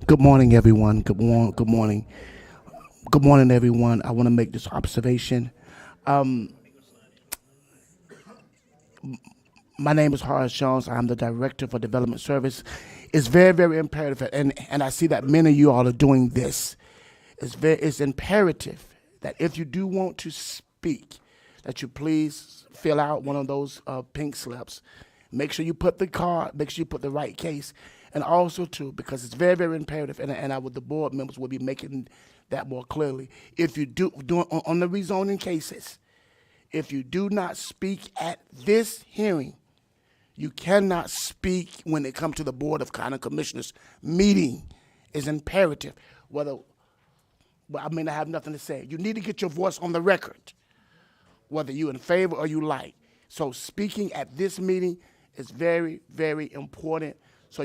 Good morning, everyone. Good morning. Good morning, everyone. I want to make this observation. Um, my name is Horace Jones. I'm the Director for Development Service. It's very, very imperative, and I see that many of you all are doing this. It's imperative that if you do want to speak, that you please fill out one of those pink slips. Make sure you put the card. Make sure you put the right case, and also too, because it's very, very imperative, and I would the board members will be making that more clearly. If you do on the rezoning cases, if you do not speak at this hearing, you cannot speak when it comes to the Board of County Commissioners meeting. Is imperative. Whether But I mean, I have nothing to say. You need to get your voice on the record, whether you in favor or you like. So speaking at this meeting is very, very important. So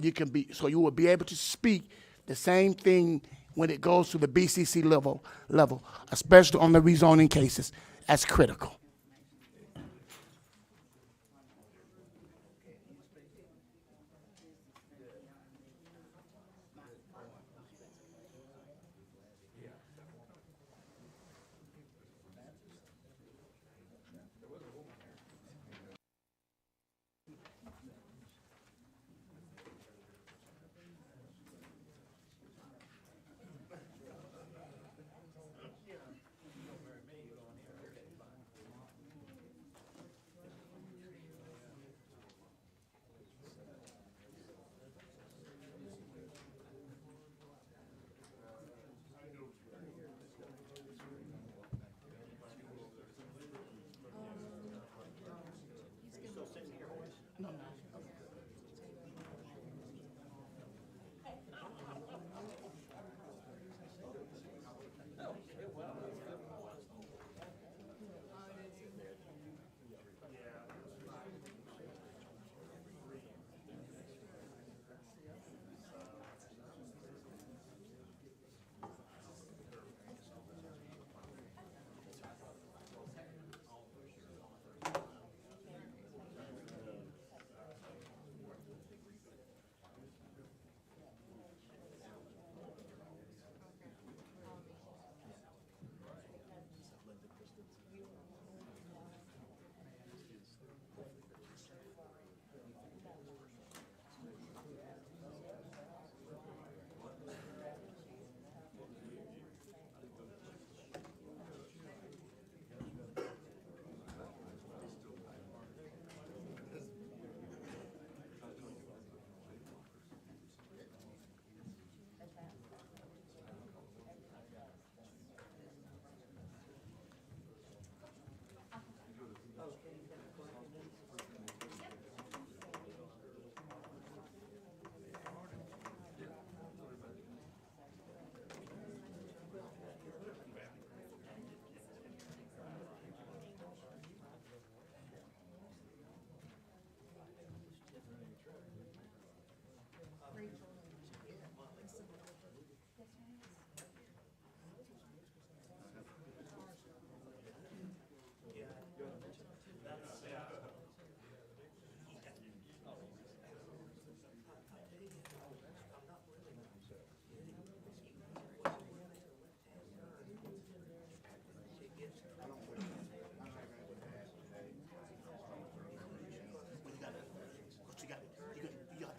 you will be able to speak the same thing when it goes to the BCC level, especially on the rezoning cases. That's critical.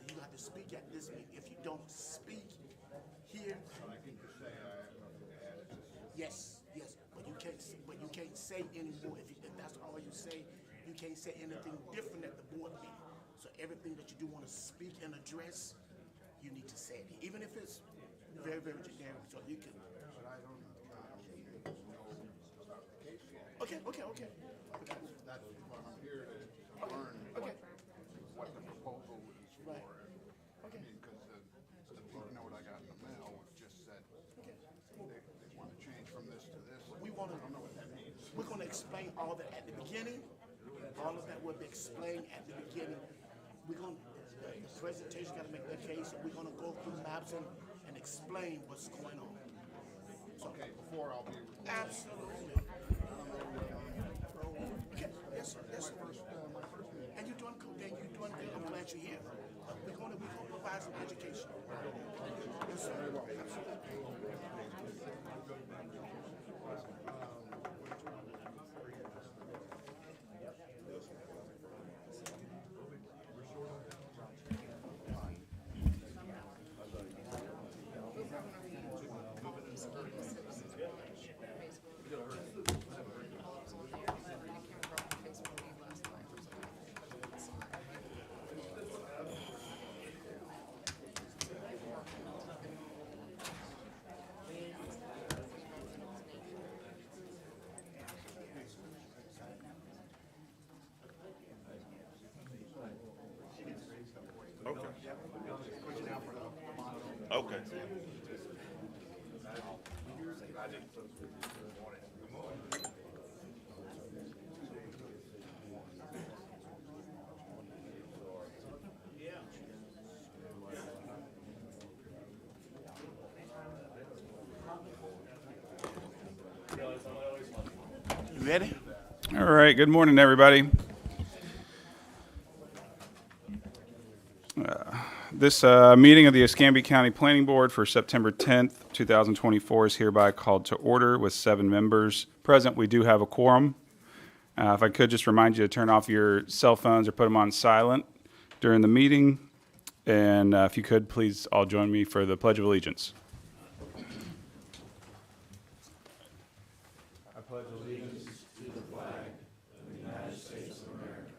But you got to speak at this meeting. If you don't speak here, yes, but you can't say anymore. If that's all you say, you can't say anything different at the board meeting. So everything that you do want to speak and address, you need to say it, even if it's very, very generic. So you can. Okay. That's why I'm here to learn Okay. what the proposal is for. Right. I mean, because the note I got in the mail just said they want to change from this to this. I don't know what that means. We're going to explain all that at the beginning. All of that will be explained at the beginning. The presentation got to make the case. We're going to go through maps and explain what's going on. Okay, before I'll be. Absolutely. Okay, yes, sir. My first meeting. And you're doing good. I'm glad you're here. We're going to provide some education. Yes, sir. Absolutely. Okay. You ready? All right, good morning, everybody. This meeting of the Escambia County Planning Board for September 10th, 2024 is hereby called to order with 7 members present. We do have a quorum. If I could just remind you to turn off your cell phones or put them on silent during the meeting. And if you could, please all join me for the Pledge of Allegiance. I pledge allegiance to the flag of the United States of America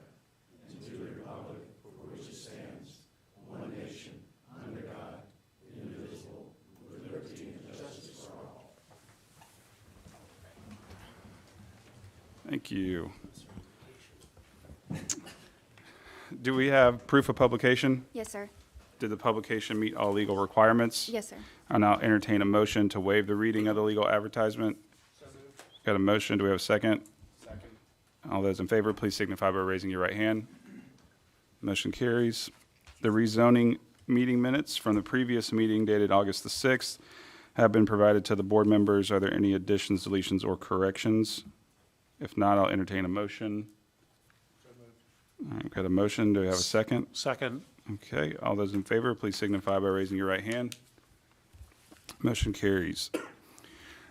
and to the republic for which it stands, one nation, under God, indivisible, with liberty and justice for all. Thank you. Do we have proof of publication? Yes, sir. Did the publication meet all legal requirements? Yes, sir. I'll now entertain a motion to waive the reading of the legal advertisement. Got a motion, do we have a second? Second. All those in favor, please signify by raising your right hand. Motion carries. The rezoning meeting minutes from the previous meeting dated August the 6th have been provided to the board members. Are there any additions, deletions, or corrections? If not, I'll entertain a motion. All right, got a motion, do we have a second? Second. Okay, all those in favor, please signify by raising your right hand. Motion carries.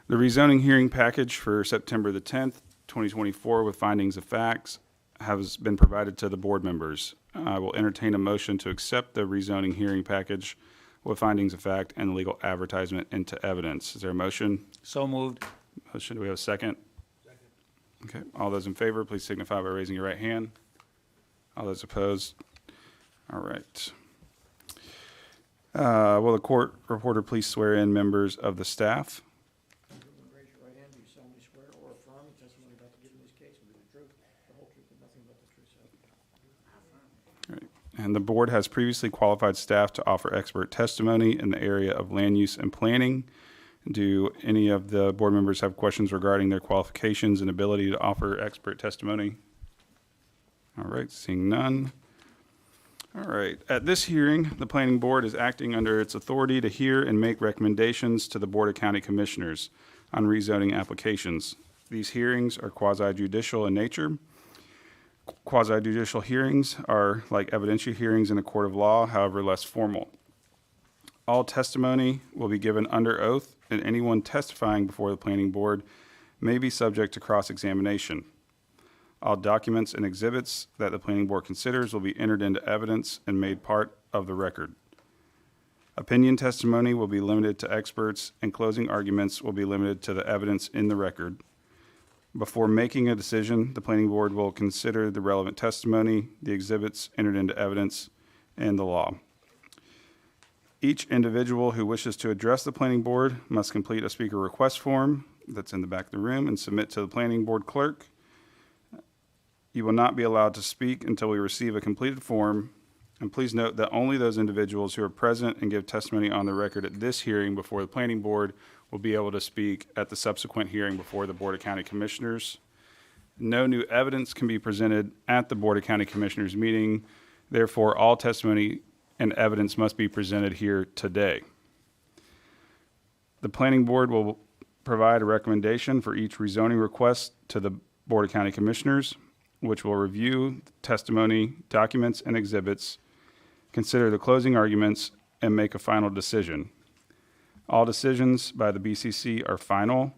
The rezoning hearing package for September the 10th, 2024 with findings of facts has been provided to the board members. I will entertain a motion to accept the rezoning hearing package with findings of fact and legal advertisement into evidence. Is there a motion? So moved. Motion, do we have a second? Second. Okay, all those in favor, please signify by raising your right hand. All those opposed? All right. Will the court reporter please swear in members of the staff? Raise your right hand. Do you solemnly swear or affirm the testimony about to give in this case will be the truth, the whole truth, and nothing but the truth, so help you God? All right. And the board has previously qualified staff to offer expert testimony in the area of land use and planning. Do any of the board members have questions regarding their qualifications and ability to offer expert testimony? All right, seeing none. All right, at this hearing, the planning board is acting under its authority to hear and make recommendations to the Board of County Commissioners on rezoning applications. These hearings are quasi-judicial in nature. Quasi-judicial hearings are like evidentiary hearings in a court of law, however less formal. All testimony will be given under oath, and anyone testifying before the planning board may be subject to cross-examination. All documents and exhibits that the planning board considers will be entered into evidence and made part of the record. Opinion testimony will be limited to experts, and closing arguments will be limited to the evidence in the record. Before making a decision, the planning board will consider the relevant testimony, the exhibits entered into evidence, and the law. Each individual who wishes to address the planning board must complete a speaker request form that's in the back of the room and submit to the planning board clerk. You will not be allowed to speak until we receive a completed form. And please note that only those individuals who are present and give testimony on the record at this hearing before the planning board will be able to speak at the subsequent hearing before the Board of County Commissioners. No new evidence can be presented at the Board of County Commissioners meeting. Therefore, all testimony and evidence must be presented here today. The planning board will provide a recommendation for each rezoning request to the Board of County Commissioners, which will review testimony, documents, and exhibits, consider the closing arguments, and make a final decision. All decisions by the BCC are final,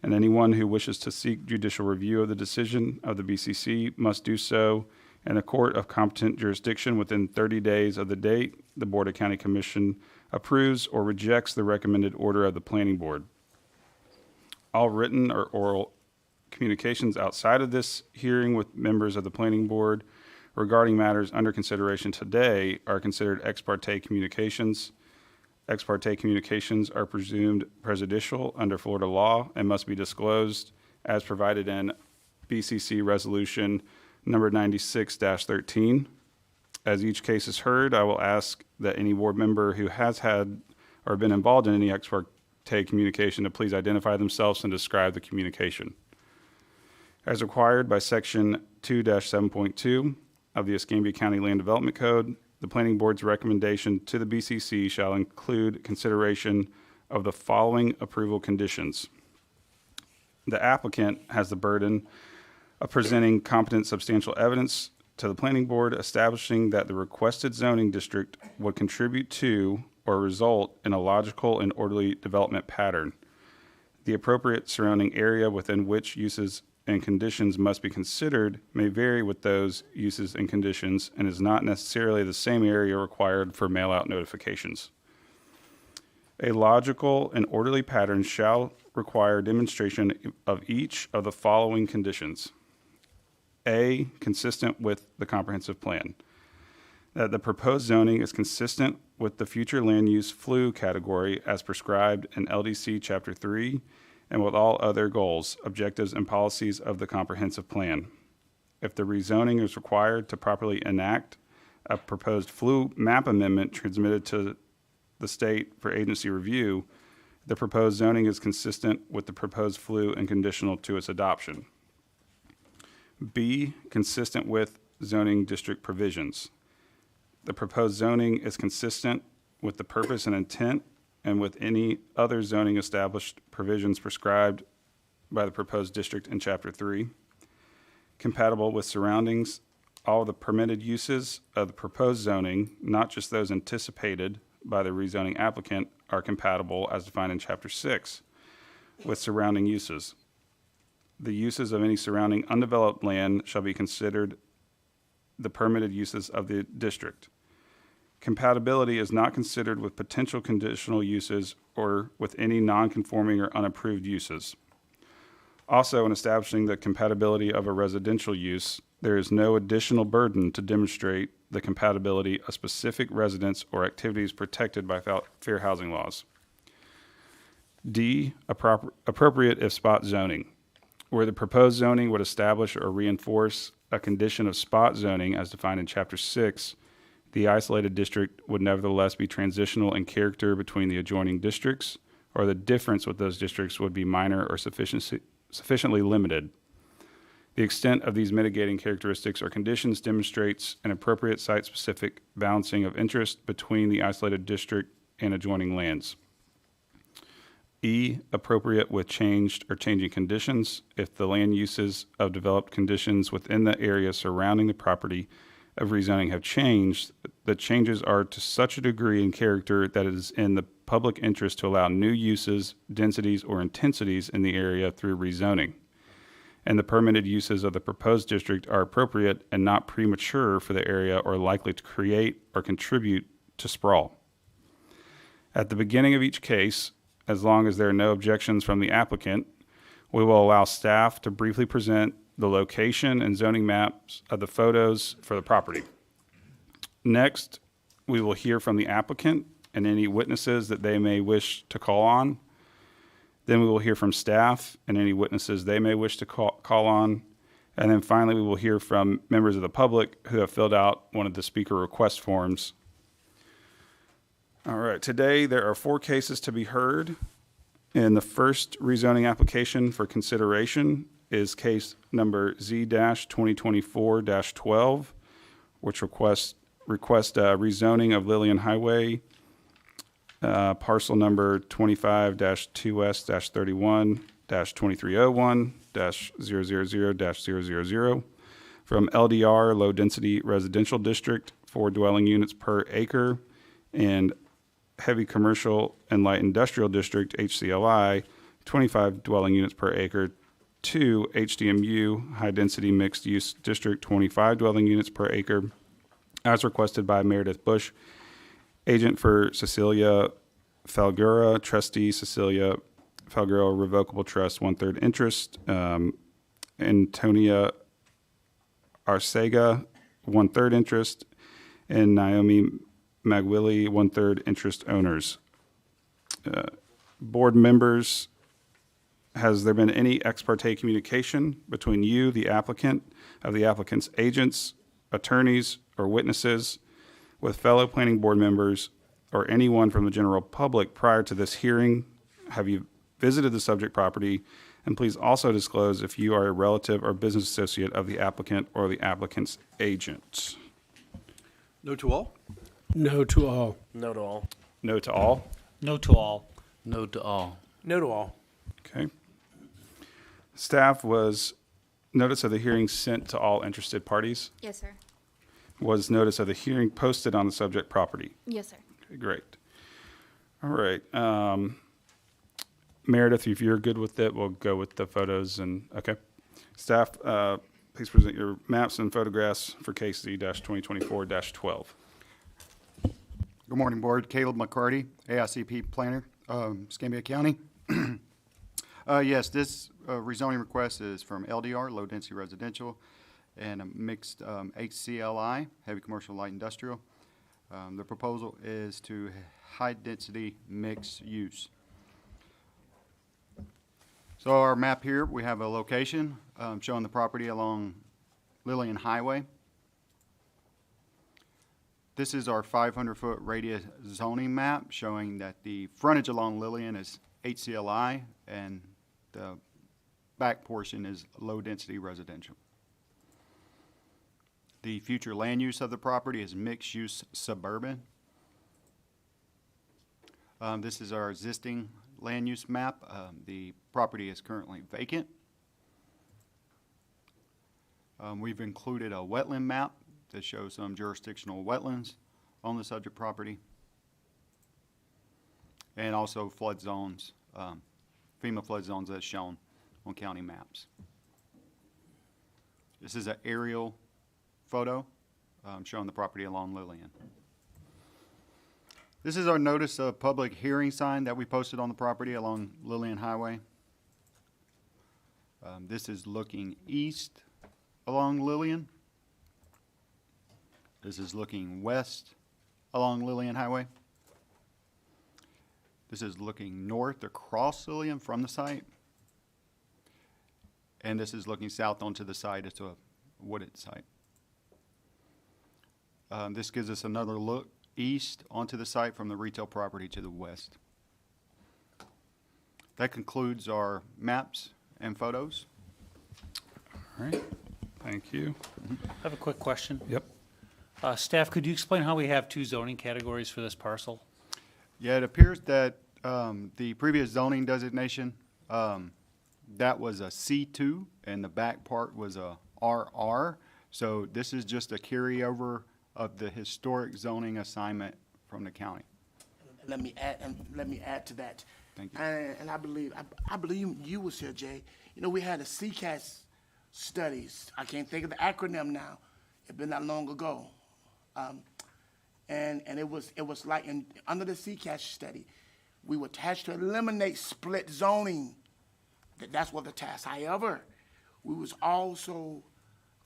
and anyone who wishes to seek judicial review of the decision of the BCC must do so in a court of competent jurisdiction within 30 days of the date the Board of County Commission approves or rejects the recommended order of the Planning Board. All written or oral communications outside of this hearing with members of the Planning Board regarding matters under consideration today are considered ex parte communications. Ex parte communications are presumed prejudicial under Florida law and must be disclosed as provided in BCC Resolution number 96-13. As each case is heard, I will ask that any board member who has had or been involved in any ex parte communication to please identify themselves and describe the communication. As required by Section 2-7.2 of the Escambia County Land Development Code, the Planning Board's recommendation to the BCC shall include consideration of the following approval conditions. The applicant has the burden of presenting competent substantial evidence to the Planning Board establishing that the requested zoning district would contribute to or result in a logical and orderly development pattern. The appropriate surrounding area within which uses and conditions must be considered may vary with those uses and conditions and is not necessarily the same area required for mail-out notifications. A logical and orderly pattern shall require demonstration of each of the following conditions. A, consistent with the comprehensive plan. That the proposed zoning is consistent with the future land use FLU category as prescribed in LDC Chapter 3 and with all other goals, objectives, and policies of the comprehensive plan. If the rezoning is required to properly enact a proposed FLU map amendment transmitted to the state for agency review, the proposed zoning is consistent with the proposed FLU and conditional to its adoption. B, consistent with zoning district provisions. The proposed zoning is consistent with the purpose and intent and with any other zoning established provisions prescribed by the proposed district in Chapter 3. Compatible with surroundings, all the permitted uses of the proposed zoning, not just those anticipated by the rezoning applicant, are compatible as defined in Chapter 6 with surrounding uses. The uses of any surrounding undeveloped land shall be considered the permitted uses of the district. Compatibility is not considered with potential conditional uses or with any non-conforming or unapproved uses. Also, in establishing the compatibility of a residential use, there is no additional burden to demonstrate the compatibility of specific residents or activities protected by fair housing laws. D, appropriate if spot zoning, where the proposed zoning would establish or reinforce a condition of spot zoning as defined in Chapter 6, the isolated district would nevertheless be transitional in character between the adjoining districts, or the difference with those districts would be minor or sufficiently limited. The extent of these mitigating characteristics or conditions demonstrates an appropriate site-specific balancing of interest between the isolated district and adjoining lands. E, appropriate with changed or changing conditions if the land uses of developed conditions within the area surrounding the property of rezoning have changed, the changes are to such a degree in character that it is in the public interest to allow new uses, densities, or intensities in the area through rezoning. And the permitted uses of the proposed district are appropriate and not premature for the area or likely to create or contribute to sprawl. At the beginning of each case, as long as there are no objections from the applicant, we will allow staff to briefly present the location and zoning maps of the photos for the property. Next, we will hear from the applicant and any witnesses that they may wish to call on. Then we will hear from staff and any witnesses they may wish to call on. And then finally, we will hear from members of the public who have filled out one of the speaker request forms. All right, today there are 4 cases to be heard. And the first rezoning application for consideration is case number Z-2024-12, which requests rezoning of Lillian Highway, parcel number 25-2S-31-2301-000-000 from LDR Low Density Residential District 4 dwelling units per acre, and heavy commercial and light industrial district, HCLI, 25 dwelling units per acre, to HDMU, high density mixed use district, 25 dwelling units per acre, as requested by Meredith Bush, agent for Cecilia Falgura, trustee Cecilia Falgura, revocable trust, 1/3 interest, Antonia Arcega, 1/3 interest, and Naomi Magwilly, 1/3 interest owners. Board members, has there been any ex parte communication between you, the applicant, of the applicant's agents, attorneys, or witnesses with fellow planning board members or anyone from the general public prior to this hearing? Have you visited the subject property? And please also disclose if you are a relative or business associate of the applicant or the applicant's agent. No to all? No to all. No to all. No to all? No to all. No to all. No to all. Okay. Staff, was notice of the hearing sent to all interested parties? Yes, sir. Was notice of the hearing posted on the subject property? Yes, sir. Okay, great. All right. Meredith, if you're good with it, we'll go with the photos and, okay. Staff, please present your maps and photographs for case Z-2024-12. Good morning, Board. Caleb McCarty, AICP Planner, Escambia County. Yes, this rezoning request is from LDR, Low Density Residential, and a mixed HCLI, Heavy Commercial Light Industrial. The proposal is to high density mixed use. So our map here, we have a location showing the property along Lillian Highway. This is our 500-foot radius zoning map showing that the frontage along Lillian is HCLI and the back portion is low-density residential. The future land use of the property is mixed-use suburban. This is our existing land use map. The property is currently vacant. We've included a wetland map that shows some jurisdictional wetlands on the subject property, and also flood zones, FEMA flood zones as shown on county maps. This is an aerial photo showing the property along Lillian. This is our notice of public hearing sign that we posted on the property along Lillian Highway. This is looking east along Lillian. This is looking west along Lillian Highway. This is looking north across Lillian from the site. And this is looking south onto the site. It's a wooded site. This gives us another look east onto the site from the retail property to the west. That concludes our maps and photos. All right, thank you. I have a quick question. Yep. Staff, could you explain how we have two zoning categories for this parcel? Yeah, it appears that the previous zoning designation, that was a C2 and the back part was a RR. So this is just a carryover of the historic zoning assignment from the county. Let me add to that. Thank you. And I believe you was here, Jay. You know, we had a CCAS studies. I can't think of the acronym now. It's been that long ago. And it was like under the CCAS study, we were tasked to eliminate split zoning. That's what the task. However, we was also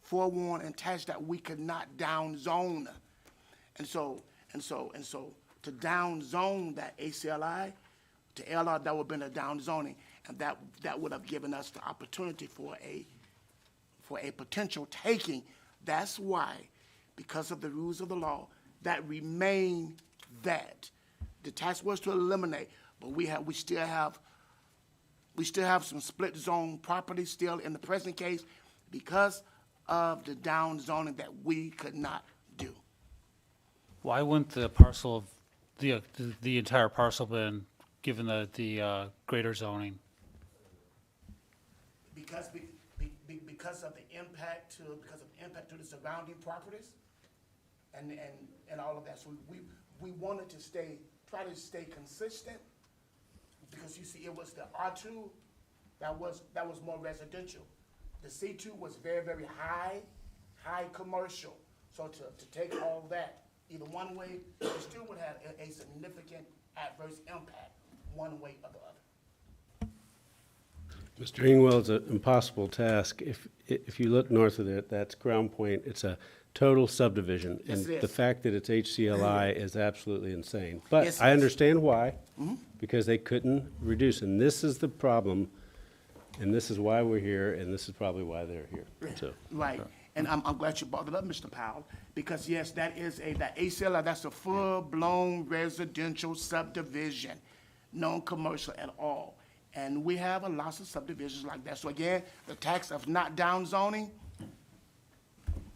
forewarned and tasked that we could not down zone. And so to down zone that ACLI to LR, that would have been a down zoning, and that would have given us the opportunity for a potential taking. That's why, because of the rules of the law, that remain that. The task was to eliminate, but we still have some split zone property still in the present case because of the down zoning that we could not do. Why wouldn't the parcel of, the entire parcel been given the greater zoning? Because of the impact to the surrounding properties, and all of that. So we wanted to try to stay consistent, because you see, it was the R2 that was more residential. The C2 was very, very high commercial. So to take all that either one way, it still would have a significant adverse impact one way or the other. Mr. Ingwell, it's an impossible task. If you look north of it, that's Ground Point. It's a total subdivision. Yes, And it the is. fact that it's HCLI is absolutely insane. But Yes, I it is. understand why, because they couldn't reduce. And this is the problem, and this is why we're here, and this is probably why they're here, so. Right, and I'm glad you brought it up, Mr. Powell, because yes, that ACLI, that's a full-blown residential subdivision, non-commercial at all. And we have a lot of subdivisions like that. So again, the tax of not down zoning,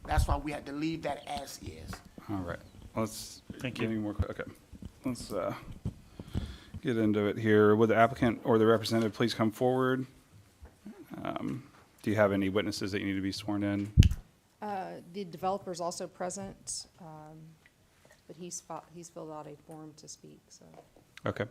that's why we had to leave that as is. All right, let's. Thank get you. any more que- Okay, let's get into it here. Would the applicant or the representative please come forward? Do you have any witnesses that you need to be sworn in? The developer's also present, but he's filled out a form to speak, so. Okay.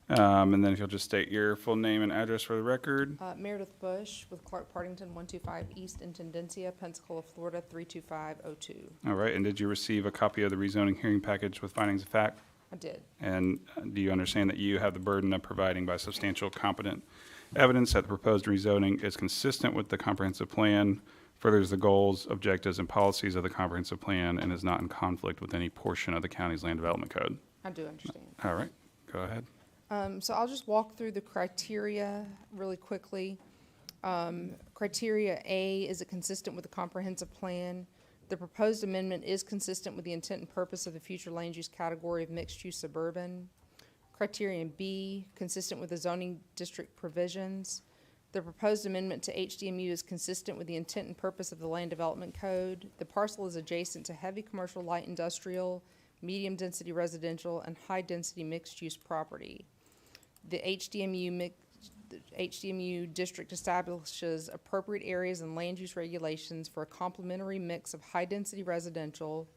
And then if you'll just state your full name and address for the record. Meredith Bush with Clark Partington, 125 East Intendencia, Pensacola, Florida, 32502. All right, and did you receive a copy of the rezoning hearing package with findings of fact? I did. And do you understand that you have the burden of providing by substantial competent evidence that the proposed rezoning is consistent with the comprehensive plan, furthers the goals, objectives, and policies of the comprehensive plan, and is not in conflict with any portion of the county's land development code? I do understand. All right, go ahead. So I'll just walk through the criteria really quickly. Criteria A, is it consistent with the comprehensive plan? The proposed amendment is consistent with the intent and purpose of the future land use category of mixed-use suburban. Criterion B, consistent with the zoning district provisions. The proposed amendment to HDMU is consistent with the intent and purpose of the land development code. The parcel is adjacent to heavy commercial, light industrial, medium-density residential, and high-density mixed-use property. The HDMU district establishes appropriate areas and land use regulations for a complementary mix of high-density residential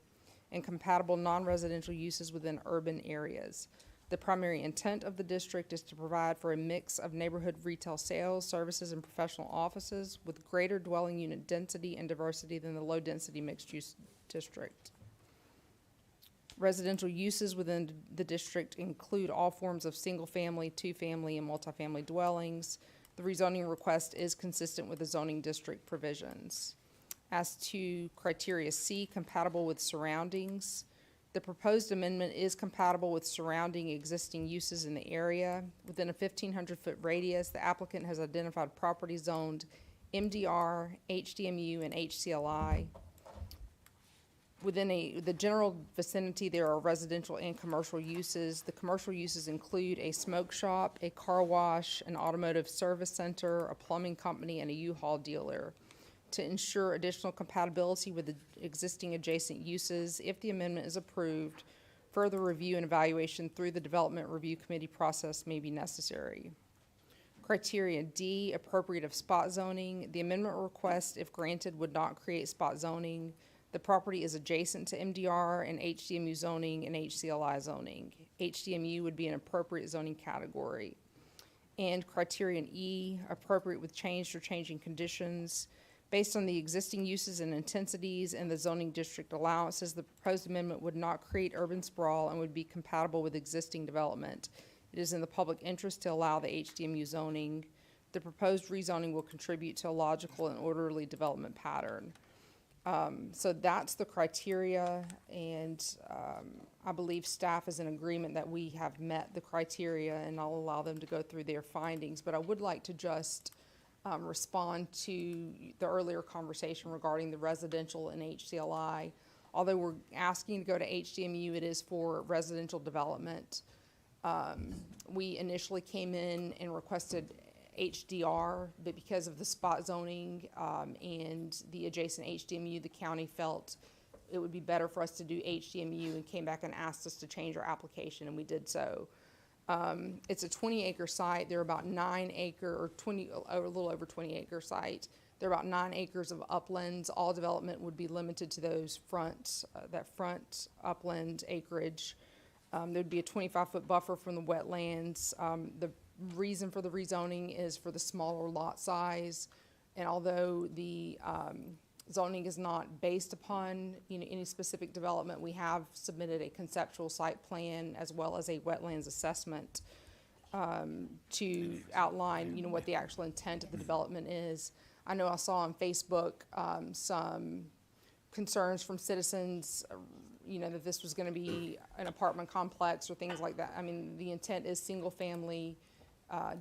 and compatible non-residential uses within urban areas. The primary intent of the district is to provide for a mix of neighborhood retail sales, services, and professional offices with greater dwelling unit density and diversity than the low-density mixed-use district. Residential uses within the district include all forms of single-family, two-family, and multifamily dwellings. The rezoning request is consistent with the zoning district provisions. As to criteria C, compatible with surroundings, the proposed amendment is compatible with surrounding existing uses in the area. Within a 1,500-foot radius, the applicant has identified property zoned MDR, HDMU, and HCLI. Within the general vicinity, there are residential and commercial uses. The commercial uses include a smoke shop, a car wash, an automotive service center, a plumbing company, and a U-Haul dealer. To ensure additional compatibility with the existing adjacent uses, if the amendment is approved, further review and evaluation through the Development Review Committee process may be necessary. Criteria D, appropriate of spot zoning. The amendment request, if granted, would not create spot zoning. The property is adjacent to MDR and HDMU zoning and HCLI zoning. HDMU would be an appropriate zoning category. And criterion E, appropriate with changed or changing conditions. Based on the existing uses and intensities and the zoning district allowances, the proposed amendment would not create urban sprawl and would be compatible with existing development. It is in the public interest to allow the HDMU zoning. The proposed rezoning will contribute to a logical and orderly development pattern. So that's the criteria, and I believe staff is in agreement that we have met the criteria, and I'll allow them to go through their findings. But I would like to just respond to the earlier conversation regarding the residential and HCLI. Although we're asking to go to HDMU, it is for residential development. We initially came in and requested HDR, but because of the spot zoning and the adjacent HDMU, the county felt it would be better for us to do HDMU and came back and asked us to change our application, and we did so. It's a 20-acre site. They're about 9 acre or 20, a little over 20-acre site. There are about 9 acres of uplands. All development would be limited to those that front upland acreage. There'd be a 25-foot buffer from the wetlands. The reason for the rezoning is for the smaller lot size. And although the zoning is not based upon, any specific development, we have submitted a conceptual site plan as well as a wetlands assessment to outline, what the actual intent of the development is. I know I saw on Facebook some concerns from citizens, that this was going to be an apartment complex or things like that. I mean, the intent is single-family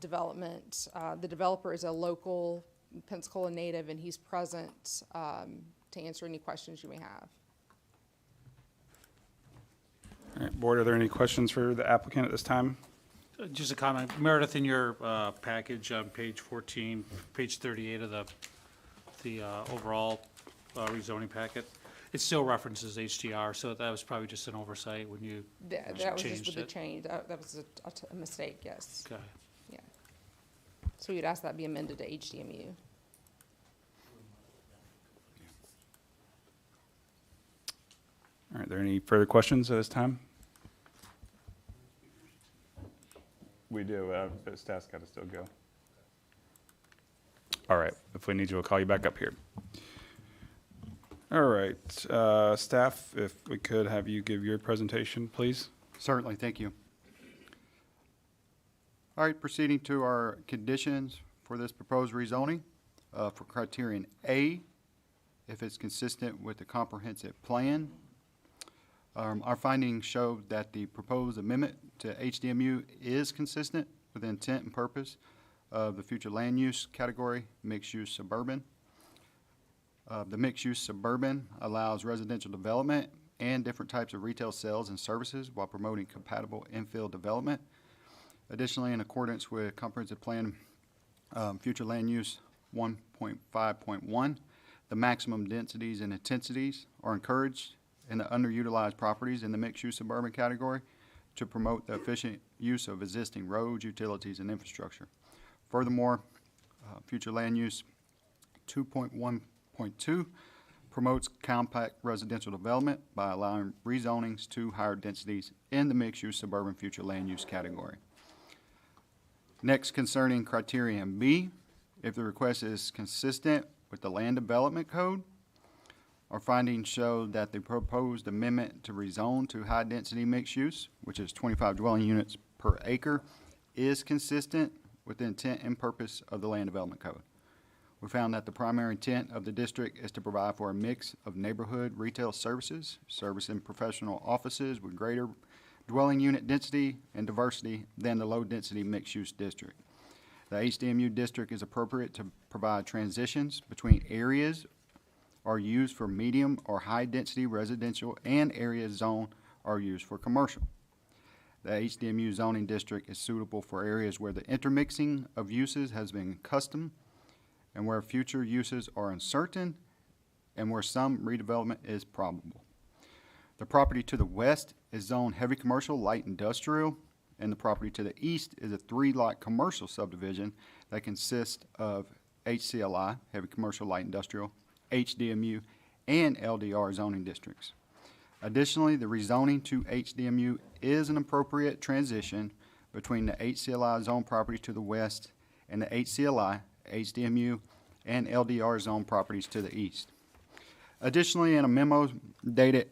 development. The developer is a local Pensacola native, and he's present to answer any questions you may have. All right, board, are there any questions for the applicant at this time? Just a comment, Meredith, in your package on page 14, page 38 of the overall rezoning packet, it still references HDR, so that was probably just an oversight when you That was just changed with the it. change. That was a mistake, yes. Okay. Yeah. So you'd ask that be amended to HDMU. All right, are there any further questions at this time? We do, but staff's got to still go. All right, if we need you, we'll call you back up here. All right, staff, if we could have you give your presentation, please. Certainly, thank you. All right, proceeding to our conditions for this proposed rezoning. For criterion A, if it's consistent with the comprehensive plan. Our findings show that the proposed amendment to HDMU is consistent with the intent and purpose of the future land use category, mixed-use suburban. The mixed-use suburban allows residential development and different types of retail sales and services while promoting compatible infill development. Additionally, in accordance with comprehensive plan future land use 1.5.1, the maximum densities and intensities are encouraged in the underutilized properties in the mixed-use suburban category to promote the efficient use of existing roads, utilities, and infrastructure. Furthermore, future land use 2.1.2 promotes compact residential development by allowing rezonings to higher densities in the mixed-use suburban future land use category. Next, concerning criterion B, if the request is consistent with the land development code, our findings show that the proposed amendment to rezone to high-density mixed use, which is 25 dwelling units per acre, is consistent with the intent and purpose of the land development code. We found that the primary intent of the district is to provide for a mix of neighborhood retail services, servicing professional offices with greater dwelling unit density and diversity than the low-density mixed-use district. The HDMU district is appropriate to provide transitions between areas are used for medium or high-density residential and areas zoned are used for commercial. The HDMU zoning district is suitable for areas where the intermixing of uses has been custom and where future uses are uncertain and where some redevelopment is probable. The property to the west is zoned heavy commercial, light industrial, and the property to the east is a 3-lot commercial subdivision that consists of HCLI, heavy commercial, light industrial, HDMU, and LDR zoning districts. Additionally, the rezoning to HDMU is an appropriate transition between the HCLI zone property to the west and the HCLI, HDMU, and LDR zone properties to the east. Additionally, in a memo dated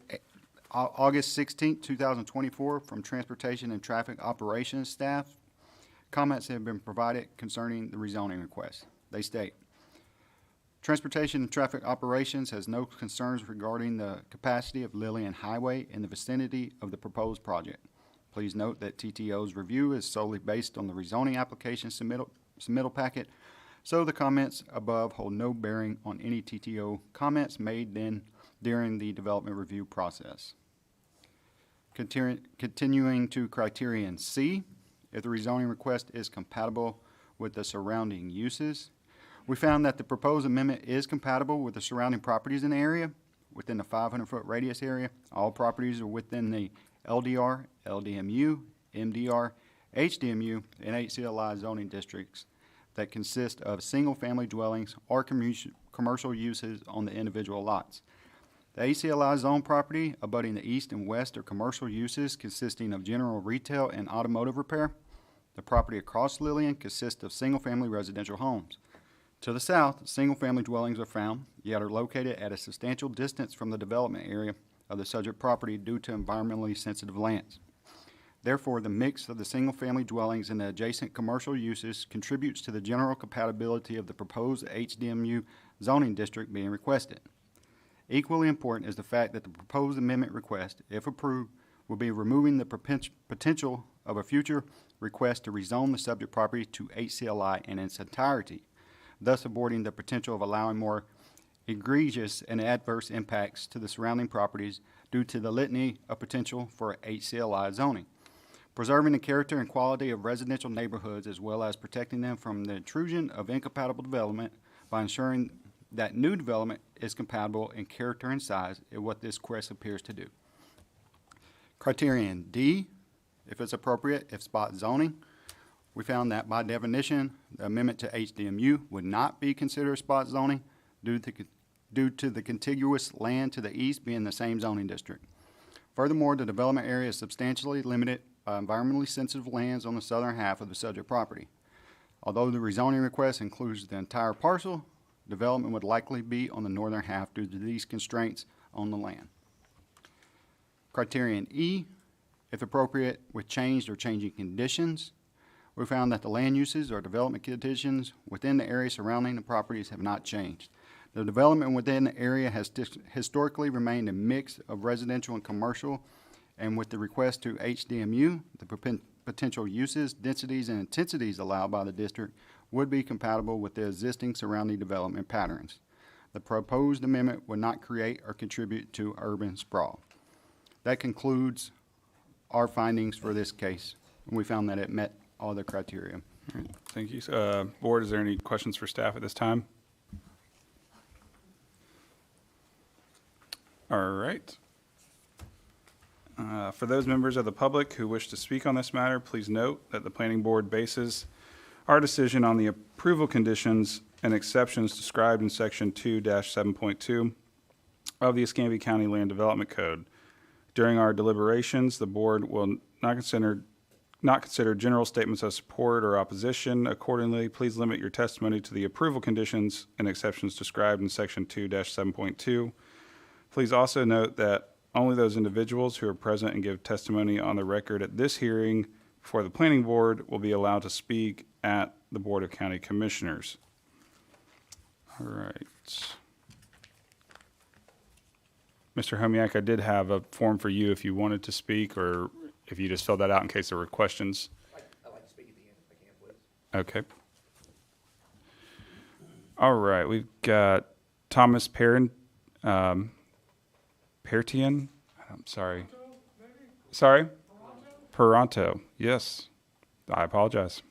August 16, 2024, from Transportation and Traffic Operations staff, comments have been provided concerning the rezoning request. They state, Transportation and Traffic Operations has no concerns regarding the capacity of Lillian Highway in the vicinity of the proposed project. Please note that TTO's review is solely based on the rezoning application submittal packet, so the comments above hold no bearing on any TTO comments made during the development review process. Continuing to criterion C, if the rezoning request is compatible with the surrounding uses. We found that the proposed amendment is compatible with the surrounding properties in the area. Within the 500-foot radius area, all properties are within the LDR, LDMU, MDR, HDMU, and HCLI zoning districts that consist of single-family dwellings or commercial uses on the individual lots. The ACLI zone property abutting the east and west are commercial uses consisting of general retail and automotive repair. The property across Lillian consists of single-family residential homes. To the south, single-family dwellings are found, yet are located at a substantial distance from the development area of the subject property due to environmentally sensitive lands. Therefore, the mix of the single-family dwellings and the adjacent commercial uses contributes to the general compatibility of the proposed HDMU zoning district being requested. Equally important is the fact that the proposed amendment request, if approved, will be removing the potential of a future request to rezone the subject property to HCLI in its entirety, thus aborting the potential of allowing more egregious and adverse impacts to the surrounding properties due to the litany of potential for HCLI zoning. Preserving the character and quality of residential neighborhoods as well as protecting them from the intrusion of incompatible development by ensuring that new development is compatible in character and size is what this request appears to do. Criterion D, if it's appropriate, if spot zoning. We found that by definition, the amendment to HDMU would not be considered spot zoning due to the contiguous land to the east being the same zoning district. Furthermore, the development area is substantially limited by environmentally sensitive lands on the southern half of the subject property. Although the rezoning request includes the entire parcel, development would likely be on the northern half due to these constraints on the land. Criterion E, if appropriate, with changed or changing conditions. We found that the land uses or development conditions within the area surrounding the properties have not changed. The development within the area has historically remained a mix of residential and commercial, and with the request to HDMU, the potential uses, densities, and intensities allowed by the district would be compatible with the existing surrounding development patterns. The proposed amendment would not create or contribute to urban sprawl. That concludes our findings for this case. We found that it met all the criteria. All right, thank you. Board, is there any questions for staff at this time? All right. For those members of the public who wish to speak on this matter, please note that the planning board bases our decision on the approval conditions and exceptions described in section 2-7.2 of the Escambia County Land Development Code. During our deliberations, the board will not consider general statements of support or opposition. Accordingly, please limit your testimony to the approval conditions and exceptions described in section 2-7.2. Please also note that only those individuals who are present and give testimony on the record at this hearing before the planning board will be allowed to speak at the Board of County Commissioners. All right. Mr. Homiak, I did have a form for you if you wanted to speak, or if you just filled that out in case there were questions. I'd like to speak at the end if I can, please. Okay. All right, we've got Thomas Pertian. I'm sorry. Sorry? Peranto, yes. I apologize.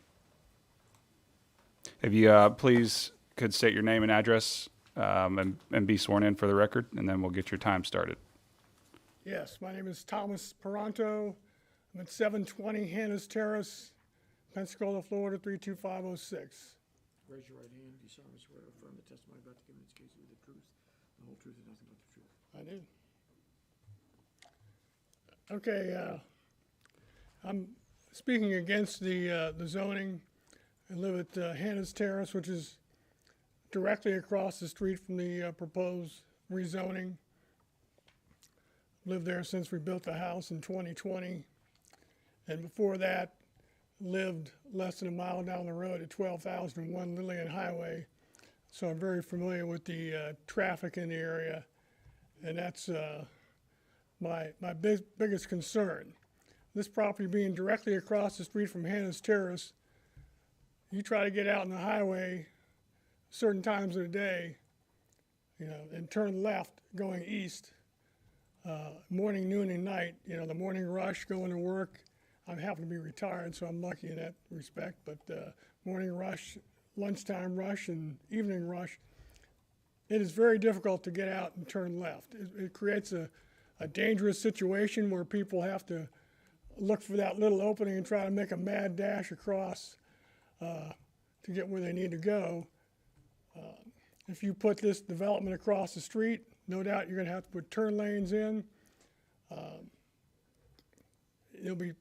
If you please could state your name and address and be sworn in for the record, and then we'll get your time started. Yes, my name is Thomas Peranto. I'm at 720 Hannah's Terrace, Pensacola, Florida, 32506. Raise your right hand. Do you solemnly swear or affirm the testimony about to give in this case will be the truth, the whole truth, and nothing but the truth? I do. Okay, I'm speaking against the zoning. I live at Hannah's Terrace, which is directly across the street from the proposed rezoning. Lived there since we built the house in 2020. And before that, lived less than a mile down the road at 12,001 Lillian Highway. So I'm very familiar with the traffic in the area. And that's my biggest concern. This property being directly across the street from Hannah's Terrace, you try to get out on the highway certain times of the day, and turn left going east, morning, noon, and night, the morning rush going to work. I happen to be retired, so I'm lucky in that respect, but morning rush, lunchtime rush, and evening rush, it is very difficult to get out and turn left. It creates a dangerous situation where people have to look for that little opening and try to make a mad dash across to get where they need to go. If you put this development across the street, no doubt you're gonna have to put turn lanes in. There'll be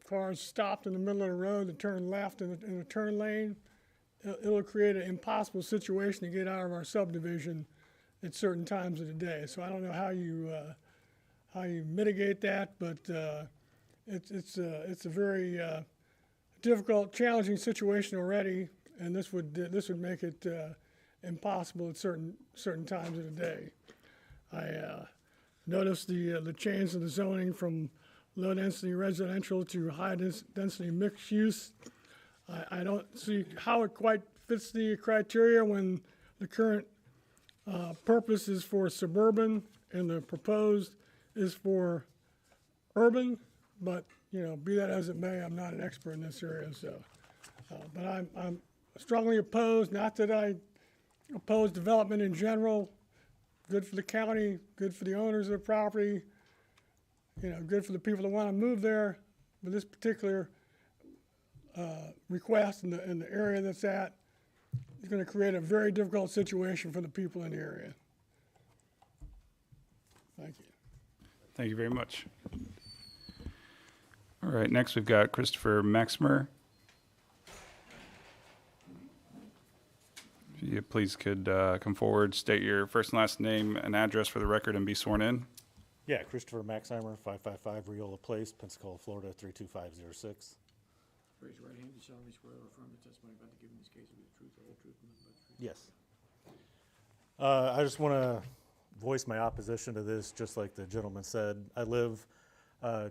cars stopped in the middle of the road to turn left in the turn lane. It'll create an impossible situation to get out of our subdivision at certain times of the day. So I don't know how you mitigate that, but it's a very difficult, challenging situation already, and this would make it impossible at certain times of the day. I noticed the change in the zoning from low-density residential to high-density mixed use. I don't see how it quite fits the criteria when the current purpose is for suburban and the proposed is for urban. But, you know, be that as it may, I'm not an expert in this area, so. But I'm strongly opposed, not that I oppose development in general. Good for the county, good for the owners of the property, you know, good for the people that want to move there. But this particular request in the area that's at is going to create a very difficult situation for the people in the area. Thank you. Thank you very much. All right, next we've got Christopher Maxmer. If you please could come forward, state your first and last name and address for the record and be sworn in. Yeah, Christopher Maxheimer, 555 Riola Place, Pensacola, Florida, 32506. Raise your right hand, you solemnly swear or affirm the testimony about to give in this case will be the truth, the whole truth, and nothing but the truth? Yes. I just want to voice my opposition to this, just like the gentleman said. I live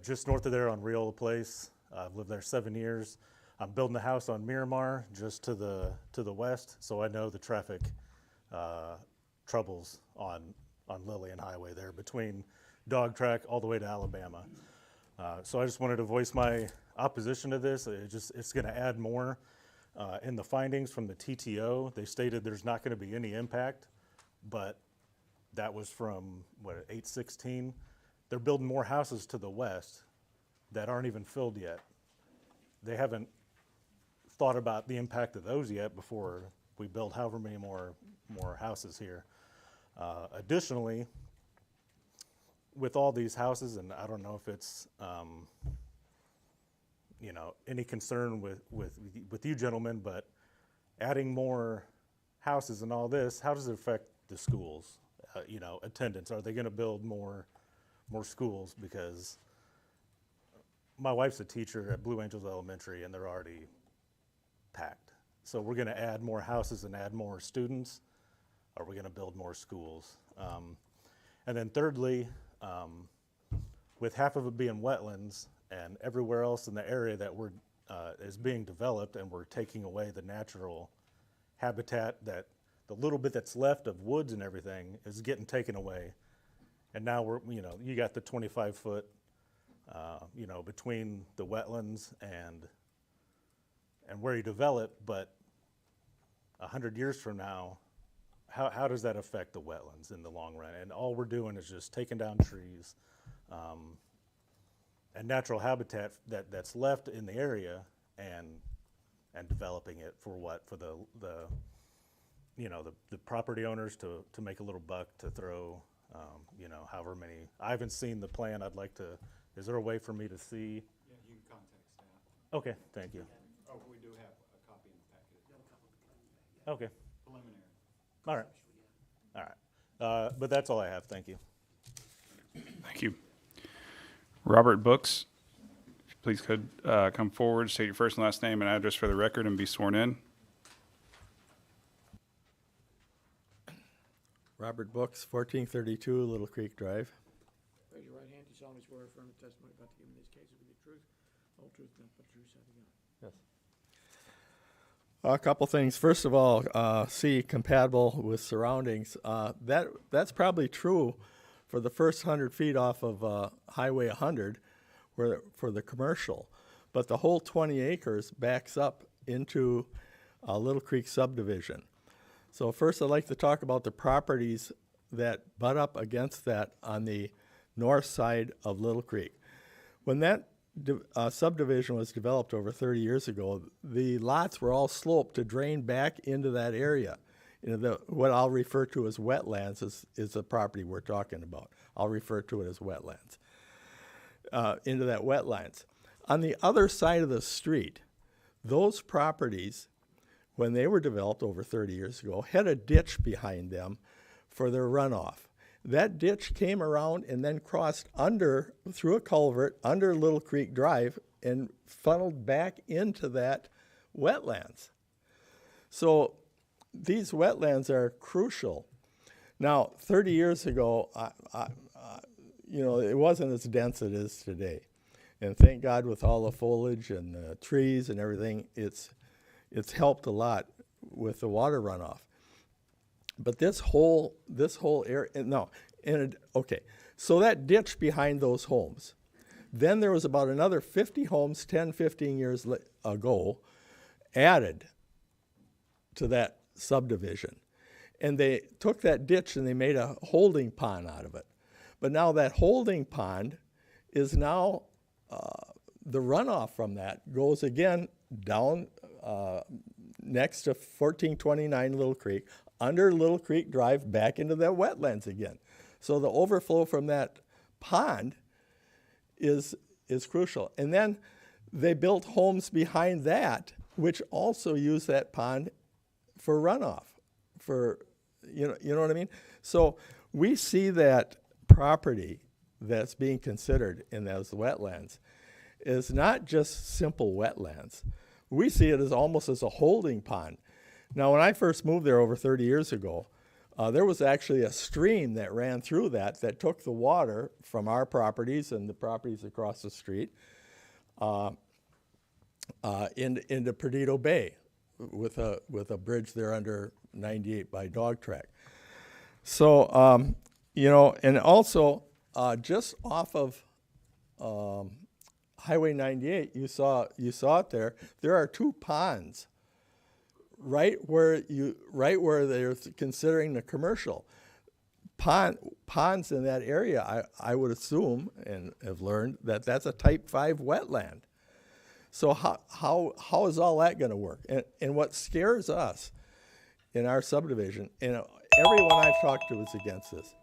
just north of there on Riola Place. I've lived there 7 years. I'm building a house on Miramar, just to the west, so I know the traffic troubles on Lillian Highway there between Dog Track all the way to Alabama. So I just wanted to voice my opposition to this. It's going to add more. In the findings from the TTO, they stated there's not going to be any impact, but that was from, 8/16? They're building more houses to the west that aren't even filled yet. They haven't thought about the impact of those yet before we build however many more houses here. Additionally, with all these houses, and I don't know if it's any concern with you gentlemen, but adding more houses and all this, how does it affect the schools? Attendance. Are they going to build more schools? Because my wife's a teacher at Blue Angels Elementary, and they're already packed. So we're going to add more houses and add more students. Are we going to build more schools? And then thirdly, with half of it being wetlands and everywhere else in the area that is being developed, and we're taking away the natural habitat, that the little bit that's left of woods and everything is getting taken away. And now you got the 25-foot, between the wetlands and where you develop, but 100 years from now, how does that affect the wetlands in the long run? And all we're doing is just taking down trees and natural habitat that's left in the area and developing it for what? For the property owners to make a little buck, to throw, however many. I haven't seen the plan. I'd like to. Is there a way for me to see? Yeah, you can contact staff. Okay, thank you. Oh, we do have a copy in the packet. Okay, Preliminary. all right. But that's all I have. Thank you. Thank you. Robert Books, if you please could come forward, state your first and last name and address for the record and be sworn in. Robert Books, 1432 Little Creek Drive. Raise your right hand, you solemnly swear or affirm the testimony about to give in this case will be the truth, the whole truth, and nothing but the truth, so help you God. Yes. A couple things. First of all, C, compatible with surroundings. That's probably true for the first 100 feet off of Highway 100 for the commercial. But the whole 20 acres backs up into Little Creek subdivision. So first I'd like to talk about the properties that butt up against that on the north side of Little Creek. When that subdivision was developed over 30 years ago, the lots were all sloped to drain back into that area. You know, what I'll refer to as wetlands is the property we're talking about. I'll refer to it as wetlands. Into that wetlands. On the other side of the street, those properties, when they were developed over 30 years ago, had a ditch behind them for their runoff. That ditch came around and then crossed through a culvert, under Little Creek Drive, and funneled back into that wetlands. So these wetlands are crucial. Now, 30 years ago, you know, it wasn't as dense as it is today. And thank God, with all the foliage and the trees and everything, it's helped a lot with the water runoff. But this whole area, okay, so that ditch behind those homes, then there was about another 50 homes 10, 15 years ago added to that subdivision. And they took that ditch and they made a holding pond out of it. But now that holding pond is now, the runoff from that goes again down next to 1429 Little Creek, under Little Creek Drive, back into that wetlands again. So the overflow from that pond is crucial. And then they built homes behind that, which also use that pond for runoff, for, you know what I mean? So we see that property that's being considered in those wetlands is not just simple wetlands. We see it as almost as a holding pond. Now, when I first moved there over 30 years ago, there was actually a stream that ran through that took the water from our properties and the properties across the street into Perdido Bay with a bridge there under 98 by Dog Track. So, you know, and also just off of Highway 98, you saw it there. There are two ponds right where they're considering the commercial ponds in that area. I would assume and have learned that that's a Type 5 wetland. So how is all that going to work? And what scares us in our subdivision, and everyone I've talked to is against this.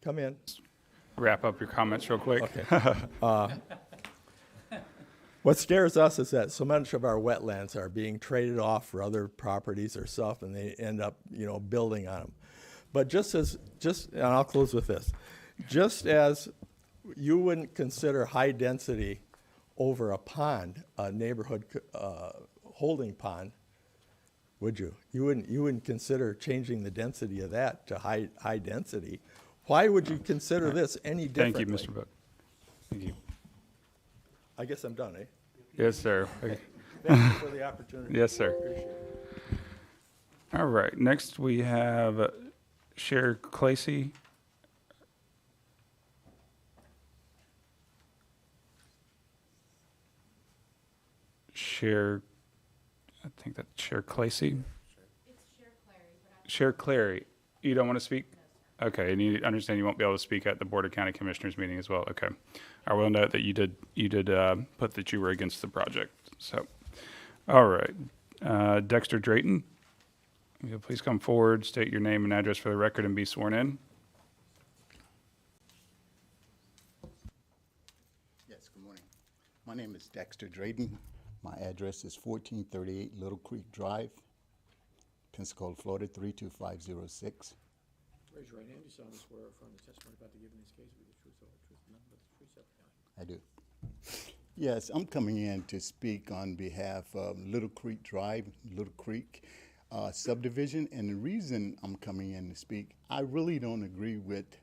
Come in. Wrap up your comments real quick. Okay. What scares us is that so much of our wetlands are being traded off for other properties or stuff, and they end up, you know, building on them. But and I'll close with this. Just as you wouldn't consider high density over a pond, a neighborhood holding pond, would you? You wouldn't consider changing the density of that to high density. Why would you consider this any differently? Thank you, Mr. Book. Thank you. I guess I'm done, eh? Yes, sir. Okay. Thank you for the opportunity. Yes, sir. Appreciate it. All right, next we have Cher Clacy. I think that's Cher Clacy. It's Cher Clary, but Cher Clary. You don't want to speak? Okay, and you understand you won't be able to speak at the Board of County Commissioners meeting as well. Okay, I will note that you did put that you were against the project. So, all right, Dexter Drayton, you'll please come forward, state your name and address for the record, and be sworn in. Yes, good morning. My name is Dexter Drayton. My address is 1438 Little Creek Drive, Pensacola, Florida 32506. Raise your right hand. You solemnly swear or affirm the testimony about to give in this case will be the truth, so the truth, and nothing but the truth, so help you God. I do. Yes, I'm coming in to speak on behalf of Little Creek Drive, Little Creek subdivision. And the reason I'm coming in to speak, I really don't agree with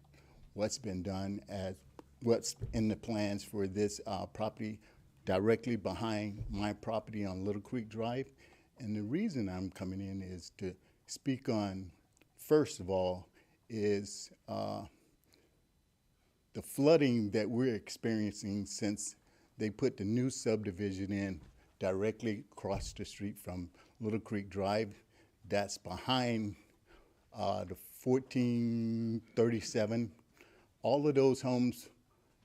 what's been done as what's in the plans for this property directly behind my property on Little Creek Drive. And the reason I'm coming in is to speak on, first of all, is the flooding that we're experiencing since they put the new subdivision in directly across the street from Little Creek Drive. That's behind the 1437. All of those homes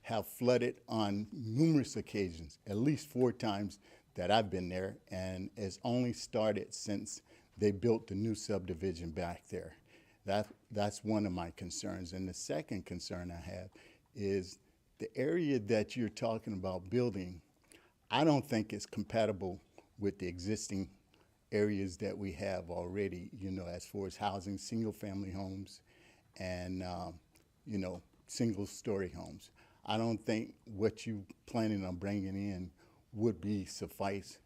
have flooded on numerous occasions, at least 4 times that I've been there, and it's only started since they built the new subdivision back there. That's one of my concerns. And the second concern I have is the area that you're talking about building, I don't think it's compatible with the existing areas that we have already, you know, as far as housing, single-family homes and, you know, single-story homes. I don't think what you planning on bringing in would be suffice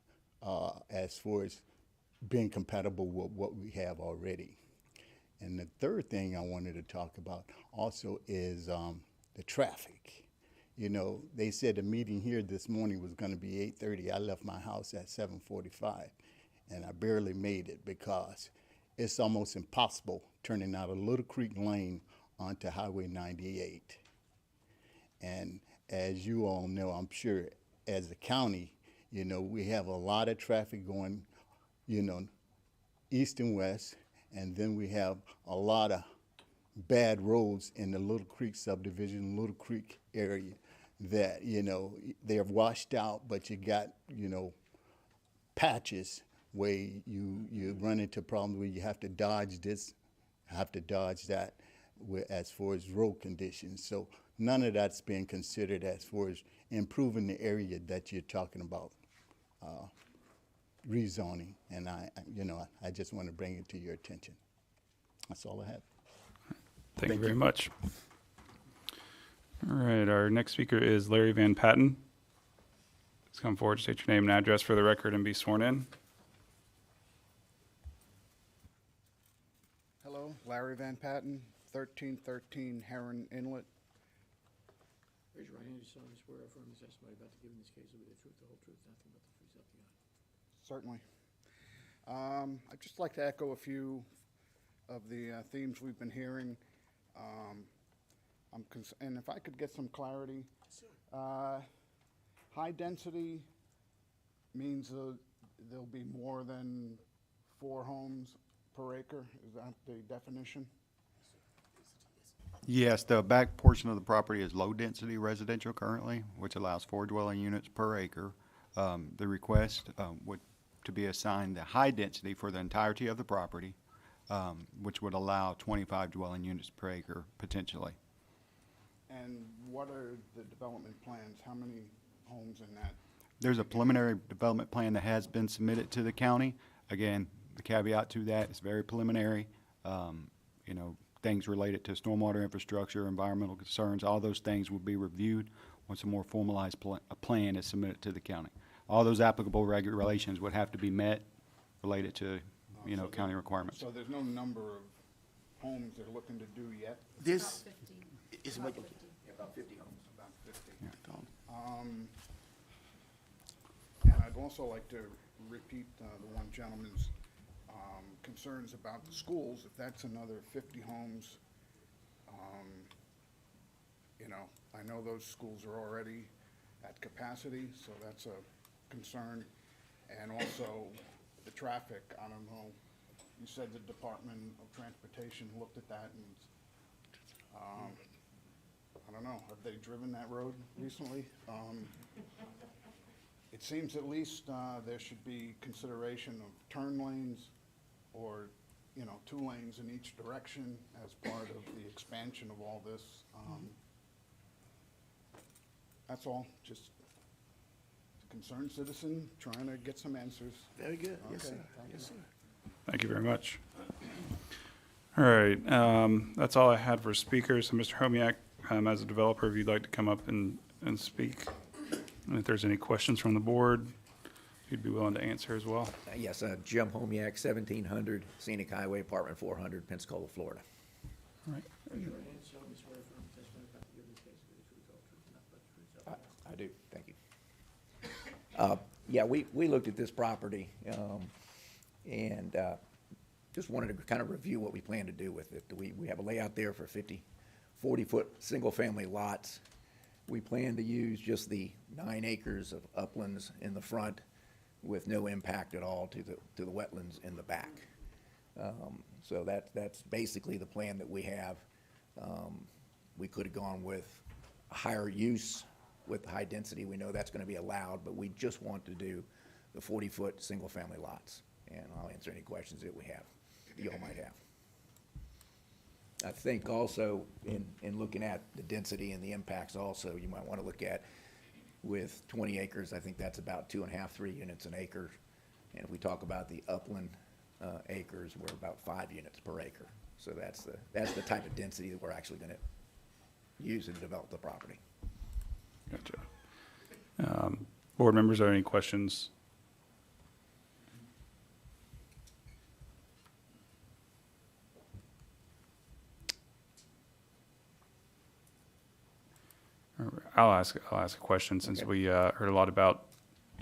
as far as being compatible with what we have already. And the third thing I wanted to talk about also is the traffic. You know, they said the meeting here this morning was going to be 8:30. I left my house at 7:45, and I barely made it because it's almost impossible turning out of Little Creek Lane onto Highway 98. And as you all know, I'm sure as a county, you know, we have a lot of traffic going, you know, east and west, and then we have a lot of bad roads in the Little Creek subdivision, Little Creek area that, you know, they're washed out, but you got, you know, patches where you run into problems where you have to dodge this, have to dodge that as far as road conditions. So none of that's being considered as far as improving the area that you're talking about, rezoning. And I just want to bring it to your attention. That's all I have. Thank you very much. All right, our next speaker is Larry Van Patten. Please come forward, state your name and address for the record, and be sworn in. Hello, Larry Van Patten, 1313 Heron Inlet. Raise your right hand, you solemnly swear or affirm the testimony about to give in this case will be the truth, the whole truth, nothing but the truth, so help you God. Certainly. I'd just like to echo a few of the themes we've been hearing. And if I could get some clarity. High density means there'll be more than 4 homes per acre. Is that the definition? Yes, the back portion of the property is low-density residential currently, which allows 4 dwelling units per acre. The request would to be assigned the high density for the entirety of the property, which would allow 25 dwelling units per acre potentially. And what are the development plans? How many homes in that? There's a preliminary development plan that has been submitted to the county. Again, the caveat to that is very preliminary. You know, things related to stormwater infrastructure, environmental concerns, all those things will be reviewed once a more formalized plan is submitted to the county. All those applicable regulations would have to be met related to, you know, county requirements. So there's no number of homes they're looking to do yet? This is what. About 50 homes. About 50. Yeah. And I'd also like to repeat the one gentleman's concerns about the schools. If that's another 50 homes, you know, I know those schools are already at capacity, so that's a concern. And also the traffic, I don't know, you said the Department of Transportation looked at that and I don't know, have they driven that road recently? It seems at least there should be consideration of turn lanes or, you know, 2 lanes in each direction as part of the expansion of all this. That's all, just a concerned citizen trying to get some answers. Very good. Yes, Okay, sir. thank Yes, you. sir. Thank you very much. All right, that's all I had for speakers. So Mr. Homiak, as a developer, if you'd like to come up and speak, and if there's any questions from the board, you'd be willing to answer as well. Yes, Jim Homiak, 1700 Scenic Highway, Apartment 400, Pensacola, Florida. All right. Raise your right hand, solemnly swear or affirm the testimony about to give in this case will be the truth, the whole truth, nothing but the truth, so help you God. I do, thank you. Yeah, we looked at this property, and just wanted to kind of review what we plan to do with it. We have a layout there for 40-foot single-family lots. We plan to use just the 9 acres of uplands in the front with no impact at all to the wetlands in the back. So that's basically the plan that we have. We could have gone with higher use with high density, we know that's gonna be allowed, but we just want to do the 40-foot single-family lots. And I'll answer any questions that you all might have. I think also in looking at the density and the impacts also, you might want to look at with 20 acres, I think that's about 2.5, 3 units an acre. And if we talk about the upland acres, we're about 5 units per acre. So that's the type of density that we're actually going to use to develop the property. Gotcha. Board members, are there any questions? I'll ask a question since Okay. we heard a lot about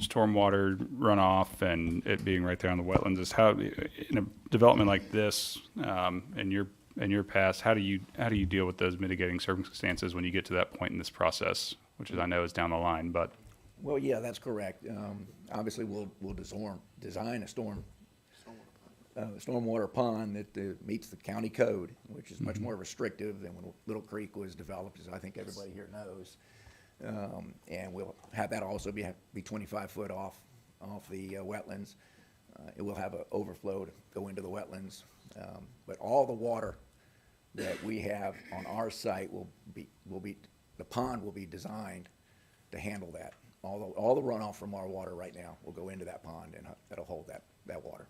stormwater runoff and it being right there on the wetlands. Is how in a development like this, in your past, how do you deal with those mitigating circumstances when you get to that point in this process, which is I know is down the line, but Well, yeah, that's correct. Obviously, we'll design a stormwater pond that meets the county code, which is much more restrictive than when Little Creek was developed, as I think everybody here knows. And we'll have that also be 25 foot off the wetlands. It will have an overflow to go into the wetlands. But all the water that we have on our site the pond will be designed to handle that. All the runoff from our water right now will go into that pond, and that'll hold that water.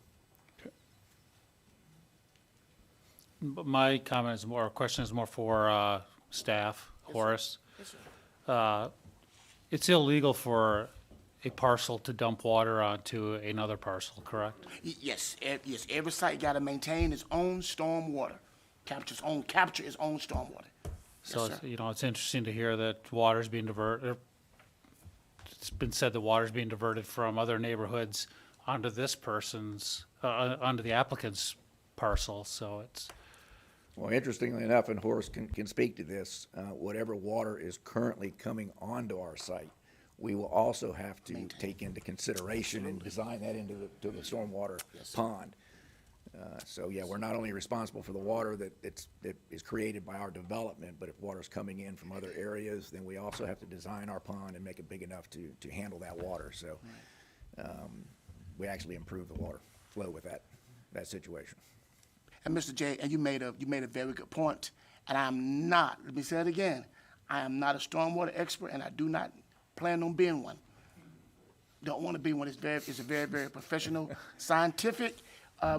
But my comment is more, question is more for staff, Horace. It's illegal for a parcel to dump water onto another parcel, correct? Yes, yes, every site got to maintain its own storm water, capture its own storm water. So, Yes, sir. it's interesting to hear that water's being diverted. It's been said that water's being diverted from other neighborhoods onto this person's, onto the applicant's parcel, so it's, Well, interestingly enough, and Horace can speak to this, whatever water is currently coming onto our site, we will also have to take into consideration and design that into the stormwater pond. So, yeah, we're not only responsible for the water that is created by our development, but if water's coming in from other areas, then we also have to design our pond and make it big enough to handle that water. So we actually improve the water flow with that situation. And Mr. J, and you made a very good point. And I'm not, let me say it again, I am not a stormwater expert, and I do not plan on being one. Don't want to be one. It's a very, very professional, scientific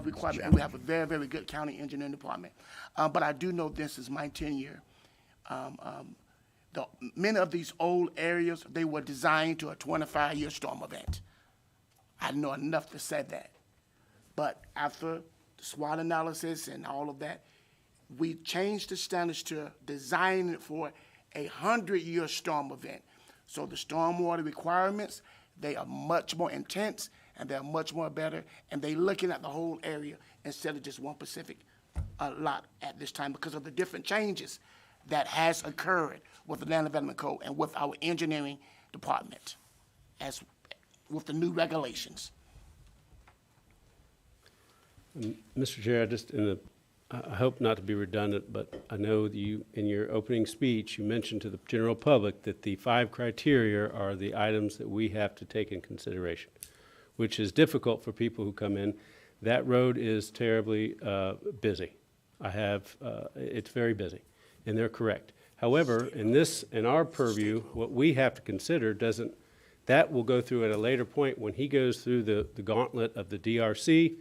requirement. And we have a very, very good county engineering department. But I do know this is my tenure. Many of these old areas, they were designed to a 25-year storm event. I know enough to say that. But after the SWOT analysis and all of that, we changed the standards to design it for a 100-year storm event. So the stormwater requirements, they are much more intense and they're much more better, and they're looking at the whole area instead of just one specific lot at this time because of the different changes that has occurred with the Land Development Code and with our engineering department, as with the new regulations. Mr. Chair, I hope not to be redundant, but I know that you, in your opening speech, you mentioned to the general public that the 5 criteria are the items that we have to take in consideration, which is difficult for people who come in. That road is terribly busy. It's very busy, and they're correct. However, in our purview, what we have to consider that will go through at a later point when he goes through the gauntlet of the DRC,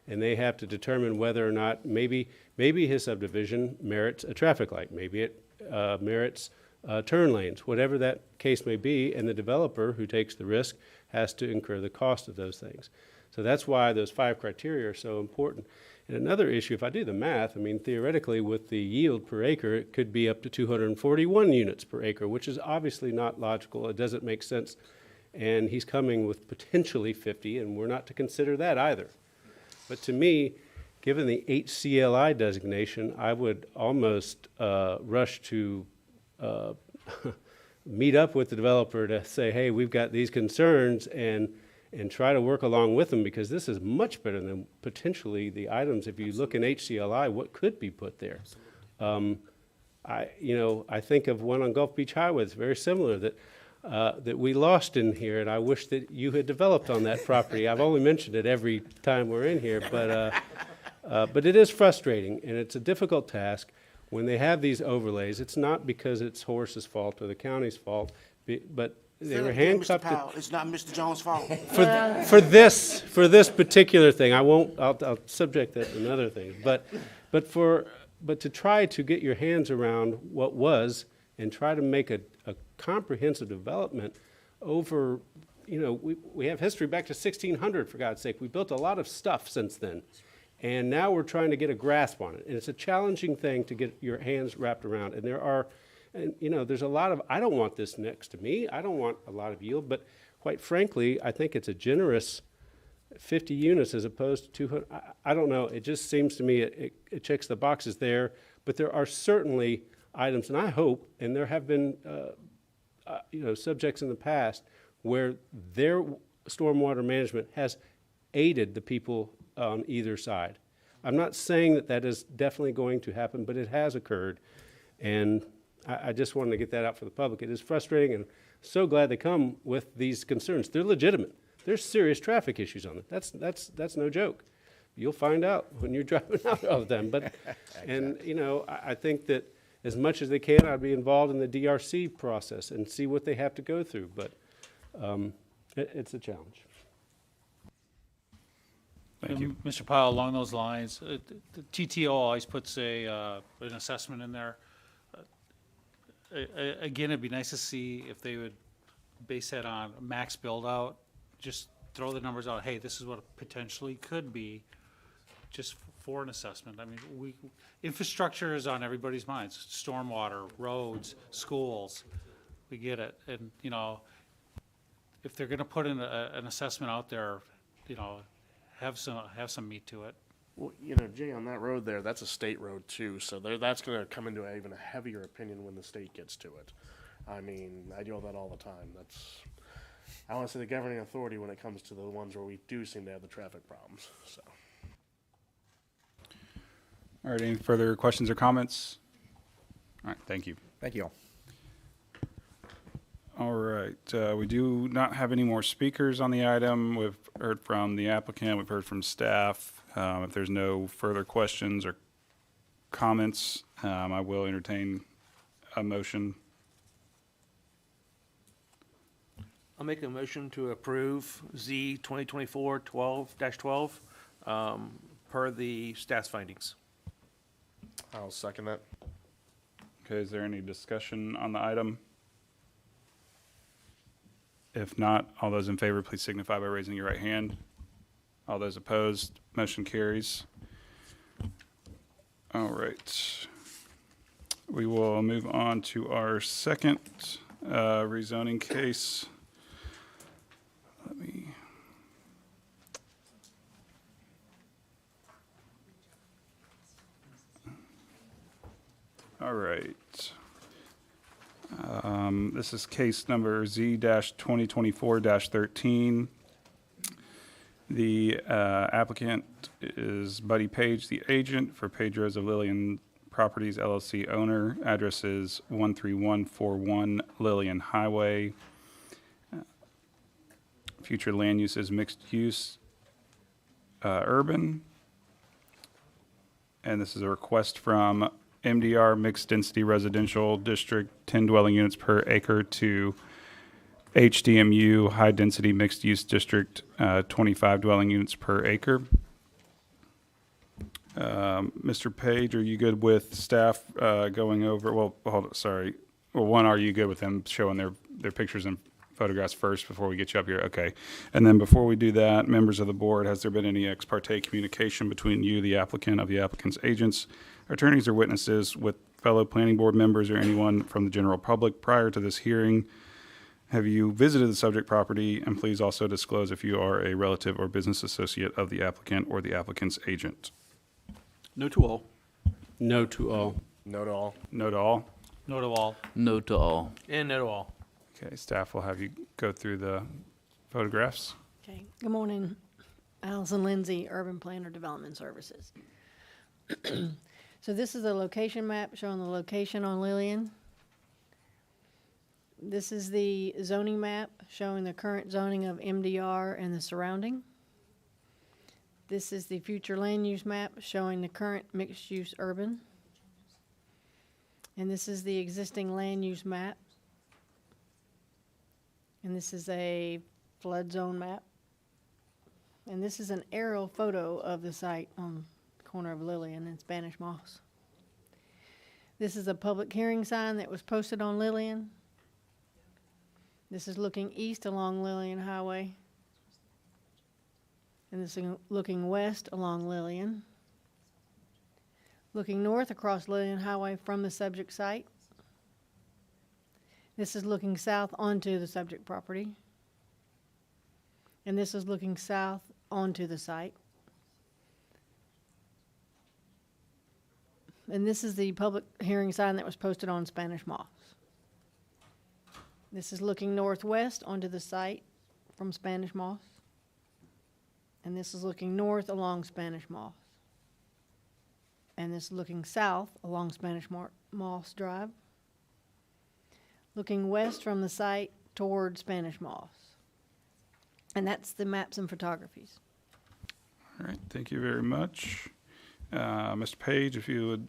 and they have to determine whether or not maybe his subdivision merits a traffic light, maybe it merits turn lanes, whatever that case may be, and the developer who takes the risk has to incur the cost of those things. So that's why those 5 criteria are so important. And another issue, if I do the math, I mean, theoretically, with the yield per acre, it could be up to 241 units per acre, which is obviously not logical. It doesn't make sense. And he's coming with potentially 50, and we're not to consider that either. But to me, given the HCLI designation, I would almost rush to meet up with the developer to say, hey, we've got these concerns, and try to work along with them, because this is much better than potentially the items, if you look in HCLI, what could be put there. I think of one on Gulf Beach Highway that's very similar that we lost in here, and I wish that you had developed on that property. I've only mentioned it every time we're in here, but it is frustrating, and it's a difficult task. When they have these overlays, it's not because it's Horace's fault or the county's fault, but they were handcuffed. Mr. Powell, it's not Mr. Jones' fault. For this particular thing, I'll subject that to another thing, but to try to get your hands around what was and try to make a comprehensive development over, we have history back to 1600, for God's sake. We built a lot of stuff since then, and now we're trying to get a grasp on it. And it's a challenging thing to get your hands wrapped around. And there's a lot of, I don't want this next to me. I don't want a lot of yield, but quite frankly, I think it's a generous 50 units as opposed to 200. I don't know. It just seems to me it checks the boxes there, but there are certainly items, and I hope, and there have been, subjects in the past where their stormwater management has aided the people on either side. I'm not saying that is definitely going to happen, but it has occurred, and I just wanted to get that out for the public. It is frustrating, and so glad they come with these concerns. They're legitimate. There's serious traffic issues on it. That's no joke. You'll find out when you're driving out of them. But and I think that as much as they can, I'd be involved in the DRC process and see what they have to go through. But it's a challenge. Thank you. Mr. Powell, along those lines, the TTO always puts an assessment in there. Again, it'd be nice to see if they would base that on max build out, just throw the numbers out. Hey, this is what it potentially could be, just for an assessment. I mean, infrastructure is on everybody's minds. Stormwater, roads, schools, we get it. And, if they're gonna put in an assessment out there, have some meat to it. Well, Jay, on that road there, that's a state road too, so that's going to come into even a heavier opinion when the state gets to it. I mean, I deal with that all the time. I want to say the governing authority when it comes to the ones where we do seem to have the traffic problems, so. All right, any further questions or comments? All right, thank you. Thank you all. All right, we do not have any more speakers on the item. We've heard from the applicant, we've heard from staff. If there's no further questions or comments, I will entertain a motion. I'll make a motion to approve Z 2024-12-12 per the staff's findings. I'll second that. Okay, is there any discussion on the item? If not, all those in favor, please signify by raising your right hand. All those opposed, motion carries. All right. We will move on to our second rezoning case. All right. This is case number Z-2024-13. The applicant is Buddy Page, the agent for Pedro's of Lillian Properties LLC owner. Address is 13141 Lillian Highway. Future land use is mixed use urban. And this is a request from MDR Mixed Density Residential District, 10 dwelling units per acre, to HDMU High Density Mixed Use District, 25 dwelling units per acre. Mr. Page, are you good with staff going over, well, hold on, sorry. Well, one, are you good with them showing their pictures and photographs first before we get you up here? Okay. And then before we do that, members of the board, has there been any ex parte communication between you, the applicant, of the applicant's agents, attorneys, or witnesses with fellow planning board members or anyone from the general public prior to this hearing? Have you visited the subject property? And please also disclose if you are a relative or business associate of the applicant or the applicant's agent. No to all. No to all. No to all. No to all? No to all. No to all. And no to all. Okay, staff will have you go through the photographs. Okay, good morning. Allison Lindsay, Urban Planner Development Services. So this is a location map showing the location on Lillian. This is the zoning map showing the current zoning of MDR and the surrounding. This is the future land use map showing the current mixed-use urban. And this is the existing land use map. And this is a flood zone map. And this is an aerial photo of the site on the corner of Lillian and Spanish Moss. This is a public hearing sign that was posted on Lillian. This is looking east along Lillian Highway. And this is looking west along Lillian. Looking north across Lillian Highway from the subject site. This is looking south onto the subject property. And this is looking south onto the site. And this is the public hearing sign that was posted on Spanish Moss. This is looking northwest onto the site from Spanish Moss. And this is looking north along Spanish Moss. And this is looking south along Spanish Moss Drive. Looking west from the site toward Spanish Moss. And that's the maps and photographies. All right, thank you very much. Mr. Page, if you would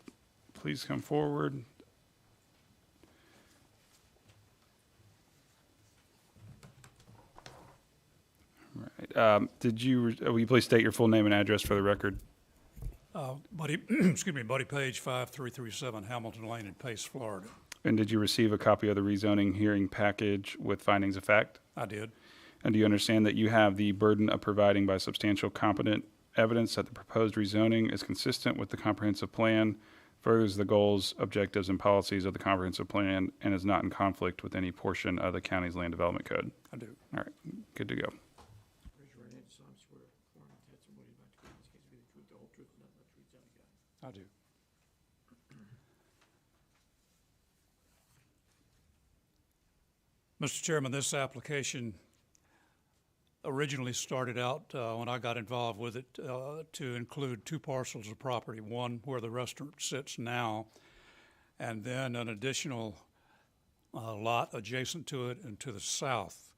please come forward. All right, will you please state your full name and address for the record? Buddy, excuse me, Buddy Page, 5337 Hamilton Lane in Pace, Florida. And did you receive a copy of the rezoning hearing package with findings of fact? I did. And do you understand that you have the burden of providing by substantial competent evidence that the proposed rezoning is consistent with the comprehensive plan, furthers the goals, objectives, and policies of the comprehensive plan, and is not in conflict with any portion of the county's land development code? I do. All right, good to go. Raise your right hand, solemnly swear or affirm that the testimony you're about to give in this case will be the truth, the whole truth, and nothing but the truth, so help you God. I do. Mr. Chairman, this application originally started out, when I got involved with it, to include two parcels of property, one where the restaurant sits now, and then an additional lot adjacent to it and to the south.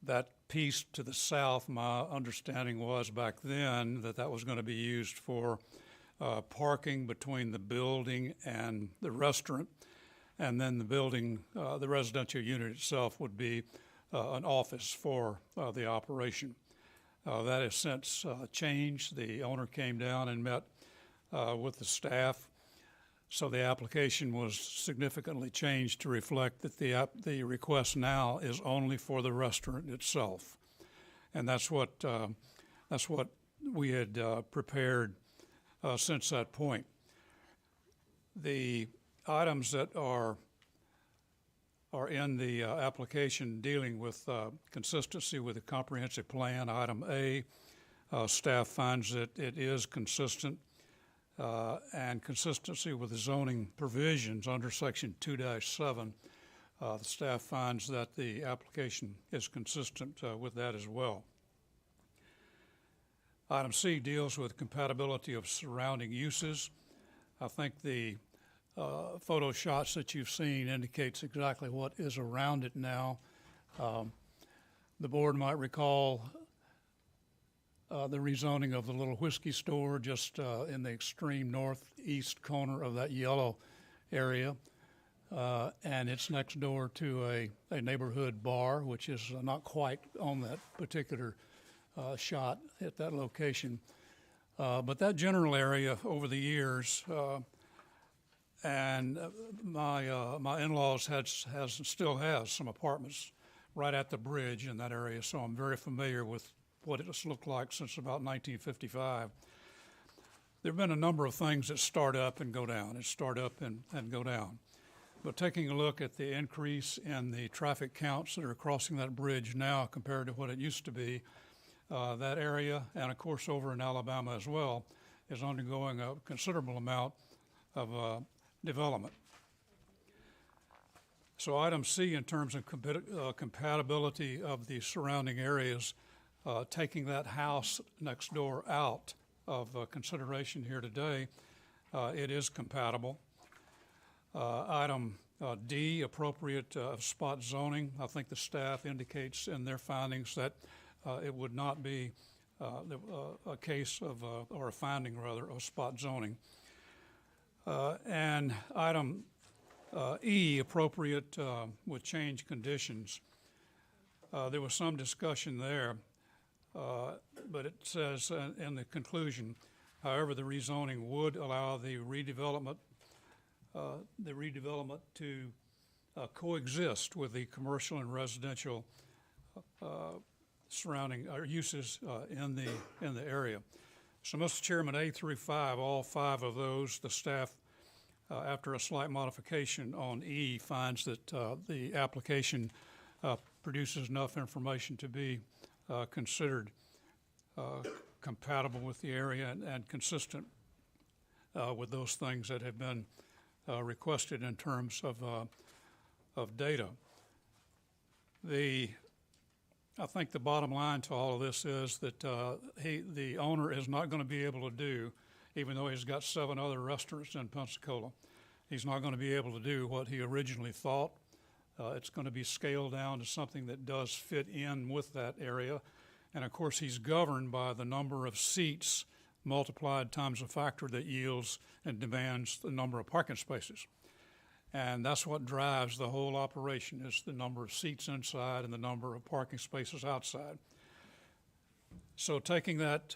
That piece to the south, my understanding was back then that that was going to be used for parking between the building and the restaurant, and then the building, the residential unit itself would be an office for the operation. That has since changed. The owner came down and met with the staff, so the application was significantly changed to reflect that the request now is only for the restaurant itself, and that's what we had prepared since that point. The items that are in the application dealing with consistency with the comprehensive plan. Item A, staff finds that it is consistent and consistency with the zoning provisions under section 2-7. The staff finds that the application is consistent with that as well. Item C deals with compatibility of surrounding uses. I think the photo shots that you've seen indicates exactly what is around it now. The board might recall the rezoning of the little whiskey store just in the extreme northeast corner of that yellow area. And it's next door to a neighborhood bar, which is not quite on that particular shot at that location. But that general area over the years, and my in-laws still has some apartments right at the bridge in that area, so I'm very familiar with what it's looked like since about 1955. There have been a number of things that start up and go down. It start up and go down. But taking a look at the increase in the traffic counts that are crossing that bridge now compared to what it used to be, that area, and of course over in Alabama as well, is undergoing a considerable amount of development. So item C, in terms of compatibility of the surrounding areas, taking that house next door out of consideration here today, it is compatible. Item D, appropriate spot zoning. I think the staff indicates in their findings that it would not be a case of, or a finding rather, of spot zoning. And item E, appropriate with change conditions. There was some discussion there, but it says in the conclusion, however, the rezoning would allow the redevelopment to coexist with the commercial and residential surrounding uses in the area. So, Mr. Chairman, A through 5, all 5 of those, the staff, after a slight modification on E, finds that the application produces enough information to be considered compatible with the area and consistent with those things that have been requested in terms of data. I think the bottom line to all of this is that the owner is not going to be able to do, even though he's got 7 other restaurants in Pensacola, he's not going to be able to do what he originally thought. It's going to be scaled down to something that does fit in with that area. And of course, he's governed by the number of seats multiplied times a factor that yields and demands the number of parking spaces. And that's what drives the whole operation, is the number of seats inside and the number of parking spaces outside. So taking that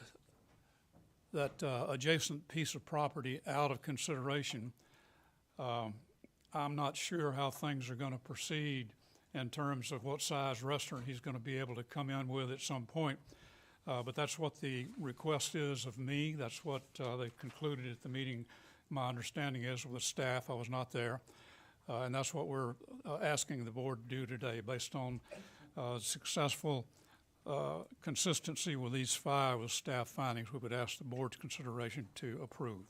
adjacent piece of property out of consideration, I'm not sure how things are going to proceed in terms of what size restaurant he's going to be able to come in with at some point. But that's what the request is of me. That's what they concluded at the meeting. My understanding is with the staff, I was not there. And that's what we're asking the board to do today, based on successful consistency with these 5 with staff findings. We would ask the board's consideration to approve.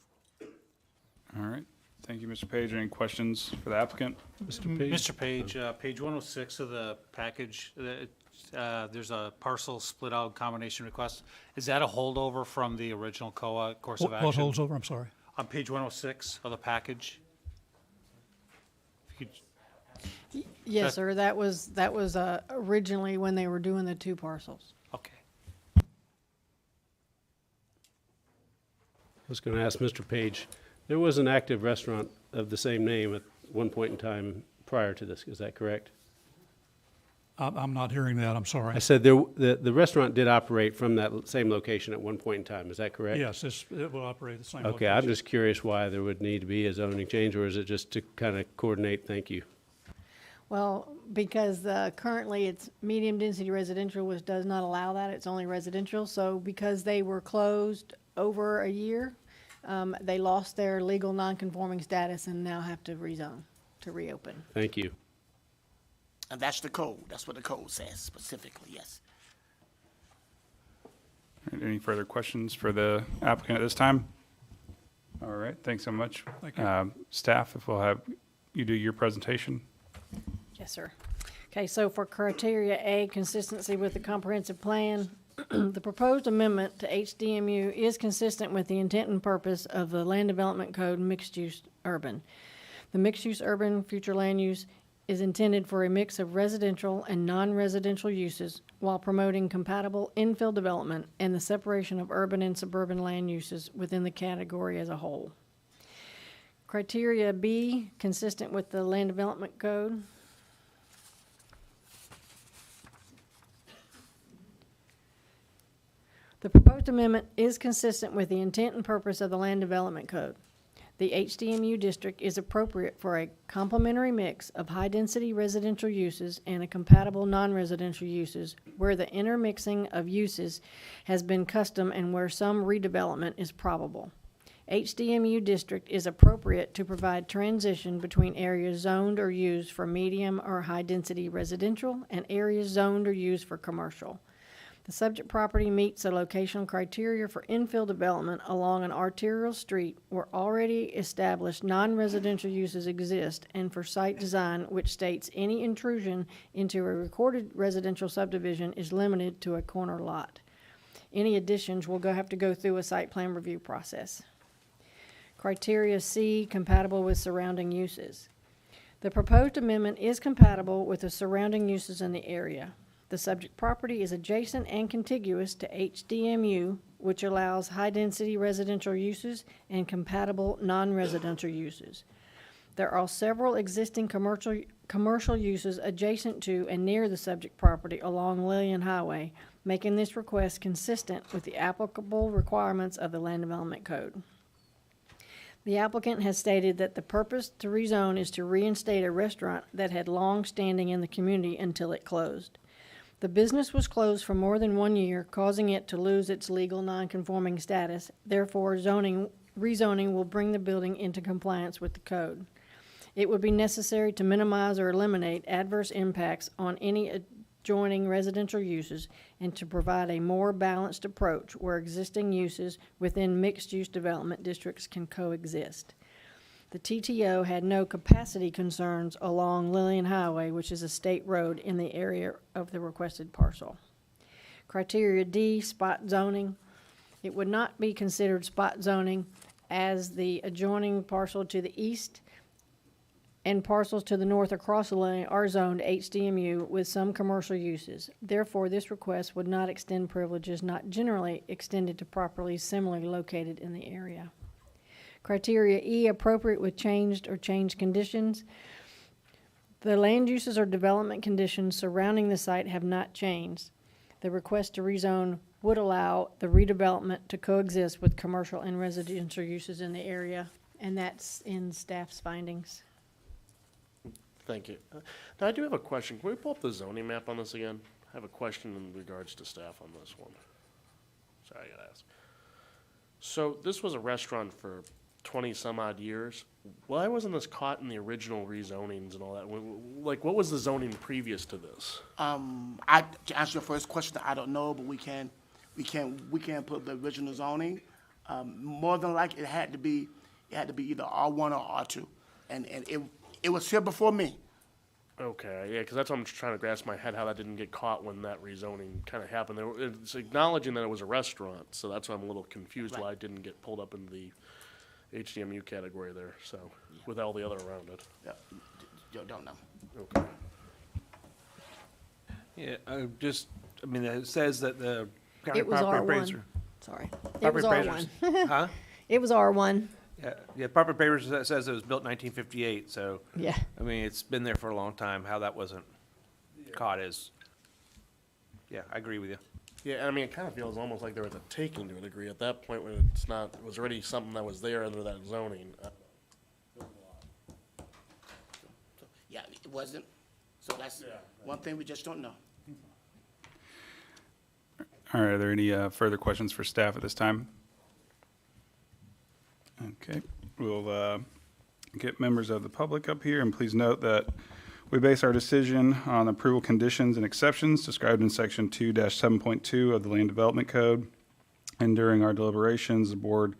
All right. Thank you, Mr. Page. Any questions for the applicant? Mr. Page, page 106 of the package, there's a parcel split out combination request. Is that a holdover from the original COA course of action? What holds over? I'm sorry. On page 106 of the package? If you could- Yes, sir, that was originally when they were doing the 2 parcels. Okay. I was going to ask Mr. Page, there was an active restaurant of the same name at one point in time prior to this, is that correct? I'm not hearing that, I'm sorry. I said the restaurant did operate from that same location at one point in time, is that correct? Yes, it will operate the same Okay, location. I'm just curious why there would need to be a zoning change, or is it just to kind of coordinate? Thank you. Well, because currently it's medium-density residential, which does not allow that. It's only residential. So because they were closed over a year, they lost their legal non-conforming status and now have to rezone, to reopen. Thank you. And that's the code. That's what the code says specifically, yes. All right, any further questions for the applicant at this time? All right, thanks so much. Thank you. Staff, if we'll have you do your presentation. Yes, sir. Okay, so for criteria A, consistency with the comprehensive plan, the proposed amendment to HDMU is consistent with the intent and purpose of the Land Development Code mixed-use urban. The mixed-use urban future land use is intended for a mix of residential and non-residential uses while promoting compatible infill development and the separation of urban and suburban land uses within the category as a whole. Criteria B, consistent with the Land Development Code. The proposed amendment is consistent with the intent and purpose of the Land Development Code. The HDMU district is appropriate for a complementary mix of high-density residential uses and a compatible non-residential uses where the intermixing of uses has been custom and where some redevelopment is probable. HDMU district is appropriate to provide transition between areas zoned or used for medium or high-density residential and areas zoned or used for commercial. The subject property meets the locational criteria for infill development along an arterial street where already established non-residential uses exist, and for site design which states any intrusion into a recorded residential subdivision is limited to a corner lot. Any additions will have to go through a site plan review process. Criteria C, compatible with surrounding uses. The proposed amendment is compatible with the surrounding uses in the area. The subject property is adjacent and contiguous to HDMU, which allows high-density residential uses and compatible non-residential uses. There are several existing commercial uses adjacent to and near the subject property along Lillian Highway, making this request consistent with the applicable requirements of the Land Development Code. The applicant has stated that the purpose to rezone is to reinstate a restaurant that had long standing in the community until it closed. The business was closed for more than 1 year, causing it to lose its legal nonconforming status. Therefore, rezoning will bring the building into compliance with the code. It would be necessary to minimize or eliminate adverse impacts on any adjoining residential uses and to provide a more balanced approach where existing uses within mixed-use development districts can coexist. The TTO had no capacity concerns along Lillian Highway, which is a state road in the area of the requested parcel. Criteria D, spot zoning. It would not be considered spot zoning as the adjoining parcel to the east and parcels to the north across the lane are zoned HDMU with some commercial uses. Therefore, this request would not extend privileges not generally extended to properties similarly located in the area. Criteria E, appropriate with changed or changed conditions. The land uses or development conditions surrounding the site have not changed. The request to rezone would allow the redevelopment to coexist with commercial and residential uses in the area, and that's in staff's findings. Thank you. Now, I do have a question. Can we pull up the zoning map on this again? I have a question in regards to staff on this one. Sorry, I gotta ask. So this was a restaurant for 20 some odd years. Why wasn't this caught in the original rezonings and all that? Like, what was the zoning previous to this? To answer your first question, I don't know, but we can put the original zoning. More than likely, it had to be either R1 or R2, and it was here before me. Okay, yeah, because that's what I'm trying to grasp my head, how that didn't get caught when that rezoning kind of happened. It's acknowledging that it was a restaurant, so that's why I'm a little confused why it didn't get pulled up into the HDMU category there, so, with all the other around it. Yeah, don't know. Okay. Yeah, I mean, it says that the county It was property R1. appraiser. Sorry. It Property was appraisers. R1. Huh? It was R1. Yeah, property appraiser says it was built in 1958, so. Yeah. I mean, it's been there for a long time. How that wasn't caught is, yeah, I agree with you. Yeah, and I mean, it kind of feels almost like there was a taking to a degree at that point when it's not, it was already something that was there under that zoning. Yeah, it wasn't. So that's one thing we just don't know. All right, are there any further questions for staff at this time? Okay, we'll get members of the public up here, and please note that we base our decision on approval conditions and exceptions described in section 2-7.2 of the Land Development Code. And during our deliberations, the board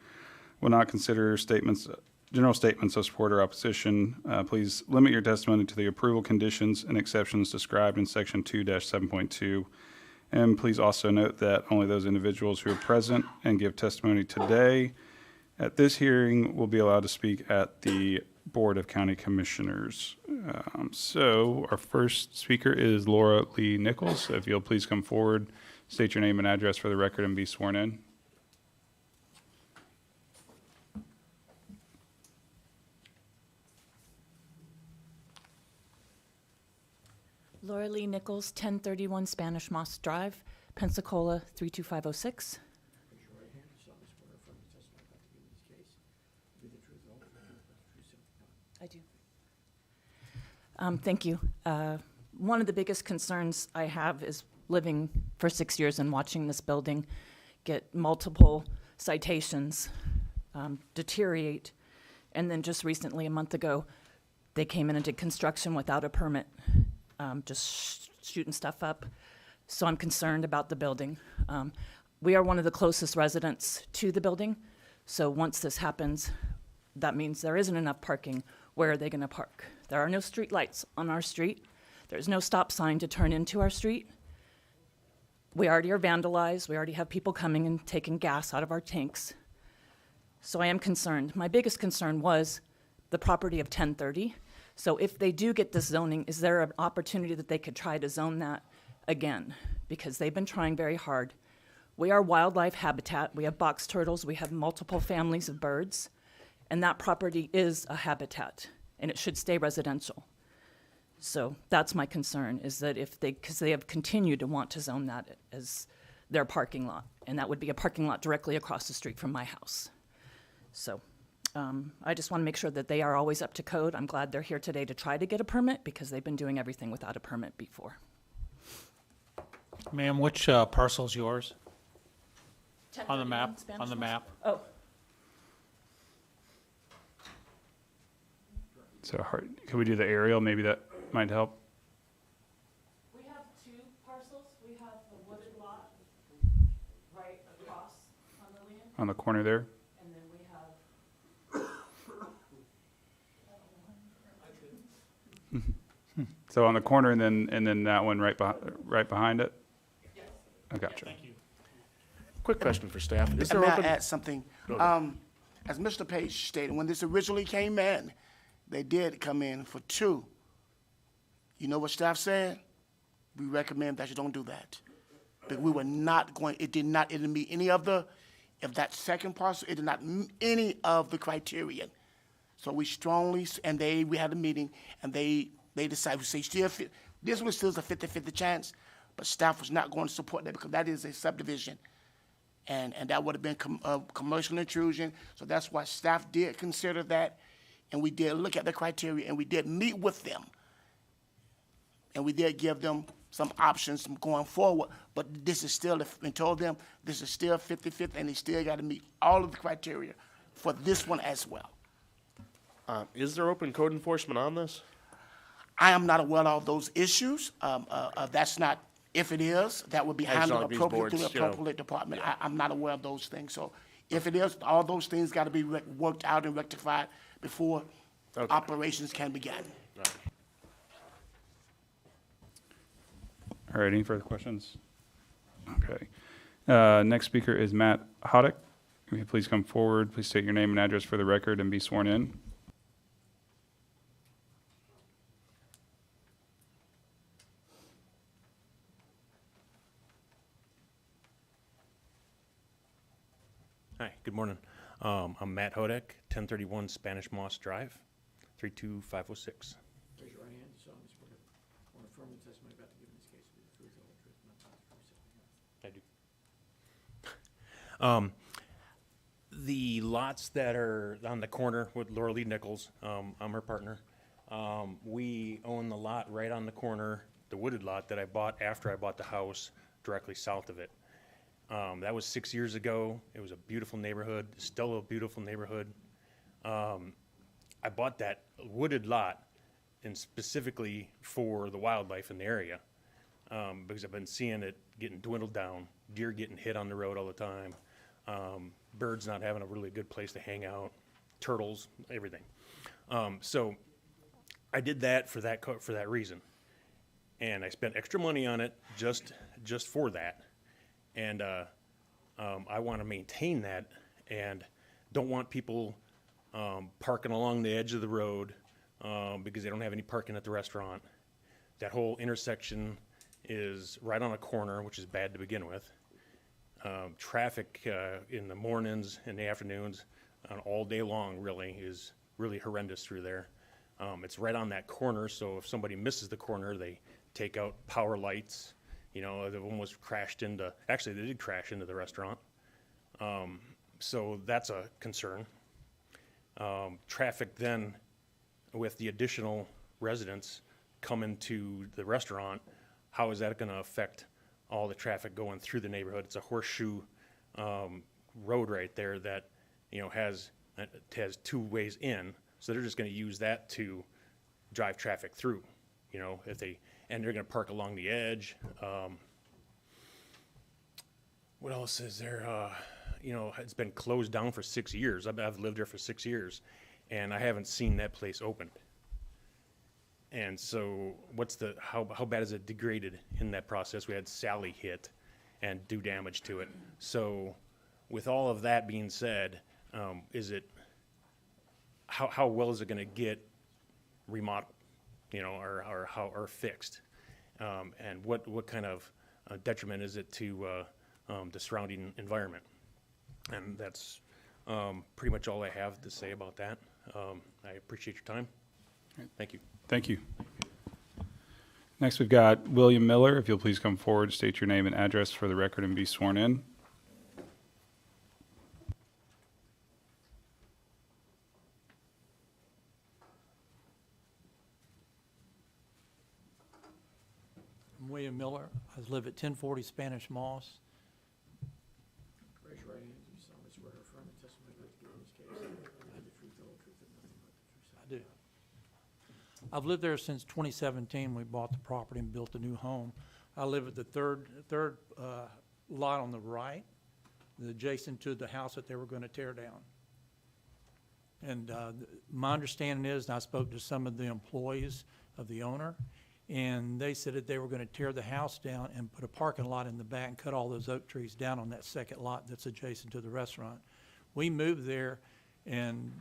will not consider general statements of support or opposition. Please limit your testimony to the approval conditions and exceptions described in section 2-7.2. And please also note that only those individuals who are present and give testimony today at this hearing will be allowed to speak at the Board of County Commissioners. So our first speaker is Laura Lee Nichols. If you'll please come forward, state your name and address for the record and be sworn in. Laura Lee Nichols, 1031 Spanish Moss Drive, Pensacola 32506. Raise your right hand. You solemnly swear or affirm the testimony about to give in this case will be the truth, the whole truth, and nothing but the truth, so help you God. I do. Thank you. One of the biggest concerns I have is living for 6 years and watching this building get multiple citations, deteriorate, and then just recently, a month ago, they came in and did construction without a permit, just shooting stuff up. So I'm concerned about the building. We are one of the closest residents to the building, so once this happens, that means there isn't enough parking. Where are they going to park? There are no street lights on our street. There's no stop sign to turn into our street. We already are vandalized. We already have people coming and taking gas out of our tanks. So I am concerned. My biggest concern was the property of 1030. So if they do get this zoning, is there an opportunity that they could try to zone that again? Because they've been trying very hard. We are wildlife habitat. We have box turtles. We have multiple families of birds. And that property is a habitat, and it should stay residential. So that's my concern, is that if they, because they have continued to want to zone that as their parking lot, and that would be a parking lot directly across the street from my house. So I just want to make sure that they are always up to code. I'm glad they're here today to try to get a permit, because they've been doing everything without a permit before. Ma'am, which parcel's yours? On the 1031 map, Spanish on the Moss? map. Oh, So could we do the aerial? Maybe that might help. we have two parcels. We have the wooded lot right across on Lillian, On the corner there? and then we have So on the corner and then that one right behind it? Yes. I gotcha. Thank you. Quick question for staff. Is there May I open? add something? Go ahead. As Mr. Page stated, when this originally came in, they did come in for 2. You know what staff said? We recommend that you don't do that. But we were not going, it did not meet any of the, if that second parcel, it did not meet any of the criterion. So we strongly, we had a meeting, and they decided, this one still is a 50-50 chance, but staff was not going to support that because that is a subdivision. And that would have been commercial intrusion, so that's why staff did consider that, and we did look at the criteria, and we did meet with them. And we did give them some options going forward, but this is still, and told them, this is still 50-50, and they still got to meet all of the criteria for this one as well. Is there open code enforcement on this? I am not aware of those issues. That's not, if it is, that would be I just handled thought these appropriately through boards, the you know, appropriate department. I'm not aware of those things. So if it is, all those things got to be worked out and rectified before operations can begin. All right, any further questions? Okay. Next speaker is Matt Hoddick. Will you please come forward? Please state your name and address for the record and be sworn in. Hi, good morning. I'm Matt Hodek, 1031 Spanish Moss Drive, 32506. Raise your right hand, you solemnly swear or affirm the testimony about to give in this case will be the truth, the whole truth, and nothing but the truth, so help you God. I do. The lots that are on the corner with Laura Lee Nichols, I'm her partner. We own the lot right on the corner, the wooded lot that I bought after I bought the house directly south of it. That was 6 years ago. It was a beautiful neighborhood, still a beautiful neighborhood. I bought that wooded lot and specifically for the wildlife in the area, because I've been seeing it getting dwindled down, deer getting hit on the road all the time, birds not having a really good place to hang out, turtles, everything. So I did that for that reason, and I spent extra money on it just for that. And I want to maintain that and don't want people parking along the edge of the road because they don't have any parking at the restaurant. That whole intersection is right on a corner, which is bad to begin with. Traffic in the mornings and the afternoons all day long really is really horrendous through there. It's right on that corner, so if somebody misses the corner, they take out power lights. You know, the one was crashed into, actually they did crash into the restaurant. So that's a concern. Traffic then with the additional residents coming to the restaurant, how is that gonna affect all the traffic going through the neighborhood? It's a horseshoe road right there that, you know, has 2 ways in. So they're just gonna use that to drive traffic through, you know, and they're gonna park along the edge. What else is there? You know, it's been closed down for 6 years. I've lived there for 6 years, and I haven't seen that place opened. And so, how bad is it degraded in that process? We had Sally hit and do damage to it. So, with all of that being said, Is it, how well is it gonna get remodeled, you know, or fixed? And what kind of detriment is it to the surrounding environment? And that's pretty much all I have to say about that. I appreciate your time. Thank you. Thank you. Next, we've got William Miller. If you'll please come forward, state your name and address for the record and be sworn in. I'm William Miller. I live at 1040 Spanish Moss. Raise your right hand. Do you solemnly swear or affirm the testimony you're about to give in this case will be the truth, the whole truth, and nothing but the truth? I do. I've lived there since 2017. We bought the property and built a new home. I live at the third lot on the right, adjacent to the house that they were going to tear down. And my understanding is, and I spoke to some of the employees of the owner, and they said that they were going to tear the house down and put a parking lot in the back and cut all those oak trees down on that second lot that's adjacent to the restaurant. We moved there and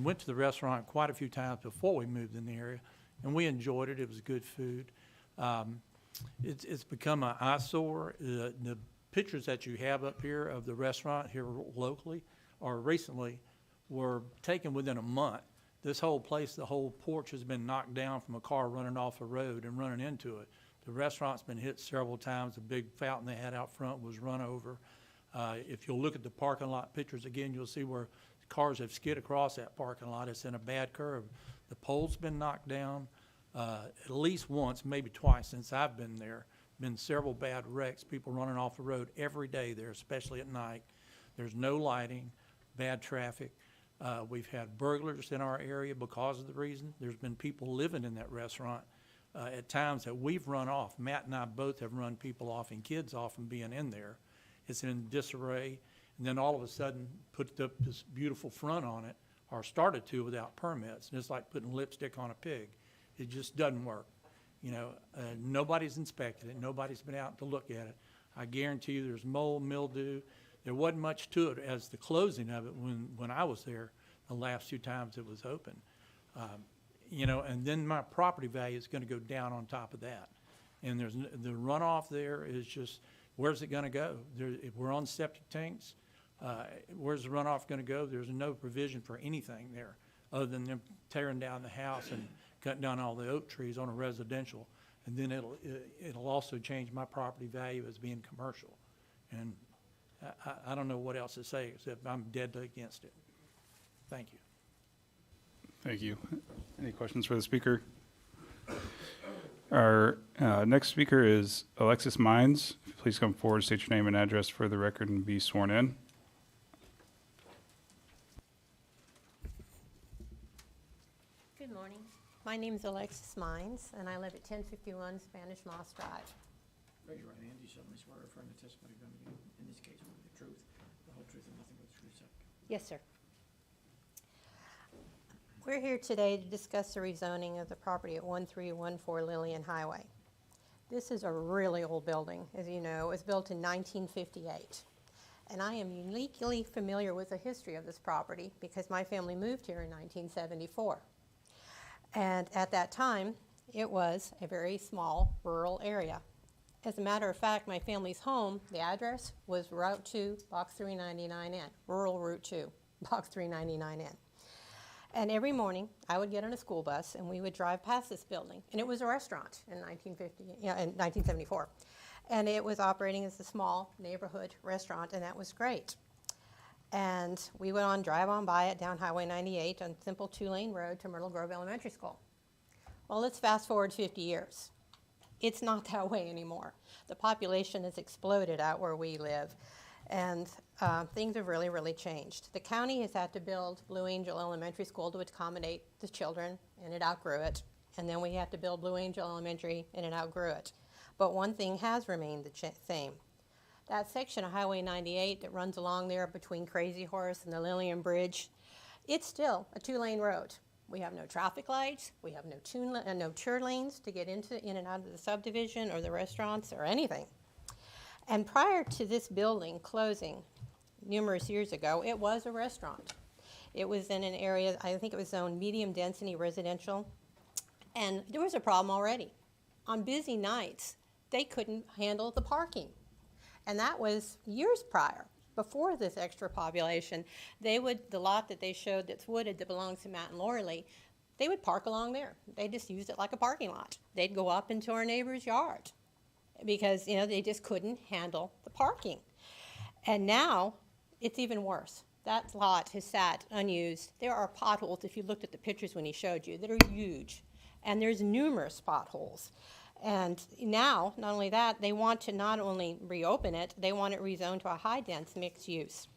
went to the restaurant quite a few times before we moved in the area, and we enjoyed it. It was good food. It's become an eyesore. The pictures that you have up here of the restaurant here locally or recently were taken within a month. This whole place, the whole porch has been knocked down from a car running off a road and running into it. The restaurant's been hit several times. The big fountain they had out front was run over. If you'll look at the parking lot pictures again, you'll see where cars have skid across that parking lot. It's in a bad curve. The pole's been knocked down at least once, maybe twice since I've been there. Been several bad wrecks, people running off the road every day there, especially at night. There's no lighting, bad traffic. We've had burglars in our area because of the reason. There's been people living in that restaurant at times that we've run off. Matt and I both have run people off and kids off from being in there. It's in disarray. And then all of a sudden put up this beautiful front on it, or started to without permits. And it's like putting lipstick on a pig. It just doesn't work. You know, nobody's inspected it. Nobody's been out to look at it. I guarantee you there's mold, mildew. There wasn't much to it as the closing of it when I was there the last few times it was open. You know, and then my property value is going to go down on top of that. And there's the runoff there is just, where's it going to go? If we're on septic tanks, where's the runoff going to go? There's no provision for anything there other than them tearing down the house and cutting down all the oak trees on a residential. And then it'll also change my property value as being commercial. And I don't know what else to say except I'm dead against it. Thank you. Thank you. Any questions for the speaker? Our next speaker is Alexis Mines. Please come forward, state your name and address for the record, and be sworn in. Good morning. My name is Alexis Mines, and I live at 1051 Spanish Moss Drive. Raise your right hand. Do you solemnly swear or affirm the testimony you're going to give in this case will be the truth, the whole truth, and nothing but the truth? So. Yes, sir. We're here today to discuss the rezoning of the property at 1314 Lillian Highway. This is a really old building, as you know. It was built in 1958. And I am uniquely familiar with the history of this property because my family moved here in 1974. And at that time, it was a very small rural area. As a matter of fact, my family's home, the address was Route 2, Box 399N, Rural Route 2, Box 399N. And every morning, I would get on a school bus and we would drive past this building. And it was a restaurant in 1974. And it was operating as a small neighborhood restaurant, and that was great. And we went on, drive on by it down Highway 98 on simple 2-lane road to Myrtle Grove Elementary School. Well, let's fast forward 50 years. It's not that way anymore. The population has exploded out where we live, and things have really, really changed. The county has had to build Blue Angel Elementary School to accommodate the children, and it outgrew it. And then we had to build Blue Angel Elementary, and it outgrew it. But one thing has remained the same. That section of Highway 98 that runs along there between Crazy Horse and the Lillian Bridge, it's still a 2-lane road. We have no traffic lights, we have no turn lanes to get in and out of the subdivision or the restaurants or anything. And prior to this building closing, numerous years ago, it was a restaurant. It was in an area, I think it was zoned medium density residential, and there was a problem already. On busy nights, they couldn't handle the parking. And that was years prior, before this extra population. The lot that they showed that's wooded that belongs to Matt and Lori Lee, they would park along there. They just used it like a parking lot. They'd go up into our neighbor's yard because, they just couldn't handle the parking. And now, it's even worse. That lot has sat unused. There are potholes, if you looked at the pictures when he showed you, that are huge. And there's numerous potholes. And now, not only that, they want to not only reopen it, they want it rezoned to a high-dense mixed use.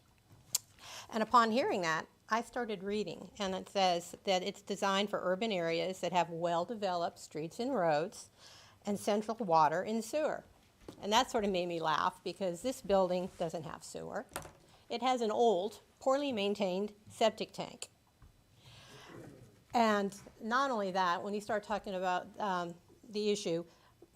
And upon hearing that, I started reading, and it says that it's designed for urban areas that have well-developed streets and roads and central water and sewer. And that sort of made me laugh because this building doesn't have sewer. It has an old, poorly maintained septic tank. And not only that, when you start talking about the issue,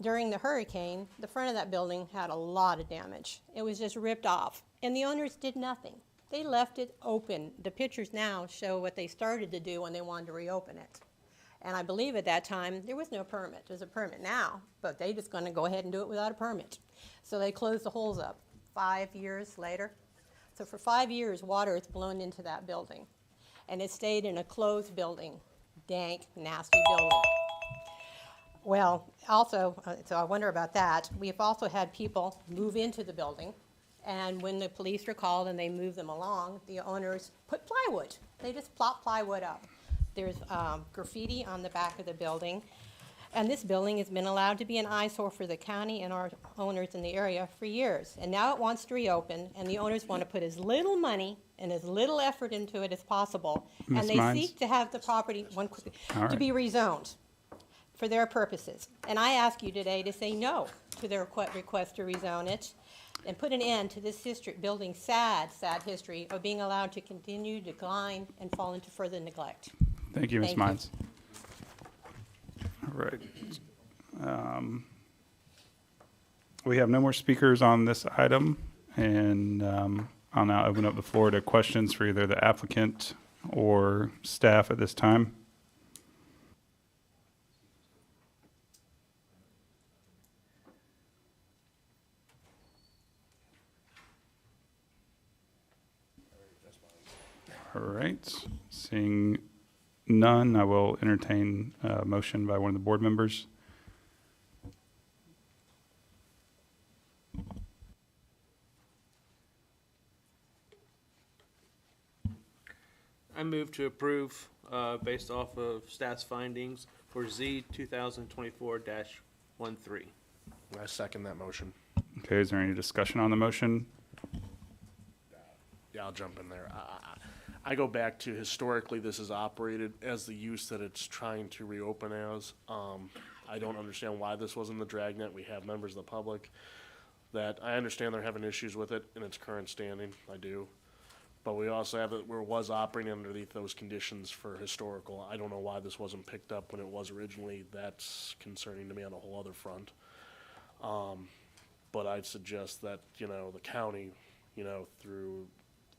during the hurricane, the front of that building had a lot of damage. It was just ripped off, and the owners did nothing. They left it open. The pictures now show what they started to do when they wanted to reopen it. And I believe at that time, there was no permit. There's a permit now, but they just going to go ahead and do it without a permit. So they closed the holes up 5 years later. So for 5 years, water has blown into that building. And it stayed in a closed building, dank, nasty building. Well, also, so I wonder about that. We've also had people move into the building, and when the police were called and they moved them along, the owners put plywood. They just plop plywood up. There's graffiti on the back of the building, and this building has been allowed to be an eyesore for the county and our owners in the area for years. And now it wants to reopen, and the owners want to put as little money and as little effort into it as possible. Ms. And they Mines? seek to have the property, All right. to be rezoned for their purposes. And I ask you today to say no to their request to rezone it and put an end to this building's sad, sad history of being allowed to continue, decline, and fall into further neglect. Thank you, Ms. Thank you. Mines. All right. We have no more speakers on this item, and I'll now open up the floor to questions for either the applicant or staff at this time. All right. Seeing none, I will entertain a motion by one of the board members. I move to approve, based off of staff's findings for Z 2024-13. I second that motion. Okay, is there any discussion on the motion? Yeah, I'll jump in there. I go back to historically, this is operated as the use that it's trying to reopen as. I don't understand why this wasn't the Dragnet. We have members of the public that I understand they're having issues with it in its current standing. I do. But we also have it where it was operating underneath those conditions for historical. I don't know why this wasn't picked up when it was originally. That's concerning to me on a whole other front. But I'd suggest that, the county, through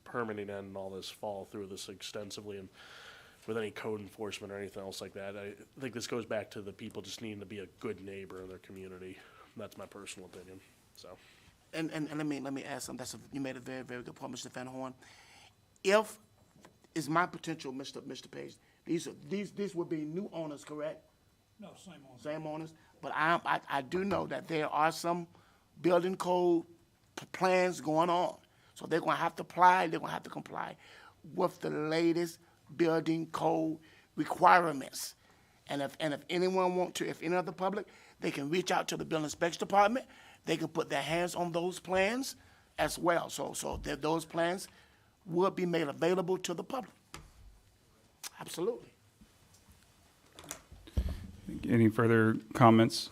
permitting and all this, follow through this extensively and with any code enforcement or anything else like that. I think this goes back to the people just needing to be a good neighbor in their community. That's my personal opinion, so. And let me add something. You made a very, very good point, Mr. Van Horn. If is my potential, Mr. Page, these would be new owners, correct? No, same on. Same owners, but I do know that there are some building code plans going on. So they're gonna have to comply with the latest building code requirements. And if anyone if any of the public, they can reach out to the building inspection department. They can put their hands on those plans as well. So those plans will be made available to the public. Absolutely. Any further comments?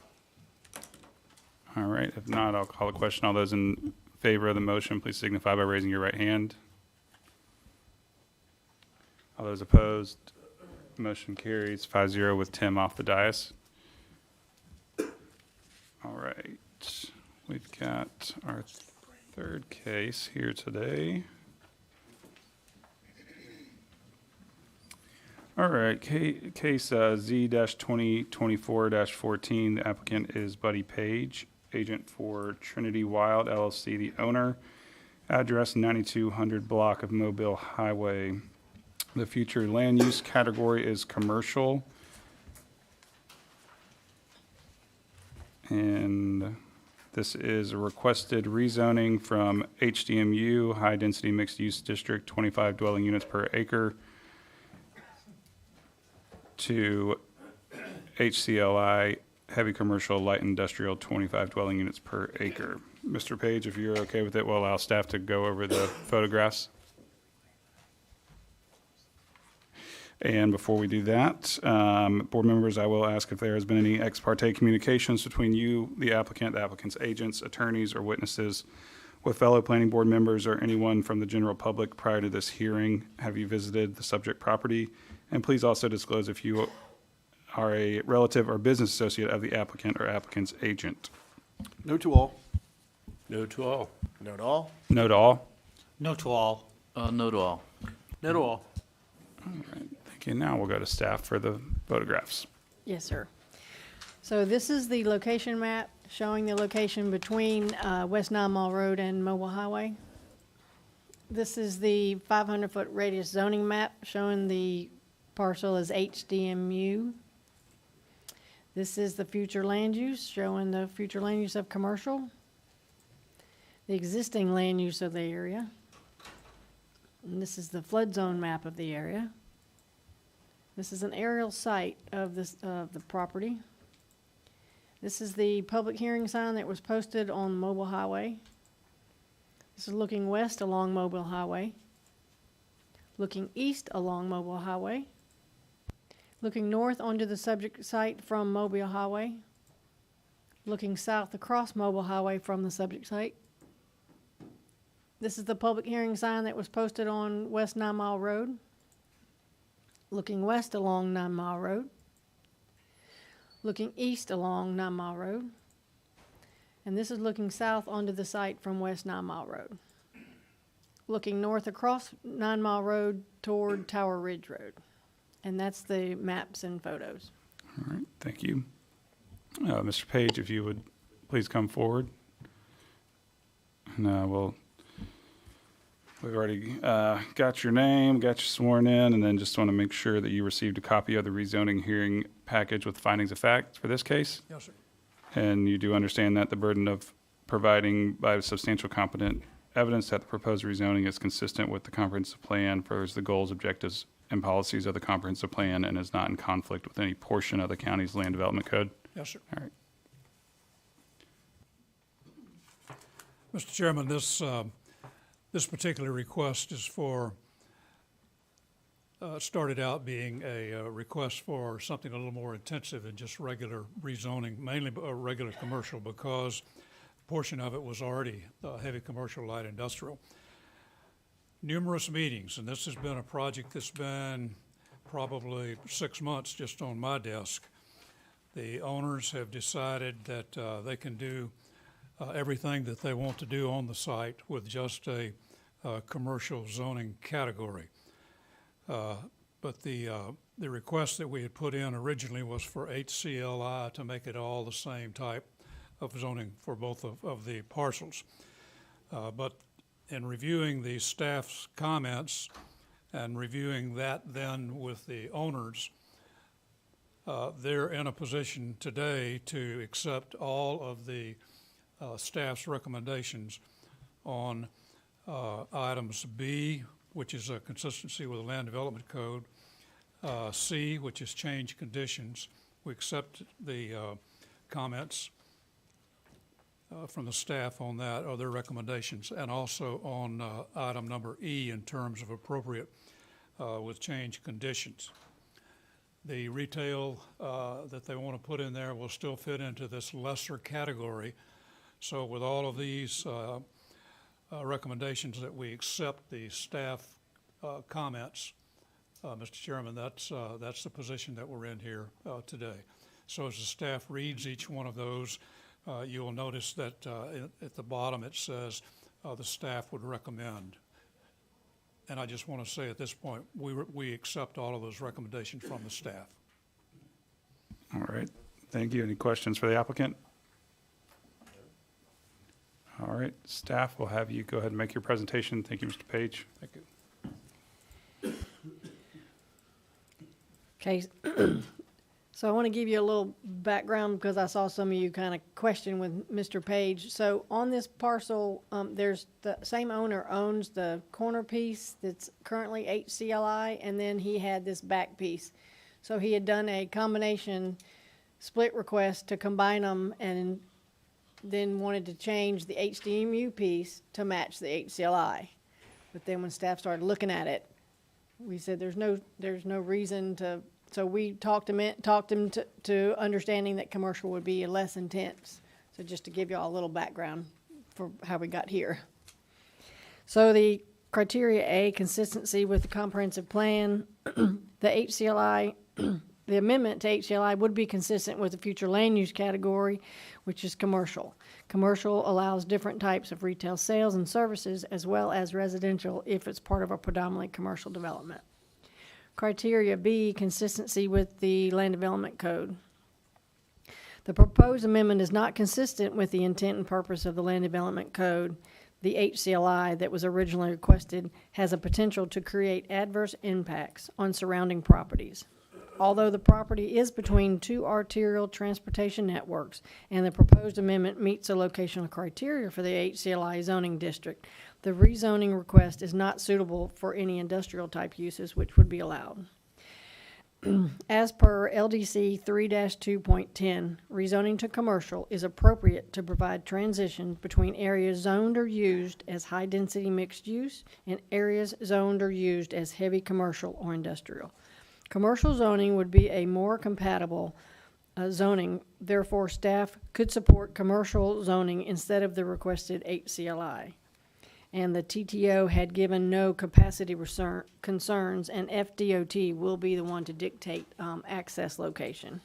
All right, if not, I'll call a question. All those in favor of the motion, please signify by raising your right hand. All those opposed, motion carries 5-0 with Tim off the dais. All right, we've got our third case here today. All right, case Z-2024-14. The applicant is Buddy Page, agent for Trinity Wild LLC, the owner. Address 9200 block of Mobile Highway. The future land use category is commercial. And this is a requested rezoning from HDMU, High Density Mixed Use District, 25 dwelling units per acre, to HCLI, Heavy Commercial Light Industrial, 25 dwelling units per acre. Mr. Page, if you're okay with it, we'll allow staff to go over the photographs. And before we do that, board members, I will ask if there has been any ex parte communications between you, the applicant's agents, attorneys, or witnesses with fellow planning board members or anyone from the general public prior to this hearing. Have you visited the subject property? And please also disclose if you are a relative or business associate of the applicant or applicant's agent. No to all. No to all. No to all. No to all? No to all. No to all. No to all. All right, thank you. Now we'll go to staff for the photographs. Yes, sir. So this is the location map showing the location between West 9 Mile Road and Mobile Highway. This is the 500-foot radius zoning map showing the parcel as HDMU. This is the future land use showing the future land use of commercial, the existing land use of the area. And this is the flood zone map of the area. This is an aerial site of this the property. This is the public hearing sign that was posted on Mobile Highway. This is looking west along Mobile Highway, looking east along Mobile Highway, looking north onto the subject site from Mobile Highway, looking south across Mobile Highway from the subject site. This is the public hearing sign that was posted on West 9 Mile Road, looking west along 9 Mile Road, looking east along 9 Mile Road, and this is looking south onto the site from West 9 Mile Road, looking north across 9 Mile Road toward Tower Ridge Road. And that's the maps and photos. All right, thank you. Mr. Page, if you would please come forward. And we've already got your name, got you sworn in, and then just want to make sure that you received a copy of the rezoning hearing package with findings of fact for this case. Yes, sir. And you do understand that the burden of providing by substantial competent evidence that the proposed rezoning is consistent with the comprehensive plan, furthers the goals, objectives, and policies of the comprehensive plan, and is not in conflict with any portion of the county's land development code? Yes, sir. All right. Mr. Chairman, this particular request is for, started out being a request for something a little more intensive than just regular rezoning, mainly regular commercial, because a portion of it was already heavy commercial, light industrial. Numerous meetings, and this has been a project that's been probably 6 months just on my desk. The owners have decided that they can do everything that they want to do on the site with just a commercial zoning category. But the request that we had put in originally was for HCLI to make it all the same type of zoning for both of the parcels. But in reviewing the staff's comments and reviewing that then with the owners, they're in a position today to accept all of the staff's recommendations on items B, which is a consistency with the Land Development Code, C, which is change conditions. We accept the comments from the staff on that, or their recommendations, and also on item number E in terms of appropriate with change conditions. The retail that they want to put in there will still fit into this lesser category. So with all of these recommendations that we accept the staff comments, Mr. Chairman, that's the position that we're in here today. So as the staff reads each one of those, you will notice that at the bottom it says the staff would recommend. And I just want to say at this point, we accept all of those recommendations from the staff. All right, thank you. Any questions for the applicant? All right, staff will have you go ahead and make your presentation. Thank you, Mr. Page. Thank you. Okay, so I want to give you a little background because I saw some of you kind of question with Mr. Page. So on this parcel, there's the same owner owns the corner piece that's currently HCLI, and then he had this back piece. So he had done a combination split request to combine them, and then wanted to change the HDMU piece to match the HCLI. But then when staff started looking at it, we said there's no reason to, so we talked him to understanding that commercial would be less intense. So just to give you all a little background for how we got here. So the criteria A, consistency with the comprehensive plan, the HCLI, the amendment to HCLI would be consistent with the future land use category, which is commercial. Commercial allows different types of retail sales and services as well as residential if it's part of a predominantly commercial development. Criteria B, consistency with the land development code. The proposed amendment is not consistent with the intent and purpose of the land development code. The HCLI that was originally requested has a potential to create adverse impacts on surrounding properties. Although the property is between two arterial transportation networks and the proposed amendment meets the locational criteria for the HCLI zoning district, the rezoning request is not suitable for any industrial type uses which would be allowed. As per LDC 3-2.10, rezoning to commercial is appropriate to provide transition between areas zoned or used as high-density mixed use and areas zoned or used as heavy commercial or industrial. Commercial zoning would be a more compatible zoning, therefore staff could support commercial zoning instead of the requested HCLI. And the TTO had given no capacity concerns, and FDOT will be the one to dictate access location.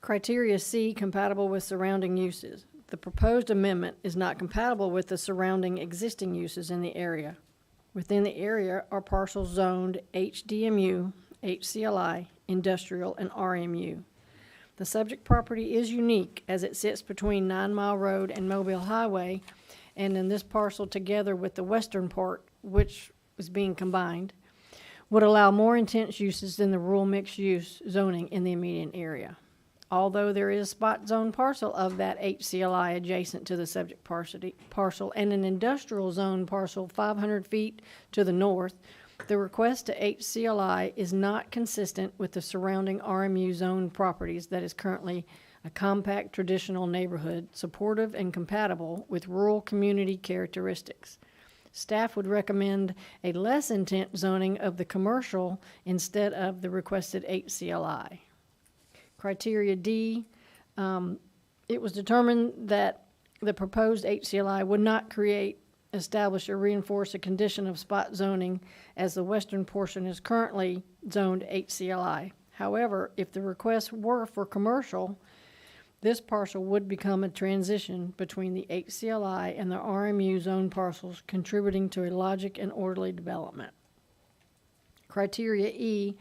Criteria C, compatible with surrounding uses. The proposed amendment is not compatible with the surrounding existing uses in the area. Within the area are parcels zoned HDMU, HCLI, industrial, and RMU. The subject property is unique as it sits between 9 Mile Road and Mobile Highway, and in this parcel together with the western part, which is being combined, would allow more intense uses than the rural mixed use zoning in the immediate area. Although there is a spot zone parcel of that HCLI adjacent to the subject parcel and an industrial zone parcel 500 feet to the north, the request to HCLI is not consistent with the surrounding RMU zone properties that is currently a compact traditional neighborhood supportive and compatible with rural community characteristics. Staff would recommend a less intense zoning of the commercial instead of the requested HCLI. Criteria D, it was determined that the proposed HCLI would not establish or reinforce a condition of spot zoning as the western portion is currently zoned HCLI. However, if the request were for commercial, this parcel would become a transition between the HCLI and the RMU zone parcels, contributing to a logic and orderly development. Criteria E,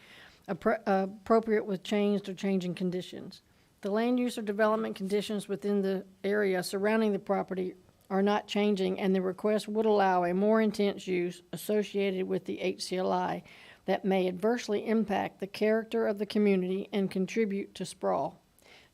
appropriate with changed or changing conditions. The land use or development conditions within the area surrounding the property are not changing, and the request would allow a more intense use associated with the HCLI that may adversely impact the character of the community and contribute to sprawl.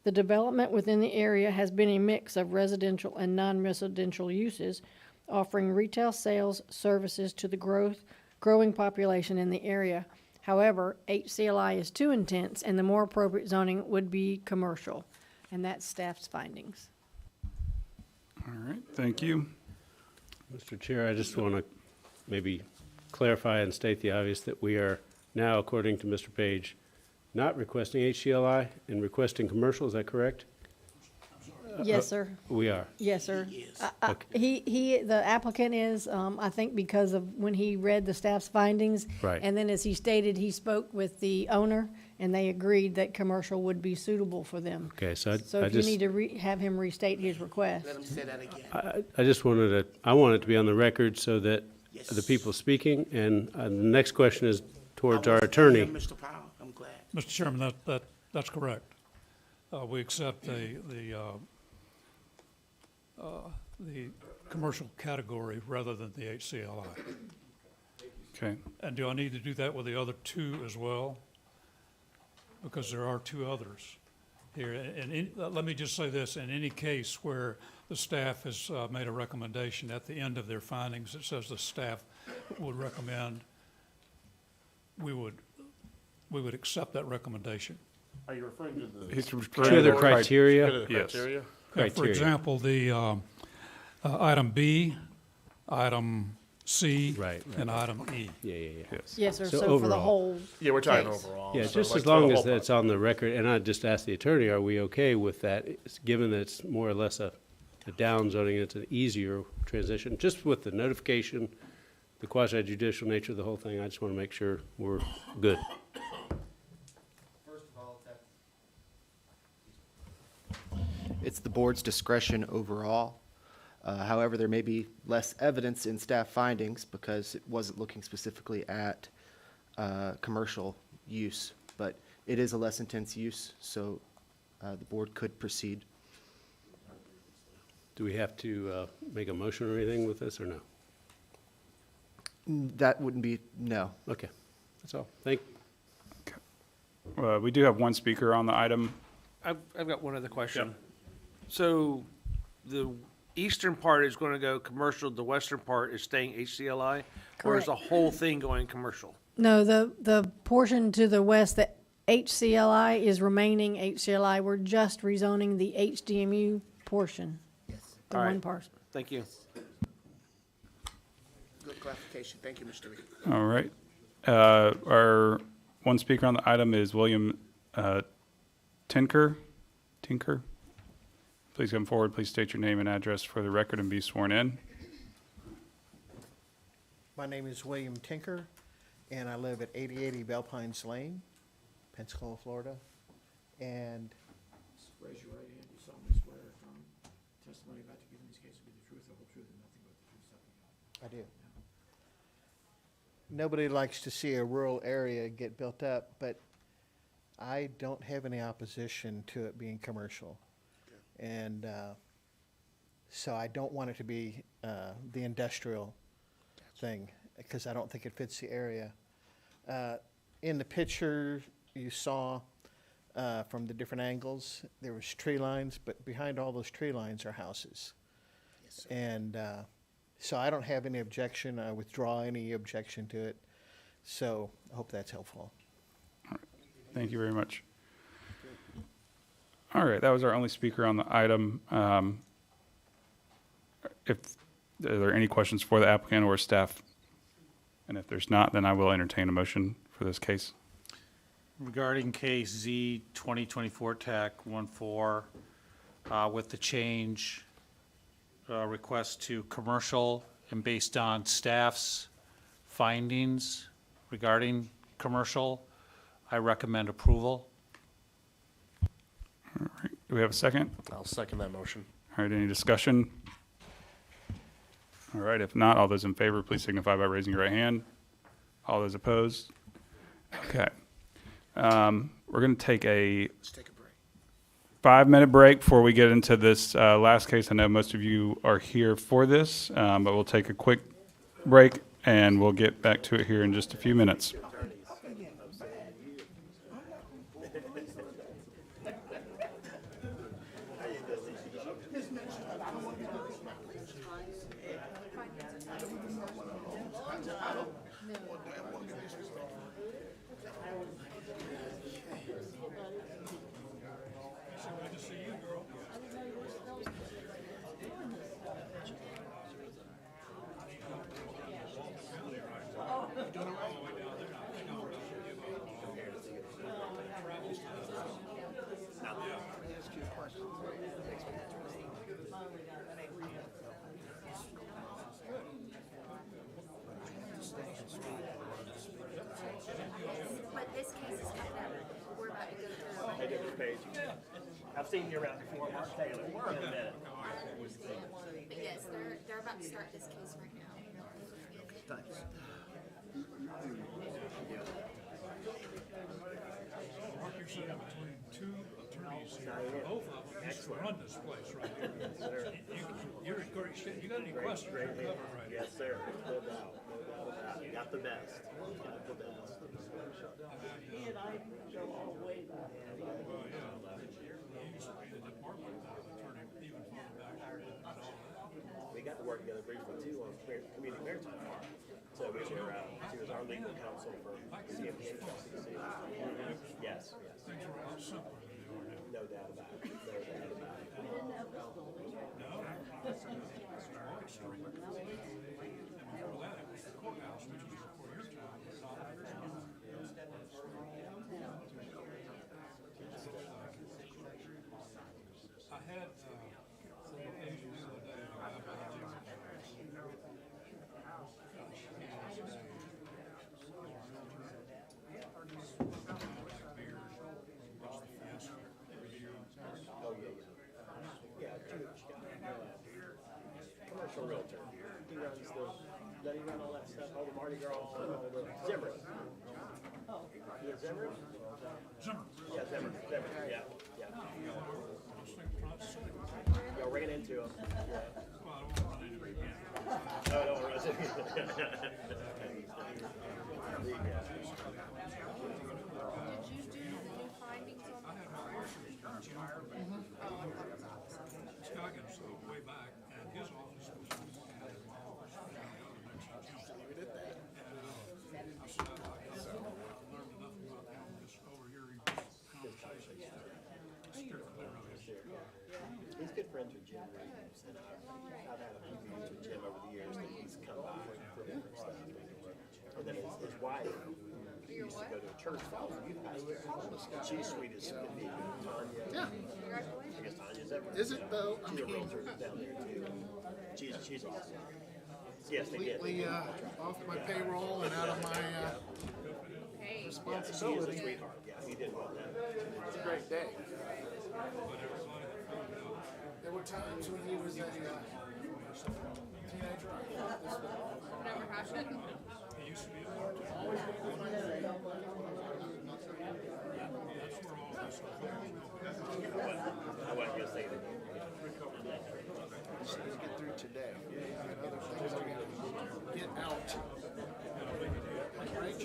The development within the area has been a mix of residential and non-residential uses, offering retail sales services to the growing population in the area. However, HCLI is too intense, and the more appropriate zoning would be commercial. And that's staff's findings. All right, thank you. Mr. Chair, I just want to maybe clarify and state the obvious that we are now, according to Mr. Page, not requesting HCLI and requesting commercial. Is that correct? Yes, sir. We are. Yes, sir. The applicant is, I think because of when he read the staff's findings. Right. And then as he stated, he spoke with the owner and they agreed that commercial would be suitable for them. Okay, so So I if you just, need to have him restate his request. Let him say that again. I just wanted to, I want it to be on the record so that the people speaking, and the next question is towards I our wasn't attorney. here, Mr. Powell, I'm glad. Mr. Chairman, that's correct. We accept the commercial category rather than the HCLI. Okay. And do I need to do that with the other two as well? Because there are two others here. And let me just say this, in any case where the staff has made a recommendation at the end of their findings, it says the staff would recommend, we would accept that recommendation. Are you referring to the? He's To referring the to criteria? To the Yes. criteria? Yeah, for Criteria. example, the item B, item C, Right. and item E. Yeah. Yes. Yes, sir, So so for the overall. whole Yeah, we're talking case. overall. Yeah, so just like as for long the as whole that's on the record, and I just asked the attorney, are we okay with that? Given that it's more or less a down zoning, it's an easier transition, just with the notification, the quasi judicial nature of the whole thing, I just want to make sure we're good. First of all, it's the board's discretion overall. However, there may be less evidence in staff findings because it wasn't looking specifically at commercial use, but it is a less intense use, so the board could proceed. Do we have to make a motion or anything with this, or no? That wouldn't be, no. Okay, that's all. Thank. We do have one speaker on the item. I've got one other question. So the eastern part is going to go commercial, the western part is staying HCLI? Or is the whole thing going commercial? No, the portion to the west, the HCLI is remaining HCLI. We're just rezoning the HDMU portion. The All one right. parcel. Thank you. Good clarification. Thank you, Mr. Reed. All right. Our one speaker on the item is William Tinker. Please come forward. Please state your name and address for the record and be sworn in. My name is William Tinker, and I live at 8080 Bell Pines Lane, Pensacola, Florida. And Raise your right hand. You solemnly swear affirm testimony about to give in this case will be the truth, the whole truth, and nothing but the truth, so help you God. I do. Nobody likes to see a rural area get built up, but I don't have any opposition to it being commercial. And so I don't want it to be the industrial thing, because I don't think it fits the area. In the picture you saw from the different angles, there was tree lines, but behind all those tree lines are houses. And so I don't have any objection. I withdraw any objection to it. So I hope that's helpful. Thank you very much. All right, that was our only speaker on the item. If are there any questions for the applicant or staff? And if there's not, then I will entertain a motion for this case. Regarding case Z 2024 TAC 14, with the change request to commercial and based on staff's findings regarding commercial, I recommend approval. All right, do we have a second? I'll second that motion. All right, any discussion? All right, if not, all those in favor, please signify by raising your right hand. All those opposed? Okay. We're going to take a 5-minute break before we get into this last case. I know most of you are here for this, but we'll take a quick break and we'll get back to it here in just a few minutes. But this case is coming up. We're about to go through. I've seen you around before, Mark Taylor. We're in a minute. But yes, they're about to start this case right now. Thanks. Mark, you're sitting between two attorneys here, both of them used to run this place right here. You got any questions you're covering right here? Yes, sir. No doubt. No doubt about it. Got the best. Got the best. He and I go all the way back. Well, yeah. He used to be the department attorney even farther back and all that. We got to work together briefly too on community maritime law. So we were, she was our legal counsel for CMP. Yes, yes. Things are a lot simpler than they are now. No doubt about it. No doubt about it. No, that's Mark Street. And before that, it was the courthouse, which was before your time. I had, occasion the other day, to have Oh, yeah, yeah. Yeah, Jewish guy. Commercial realtor. He runs the, does he run all that stuff, all the Mardi Gras, all the Zimmer? Oh. Yeah, Zimmer? Zimmer. Yeah, Zimmer, yeah, yeah. Y'all ran into him. Yeah. Well, I don't want to run into him. Oh, don't run into him. Did you do the new findings on the Scoggins, way back, and his office was on the next to Jim. Leave it at that. And I said, I learned enough about him just overhearing conversations. Steer clear of it. He's good friends with Jim Reeves, and I've had a few meetings with Jim over the years that he's come by for different stuff. And then his wife used to go to a church, follow youth pastor. She's sweet as can be, Tanya. Yeah. I guess Tanya's ever. Is it though? I She's a mean- realtor down there too. She's awesome. Yes, they did. Completely off my payroll and out of my Yeah, she is a responsibility. sweetheart. Yeah, he did well then. It's a great day. There were times when he was a teenager. I thought this would never happened? He used to be a always be with my dad. That's where all this I wasn't gonna say that. Just need to get through today. I got other things I gotta get out. Right?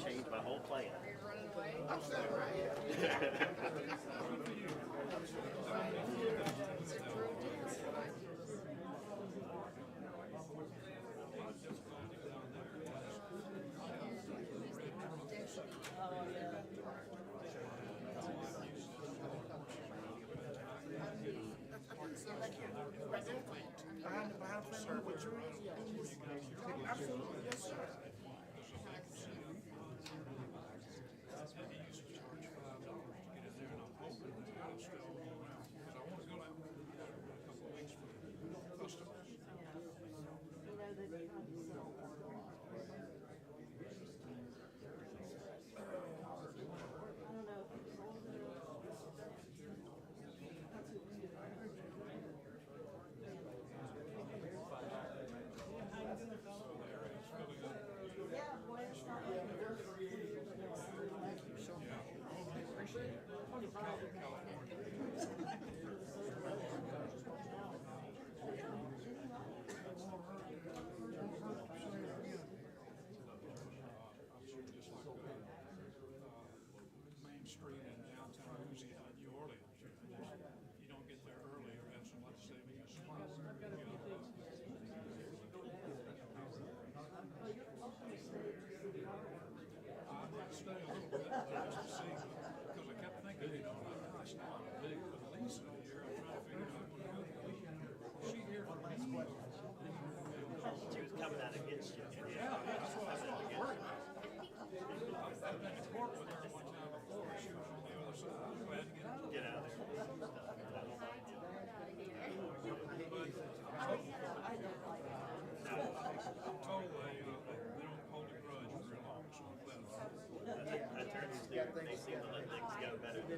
Changed my whole plan. Are you running away? I'm set, right?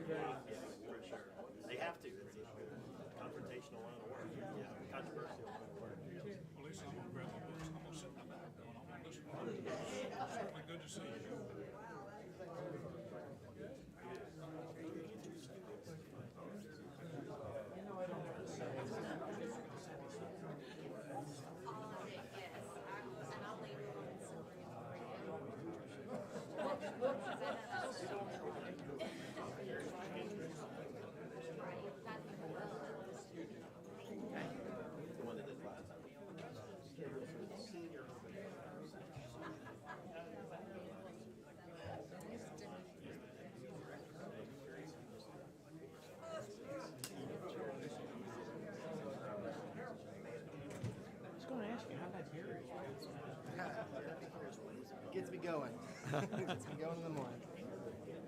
For sure. They have to. It's a confrontational line of work. Yeah, controversial line of work. Well, Lisa, I'm gonna grab my books. I'm gonna sit in the back though, and I'm gonna listen. Certainly good to see you. Gets me going. Gets me going in the morning.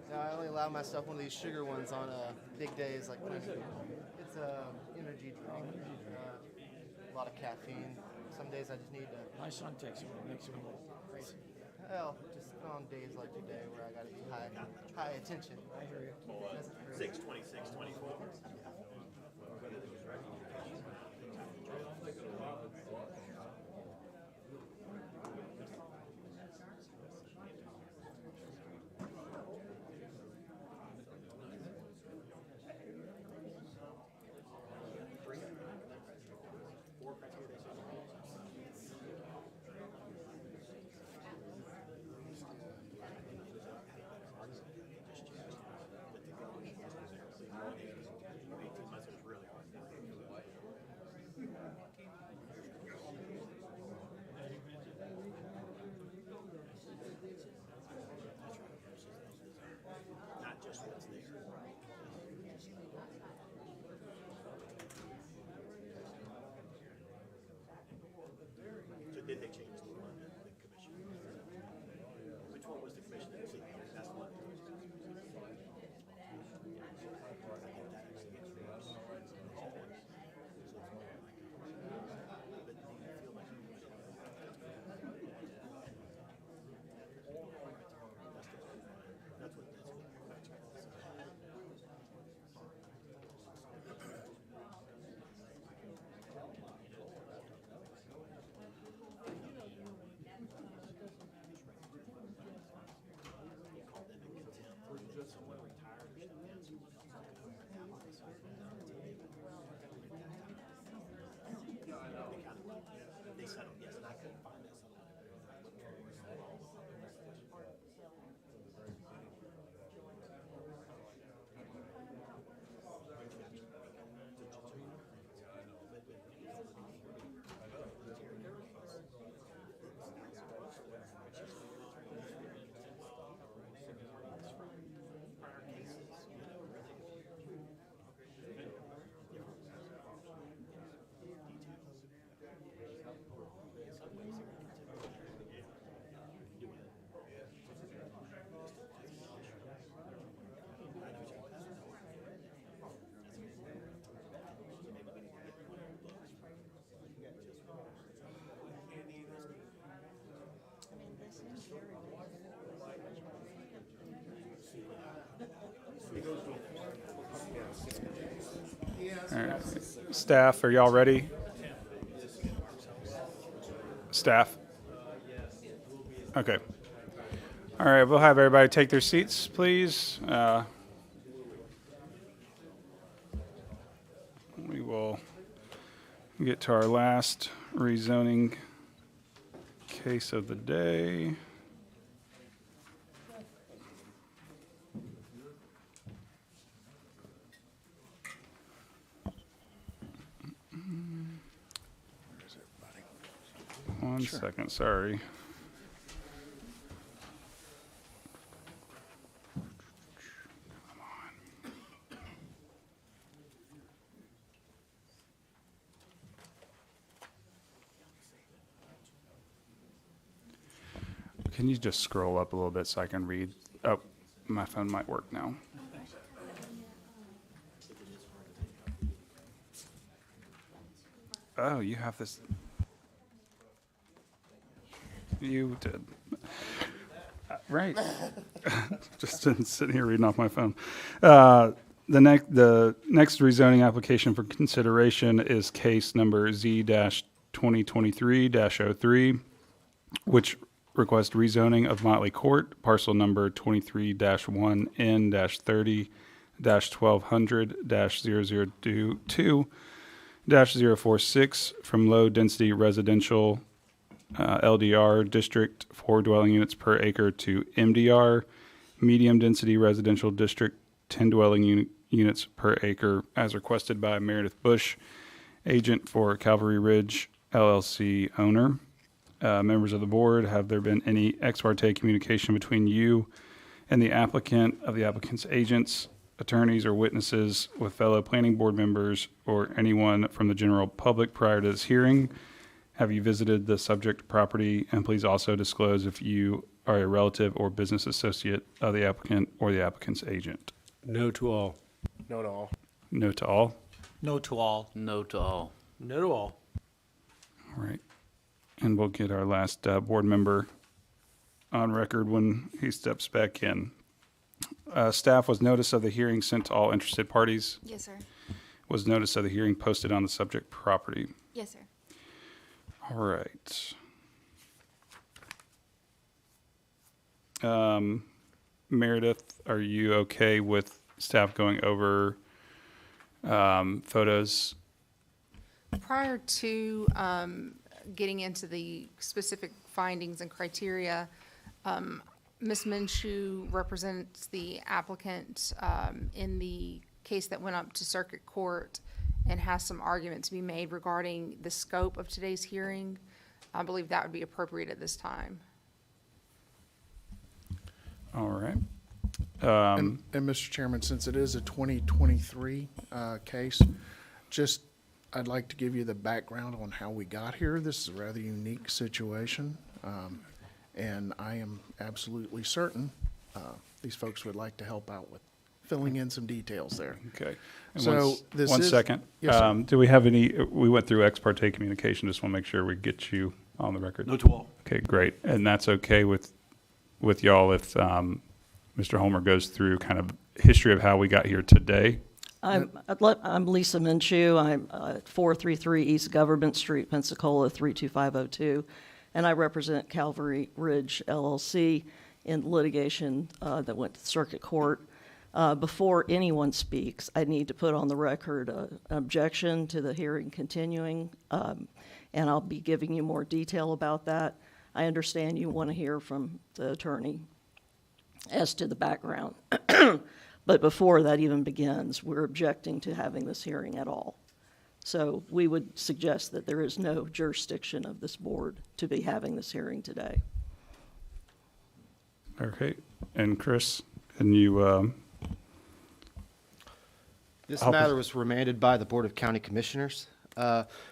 Now I only allow myself one of these sugar ones on big days like Wednesday. It's a energy drink. A lot of caffeine. Some days I just need to. My son takes it, it makes me a little crazy. Well, just on days like today where I got to be high attention. I hear you. 6:26, 24. Not just what's there. So did they change the one, the commission? Which one was the commission that you see? That's the one. They settled, yes, and I couldn't find that All right. Staff, are y'all ready? Staff? Okay. All right, we'll have everybody take their seats, please. We will get to our last rezoning case of the day. One second, sorry. Can you just scroll up a little bit so I can read? Oh, my phone might work now. Oh, you have this. You did. Right. Just sitting here reading off my phone. The next rezoning application for consideration is case number Z-2023-03, which requests rezoning of Motley Court, parcel number 23-1N-30-1200-002-046 from low-density residential LDR district, 4 dwelling units per acre, to MDR, medium-density residential district, 10 dwelling units per acre, as requested by Meredith Bush, agent for Calvary Ridge LLC owner. Members of the board, have there been any ex parte communication between you and the applicant, of the applicant's agents, attorneys, or witnesses with fellow planning board members or anyone from the general public prior to this hearing? Have you visited the subject property? And please also disclose if you are a relative or business associate of the applicant or the applicant's agent. No to all. No to all. No to all. No to all. No to all. No to all. All right. And we'll get our last board member on record when he steps back in. Staff, was notice of the hearing sent to all interested parties? Yes, sir. Was notice of the hearing posted on the subject property? Yes, sir. All right. Meredith, are you okay with staff going over photos? Prior to getting into the specific findings and criteria, Ms. Minshew represents the applicant in the case that went up to circuit court and has some argument to be made regarding the scope of today's hearing. I believe that would be appropriate at this time. All right. And Mr. Chairman, since it is a 2023 case, I'd like to give you the background on how we got here. This is a rather unique situation, and I am absolutely certain these folks would like to help out with filling in some details there. Okay. And So this one is- second. Yes, sir. Do we have any, we went through ex parte communication, just want to make sure we get you on the record. No to all. Okay, great. And that's okay with y'all if Mr. Homer goes through kind of history of how we got here today? I'm Lisa Minshew. I'm at 433 East Government Street, Pensacola, 32502, and I represent Calvary Ridge LLC in litigation that went to circuit court. Before anyone speaks, I need to put on the record an objection to the hearing continuing, and I'll be giving you more detail about that. I understand you want to hear from the attorney as to the background. But before that even begins, we're objecting to having this hearing at all. So we would suggest that there is no jurisdiction of this board to be having this hearing today. Okay. And Chris, can you This help us? matter was remanded by the Board of County Commissioners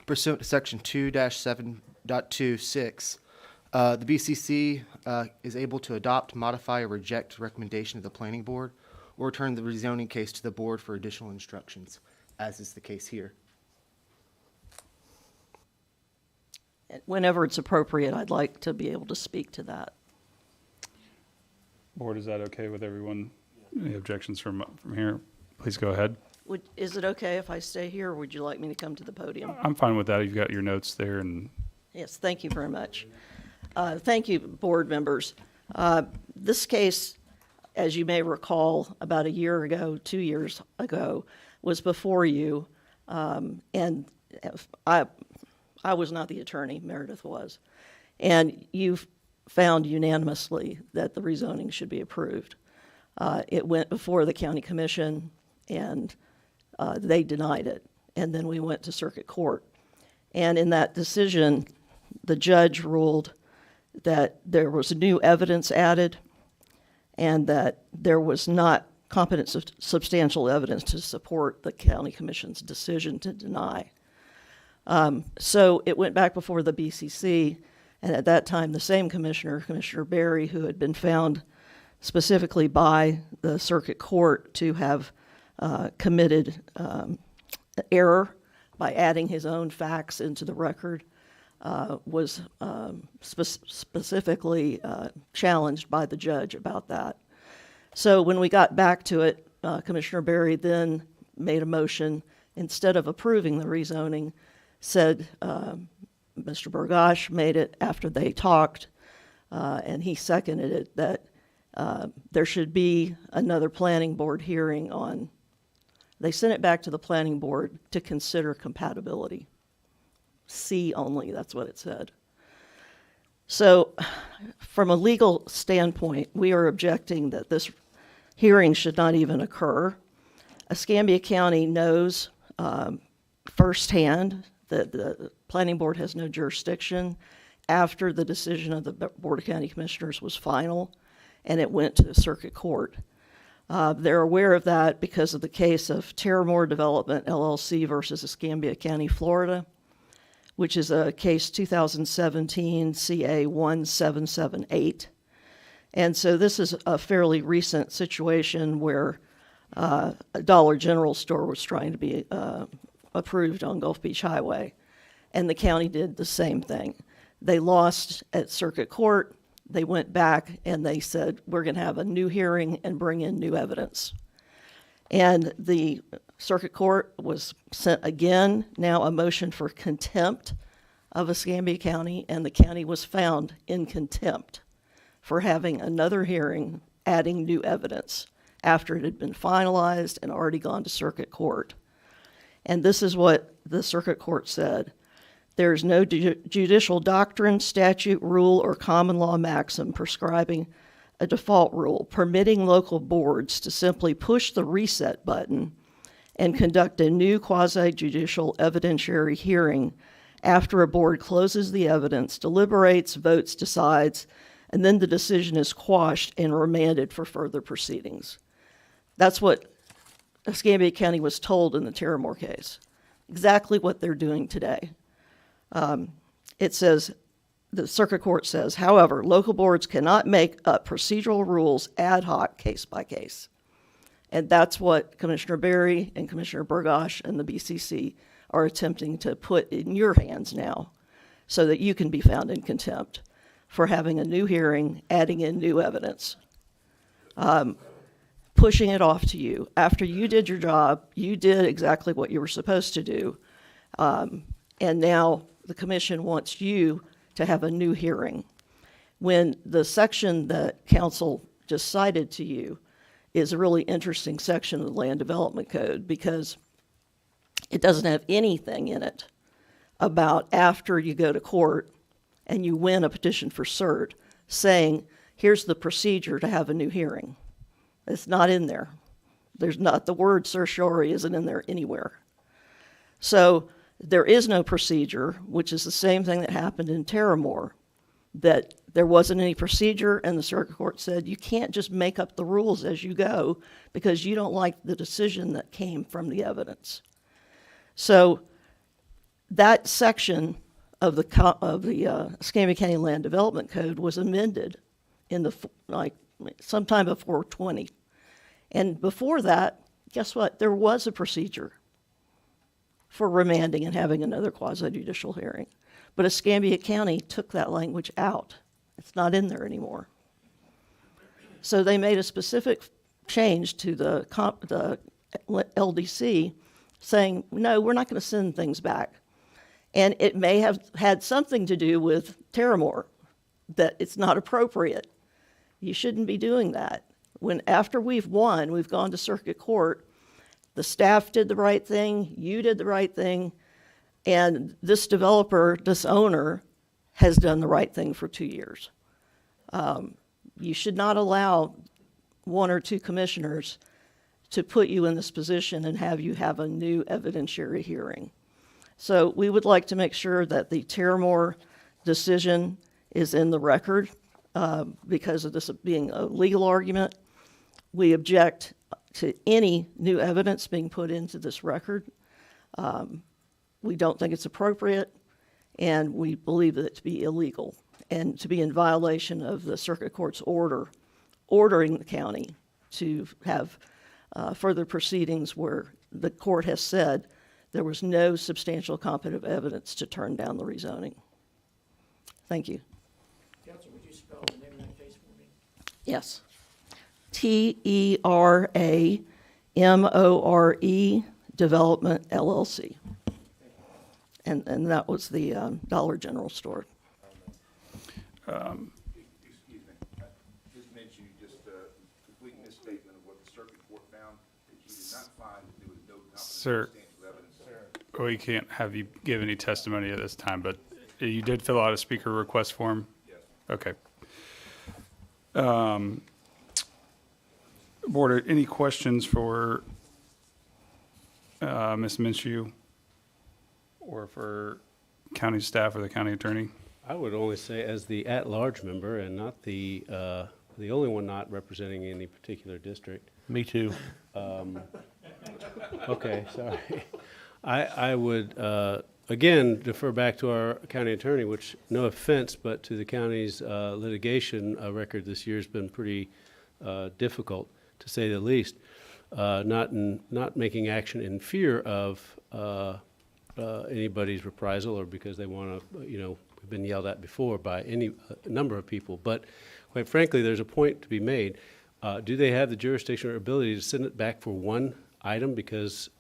pursuant to Section 2-7.26. The BCC is able to adopt, modify, or reject recommendation of the Planning Board or return the rezoning case to the board for additional instructions, as is the case here. Whenever it's appropriate, I'd like to be able to speak to that. Board, is that okay with everyone? Any objections from here? Please go ahead. Is it okay if I stay here, or would you like me to come to the podium? I'm fine with that. You've got your notes there, and Yes, thank you very much. Thank you, board members. This case, as you may recall, about a year ago, 2 years ago, was before you, and I was not the attorney, Meredith was, and you found unanimously that the rezoning should be approved. It went before the county commission, and they denied it, and then we went to circuit court. And in that decision, the judge ruled that there was new evidence added and that there was not competent substantial evidence to support the county commission's decision to deny. So it went back before the BCC, and at that time, the same commissioner, Commissioner Berry, who had been found specifically by the circuit court to have committed error by adding his own facts into the record, was specifically challenged by the judge about that. So when we got back to it, Commissioner Berry then made a motion, instead of approving the rezoning, said Mr. Burgash made it after they talked, and he seconded it, that there should be another planning board hearing on, they sent it back to the planning board to consider compatibility. C only, that's what it said. So from a legal standpoint, we are objecting that this hearing should not even occur. Escambia County knows firsthand that the planning board has no jurisdiction after the decision of the Board of County Commissioners was final and it went to the circuit court. They're aware of that because of the case of Terramore Development LLC versus Escambia County, Florida, which is a case 2017 CA 1778. And so this is a fairly recent situation where a Dollar General store was trying to be approved on Gulf Beach Highway, and the county did the same thing. They lost at circuit court. They went back and they said, we're going to have a new hearing and bring in new evidence. And the circuit court was sent again, now a motion for contempt of Escambia County, and the county was found in contempt for having another hearing, adding new evidence after it had been finalized and already gone to circuit court. And this is what the circuit court said. There is no judicial doctrine, statute, rule, or common law maxim prescribing a default rule permitting local boards to simply push the reset button and conduct a new quasi-judicial evidentiary hearing after a board closes the evidence, deliberates, votes, decides, and then the decision is quashed and remanded for further proceedings. That's what Escambia County was told in the Terramore case. Exactly what they're doing today. It says, the circuit court says, however, local boards cannot make up procedural rules ad hoc case by case. And that's what Commissioner Berry and Commissioner Burgash and the BCC are attempting to put in your hands now so that you can be found in contempt for having a new hearing, adding in new evidence, pushing it off to you. After you did your job, you did exactly what you were supposed to do. And now the commission wants you to have a new hearing. When the section that council just cited to you is a really interesting section of the Land Development Code because it doesn't have anything in it about after you go to court and you win a petition for cert saying, here's the procedure to have a new hearing. It's not in there. There's not, the word certiorari isn't in there anywhere. So there is no procedure, which is the same thing that happened in Terramore, that there wasn't any procedure and the circuit court said you can't just make up the rules as you go because you don't like the decision that came from the evidence. So that section of the Escambia County Land Development Code was amended in the sometime before 20. And before that, guess what? There was a procedure for remanding and having another quasi-judicial hearing. But Escambia County took that language out. It's not in there anymore. So they made a specific change to the LDC saying, no, we're not going to send things back. And it may have had something to do with Terramore, that it's not appropriate. You shouldn't be doing that. When after we've won, we've gone to circuit court, the staff did the right thing, you did the right thing, and this developer, this owner, has done the right thing for 2 years. You should not allow one or two commissioners to put you in this position and have you have a new evidentiary hearing. So we would like to make sure that the Terramore decision is in the record because of this being a legal argument. We object to any new evidence being put into this record. We don't think it's appropriate, and we believe it to be illegal and to be in violation of the circuit court's order ordering the county to have further proceedings where the court has said there was no substantial competent evidence to turn down the rezoning. Thank you. Counsel, would you spell the name of that case for me? Yes. TERAMORE Development LLC. And that was the Dollar General store. Excuse me, Ms. Minch, you just complete misstatement of what the circuit court found, that you did not find that there was no Sir, substantial evidence. we can't have you give any testimony at this time, but you did fill out a speaker request form? Yes. Okay. Board, any questions for Ms. Minshew or for county staff or the county attorney? I would only say as the at-large member and not the only one not representing any particular district. Me too. Okay, sorry. I would, again, defer back to our county attorney, which, no offense, but to the county's litigation record this year has been pretty difficult, to say the least. Not making action in fear of anybody's reprisal or because they want to, we've been yelled at before by any number of people. But quite frankly, there's a point to be made. Do they have the jurisdiction or ability to send it back for one item because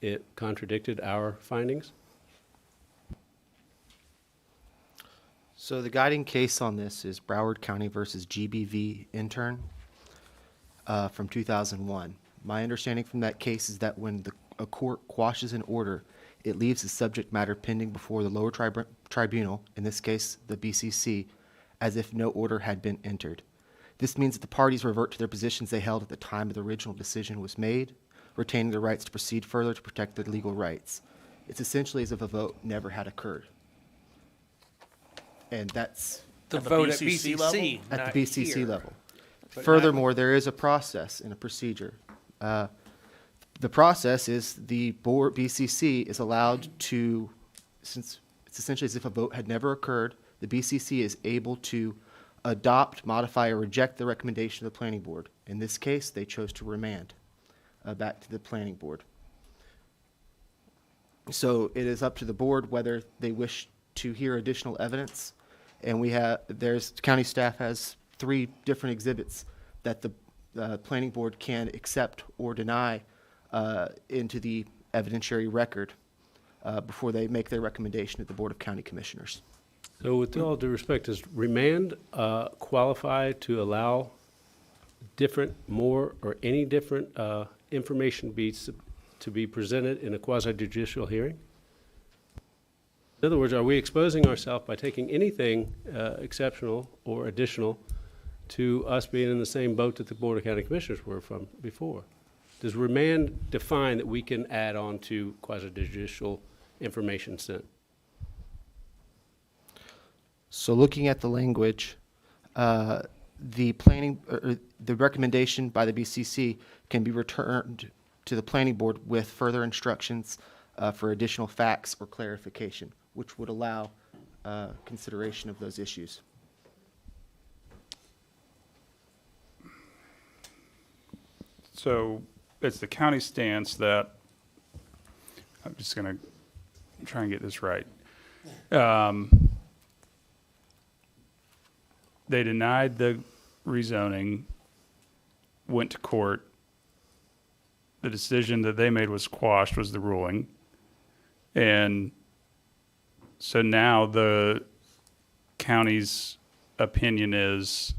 it contradicted our findings? So the guiding case on this is Broward County versus GBV intern from 2001. My understanding from that case is that when a court quashes an order, it leaves the subject matter pending before the lower tribunal, in this case the BCC, as if no order had been entered. This means that the parties revert to their positions they held at the time of the original decision was made, retaining the rights to proceed further to protect their legal rights. It's essentially as if a vote never had occurred. And that's The At the vote at BCC BCC, at not the BCC here. level. But Furthermore, there is a process and a procedure. The process is the board, BCC, is allowed to, since it's essentially as if a vote had never occurred, the BCC is able to adopt, modify, or reject the recommendation of the planning board. In this case, they chose to remand back to the planning board. So it is up to the board whether they wish to hear additional evidence. And county staff has 3 different exhibits that the planning board can accept or deny into the evidentiary record before they make their recommendation at the Board of County Commissioners. So with all due respect, does remand qualify to allow more or any different information to be presented in a quasi-judicial hearing? In other words, are we exposing ourselves by taking anything exceptional or additional to us being in the same boat that the Board of County Commissioners were from before? Does remand define that we can add on to quasi-judicial information sent? So looking at the language, the recommendation by the BCC can be returned to the planning board with further instructions for additional facts or clarification, which would allow consideration of those issues. So it's the county stance that, I'm just going to try and get this right. They denied the rezoning, went to court. The decision that they made was quashed, was the ruling. And so now the county's opinion is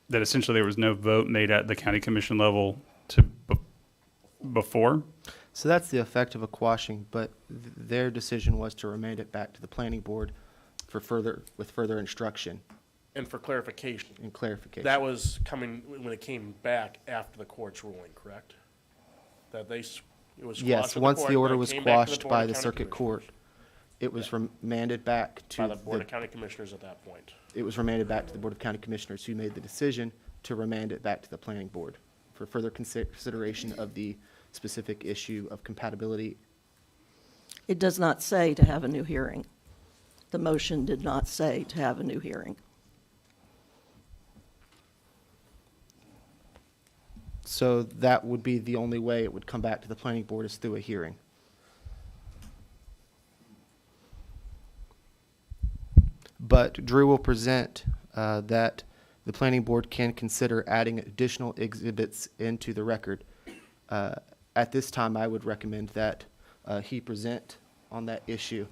that essentially there was no vote made at the county commission level before? So that's the effect of a quashing, but their decision was to remand it back to the planning board with further instruction. And for clarification. And clarification. That was coming, when it came back after the court's ruling, correct? That it was Yes, quashed with once court, the order then it was came back to quashed Board by of the County circuit court, Commissioners. it was remanded back to By the Board of County Commissioners at that point. It was remanded back to the Board of County Commissioners, who made the decision to remand it back to the planning board for further consideration of the specific issue of compatibility. It does not say to have a new hearing. The motion did not say to have a new hearing. So that would be the only way it would come back to the planning board is through a hearing. But Drew will present that the planning board can consider adding additional exhibits into the record. At this time, I would recommend that he present on that issue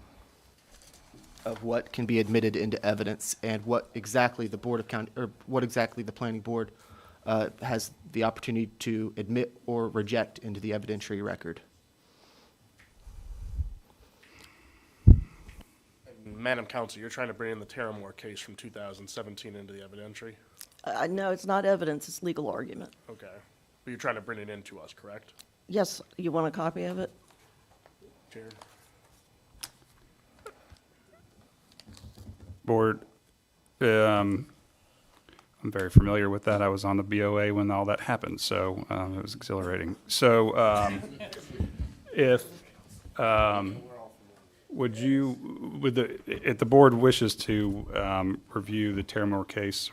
of what can be admitted into evidence and what exactly the Board of County, or what exactly the planning board has the opportunity to admit or reject into the evidentiary record. Madam Counsel, you're trying to bring in the Terramore case from 2017 into the evidentiary? No, it's not evidence, it's legal argument. Okay. But you're trying to bring it into us, correct? Yes, you want a copy of it? Jared? Board, I'm very familiar with that. I was on the BOA when all that happened, so it was exhilarating. So if if the board wishes to review the Terramore case,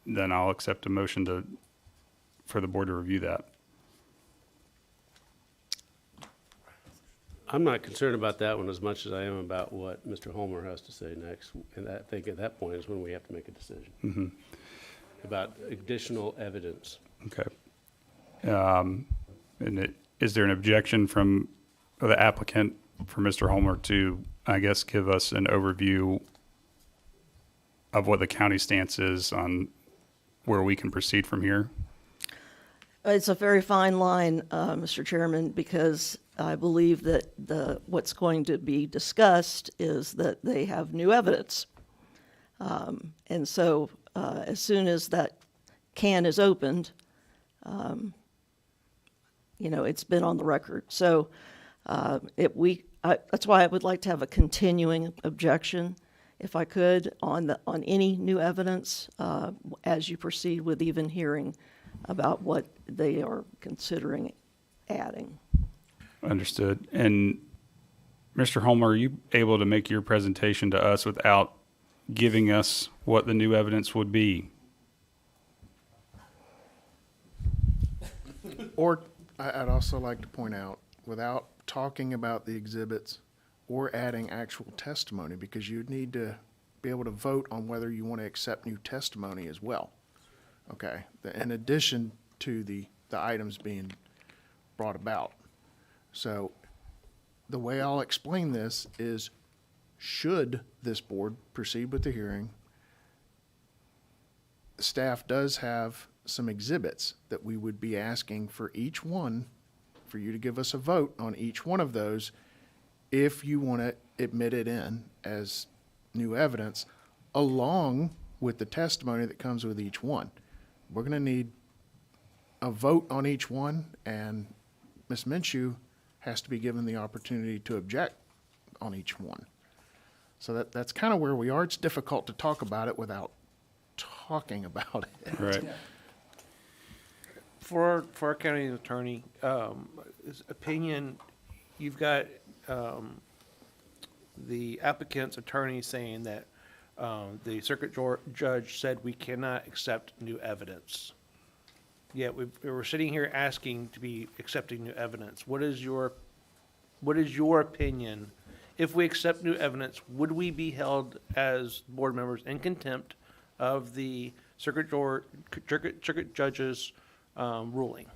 then I'll accept a motion for the board to review that. I'm not concerned about that one as much as I am about what Mr. Homer has to say next. And I think at that point is when we have to make a decision about additional evidence. Okay. Is there an objection from the applicant for Mr. Homer to, I guess, give us an overview of what the county stance is on where we can proceed from here? It's a very fine line, Mr. Chairman, because I believe that what's going to be discussed is that they have new evidence. And so as soon as that can is opened, it's been on the record. So that's why I would like to have a continuing objection, if I could, on any new evidence as you proceed with even hearing about what they are considering adding. Understood. And Mr. Homer, are you able to make your presentation to us without giving us what the new evidence would be? Or I'd also like to point out, without talking about the exhibits or adding actual testimony, because you'd need to be able to vote on whether you want to accept new testimony as well. Okay, in addition to the items being brought about. So the way I'll explain this is, should this board proceed with the hearing, staff does have some exhibits that we would be asking for each one, for you to give us a vote on each one of those if you want to admit it in as new evidence, along with the testimony that comes with each one. We're going to need a vote on each one, and Ms. Minshew has to be given the opportunity to object on each one. So that's kind of where we are. It's difficult to talk about it without talking about it. Right. For our county attorney, his opinion, you've got the applicant's attorney saying that the circuit judge said we cannot accept new evidence. Yet we're sitting here asking to be accepting new evidence. What is your opinion? If we accept new evidence, would we be held as board members in contempt of the circuit judge's ruling?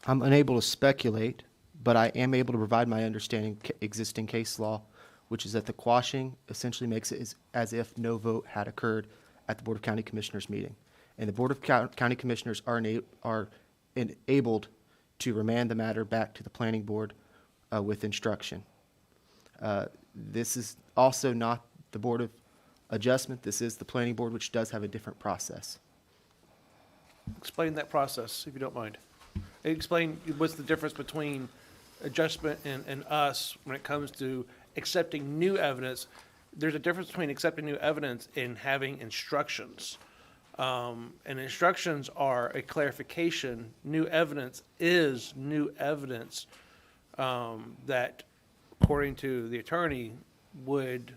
I'm unable to speculate, but I am able to provide my understanding existing case law, which is that the quashing essentially makes it as if no vote had occurred at the Board of County Commissioners meeting. And the Board of County Commissioners are enabled to remand the matter back to the Planning Board with instruction. This is also not the Board of Adjustment. This is the Planning Board, which does have a different process. Explain that process, if you don't mind. Explain what's the difference between adjustment and us when it comes to accepting new evidence. There's a difference between accepting new evidence and having instructions. And instructions are a clarification. New evidence is new evidence that, according to the attorney, would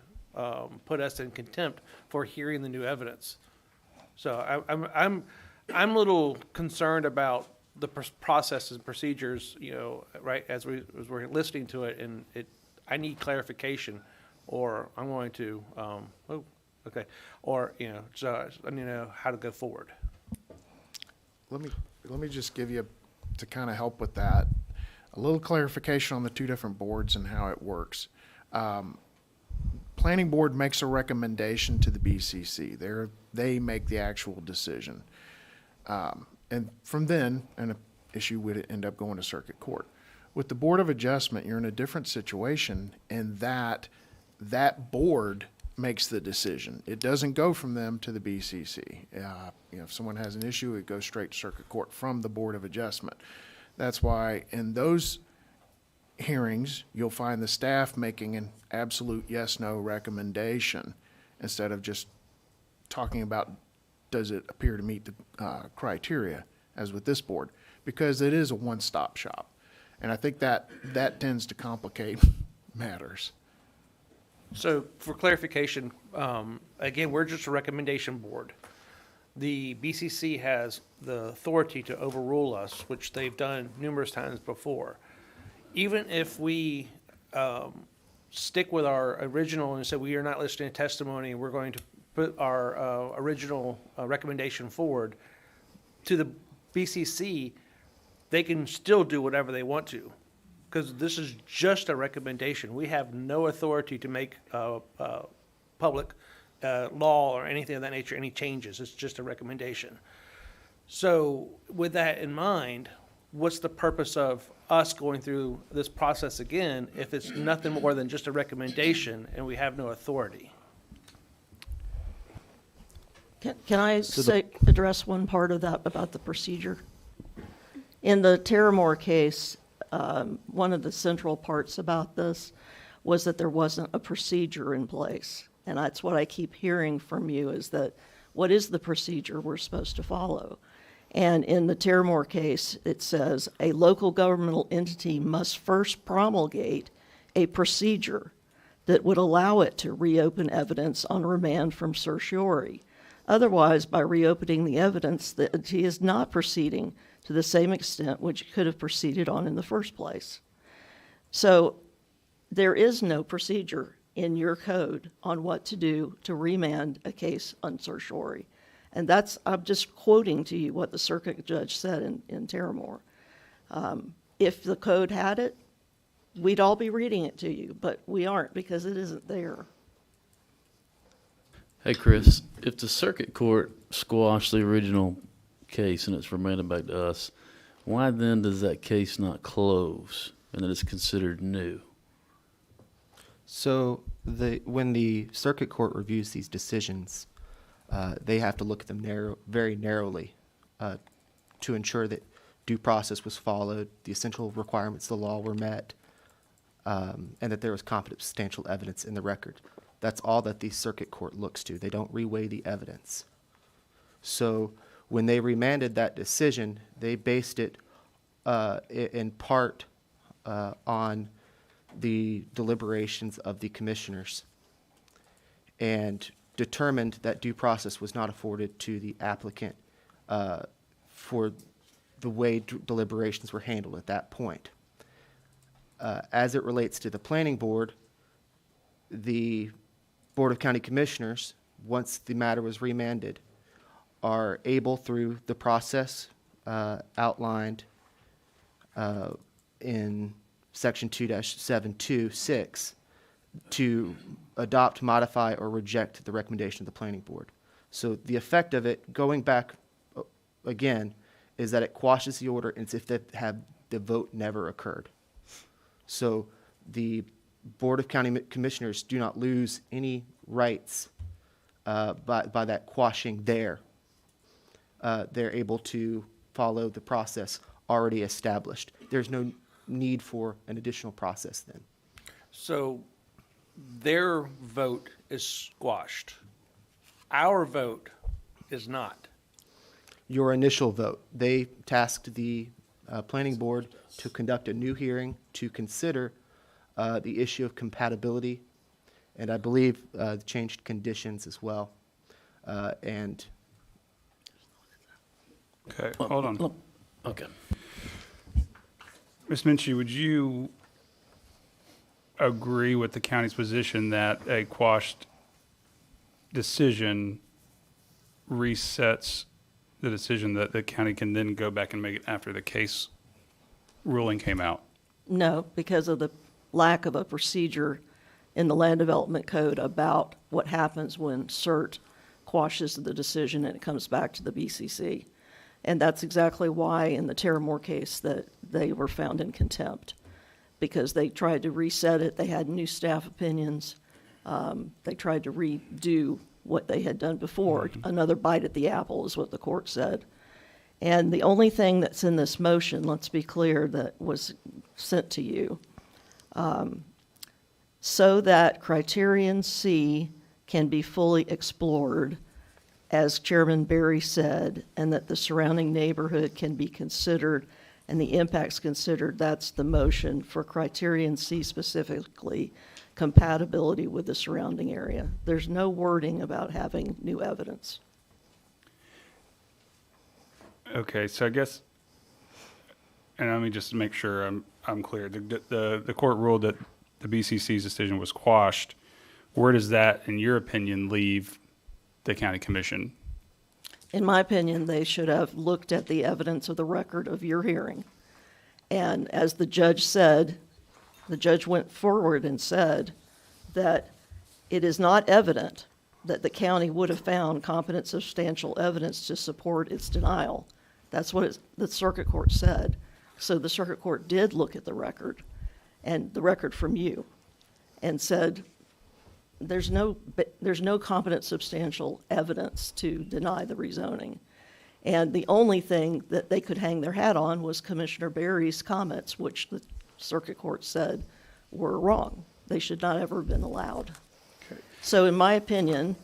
put us in contempt for hearing the new evidence. So I'm a little concerned about the processes and procedures, right, as we're listening to it, and I need clarification, or I'm going to, or, so I need to know how to go forward. Let me just give you, to kind of help with that, a little clarification on the two different boards and how it works. Planning board makes a recommendation to the BCC. They make the actual decision. And from then, an issue would end up going to circuit court. With the Board of Adjustment, you're in a different situation in that board makes the decision. It doesn't go from them to the BCC. If someone has an issue, it goes straight to circuit court from the Board of Adjustment. That's why in those hearings, you'll find the staff making an absolute yes/no recommendation instead of just talking about does it appear to meet the criteria, as with this board, because it is a one-stop shop. And I think that tends to complicate matters. So for clarification, again, we're just a recommendation board. The BCC has the authority to overrule us, which they've done numerous times before. Even if we stick with our original and say we are not listening to testimony, we're going to put our original recommendation forward to the BCC, they can still do whatever they want to, because this is just a recommendation. We have no authority to make public law or anything of that nature, any changes. It's just a recommendation. So with that in mind, what's the purpose of us going through this process again if it's nothing more than just a recommendation and we have no authority? Can I address one part of that about the procedure? In the Terramore case, one of the central parts about this was that there wasn't a procedure in place. And that's what I keep hearing from you, is that what is the procedure we're supposed to follow? And in the Terramore case, it says a local governmental entity must first promulgate a procedure that would allow it to reopen evidence on remand from certiorari. Otherwise, by reopening the evidence, the entity is not proceeding to the same extent which it could have proceeded on in the first place. So there is no procedure in your code on what to do to remand a case on certiorari. And that's, I'm just quoting to you what the circuit judge said in Terramore. If the code had it, we'd all be reading it to you, but we aren't because it isn't there. Hey, Chris, if the circuit court squashed the original case and it's remanded back to us, why then does that case not close and then it's considered new? So when the circuit court reviews these decisions, they have to look at them very narrowly to ensure that due process was followed, the essential requirements of the law were met, and that there was competent substantial evidence in the record. That's all that the circuit court looks to. They don't reweigh the evidence. So when they remanded that decision, they based it in part on the deliberations of the commissioners and determined that due process was not afforded to the applicant for the way deliberations were handled at that point. As it relates to the planning board, the Board of County Commissioners, once the matter was remanded, are able through the process outlined in Section 2-726 to adopt, modify, or reject the recommendation of the planning board. So the effect of it, going back again, is that it quashes the order as if the vote never occurred. So the Board of County Commissioners do not lose any rights by that quashing there. They're able to follow the process already established. There's no need for an additional process then. So their vote is squashed. Our vote is not. Your initial vote, they tasked the planning board to conduct a new hearing to consider the issue of compatibility, and I believe changed conditions as well. And Okay, hold on. Okay. Ms. Minchie, would you, agree with the county's position that a quashed decision resets the decision that the county can then go back and make it after the case ruling came out? No, because of the lack of a procedure in the Land Development Code about what happens when CERT quashes the decision and it comes back to the BCC. And that's exactly why in the Terramore case that they were found in contempt, because they tried to reset it. They had new staff opinions. They tried to redo what they had done before. Another bite at the apple is what the court said. And the only thing that's in this motion, let's be clear, that was sent to you, so that Criterion C can be fully explored, as Chairman Berry said, and that the surrounding neighborhood can be considered and the impacts considered, that's the motion for Criterion C specifically, compatibility with the surrounding area. There's no wording about having new evidence. Okay, so I guess, and let me just make sure I'm clear. The court ruled that the BCC's decision was quashed. Where does that, in your opinion, leave the county commission? In my opinion, they should have looked at the evidence of the record of your hearing. And as the judge said, the judge went forward and said that it is not evident that the county would have found competent substantial evidence to support its denial. That's what the circuit court said. So the circuit court did look at the record, and the record from you, and said there's no competent substantial evidence to deny the rezoning. And the only thing that they could hang their hat on was Commissioner Berry's comments, which the circuit court said were wrong. They should not ever have been allowed. Okay. So in my opinion,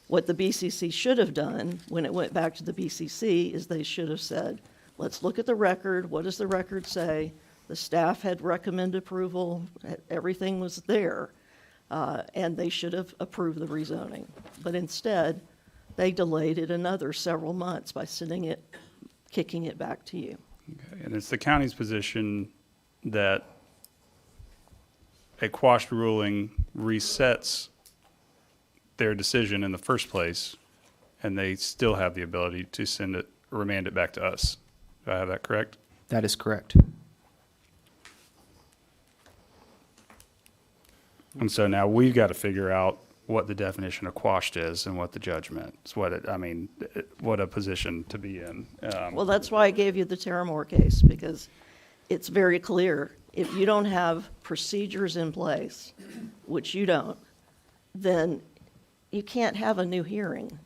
what the BCC should have done when it went back to the BCC is they should have said, let's look at the record. What does the record say? The staff had recommended approval. Everything was there. And they should have approved the rezoning. But instead, they delayed it another several months by kicking it back to you. Okay, and it's the county's position that a quashed ruling resets their decision in the first place, and they still have the ability to remand it back to us. Do I have that correct? That is correct. And so now we've got to figure out what the definition of quashed is and what the judge meant. It's what what a position to be in. Well, that's why I gave you the Terramore case, because it's very clear. If you don't have procedures in place, which you don't, then you can't have a new hearing.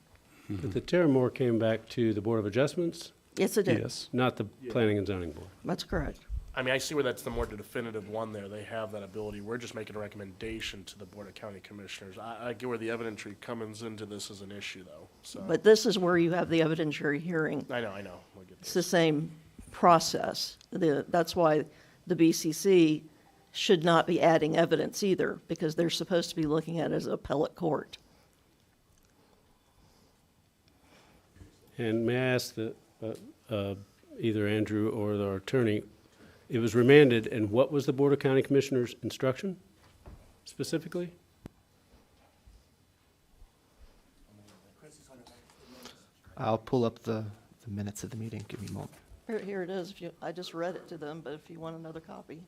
But the Terramore came back to the Board of Adjustments, Yes, it did. Yes. not the Planning and Zoning Board. That's correct. I mean, I see where that's the more definitive one there. They have that ability. We're just making a recommendation to the Board of County Commissioners. I get where the evidentiary comes into this as an issue, though, so. But this is where you have the evidentiary hearing. I know. I get It's the same process. That's why the BCC should not be adding evidence either, because they're supposed to be looking at it as an appellate court. And may I ask either Andrew or our attorney, it was remanded, and what was the Board of County Commissioners' instruction specifically? I'll pull up the minutes of the meeting. Give me a moment. Here it is. I just read it to them, but if you want another copy.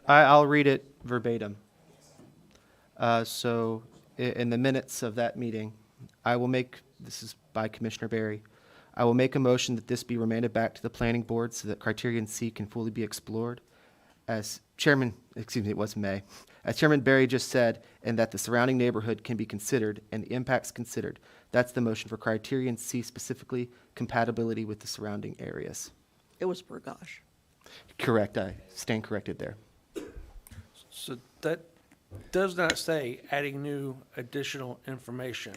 I'll read it verbatim. So in the minutes of that meeting, this is by Commissioner Berry, I will make a motion that this be remanded back to the planning board so that Criterion C can fully be explored. As Chairman Berry just said, and that the surrounding neighborhood can be considered and the impacts considered. That's the motion for Criterion C, specifically compatibility with the surrounding areas. It was Burgosh. Correct. I stand corrected there. So that does not say adding new additional information.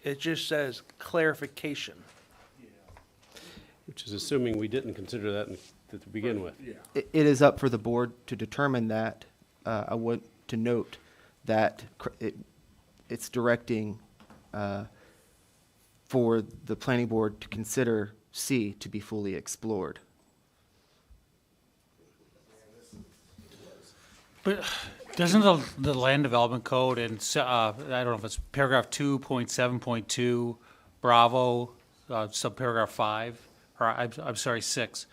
It just says clarification. Which is assuming we didn't consider that to begin with. It is up for the board to determine that. I want to note that it's directing for the planning board to consider C to be fully explored. But doesn't the land development code and, I don't know if it's paragraph 2.7.2, Bravo, subparagraph 5, or I'm sorry, 6,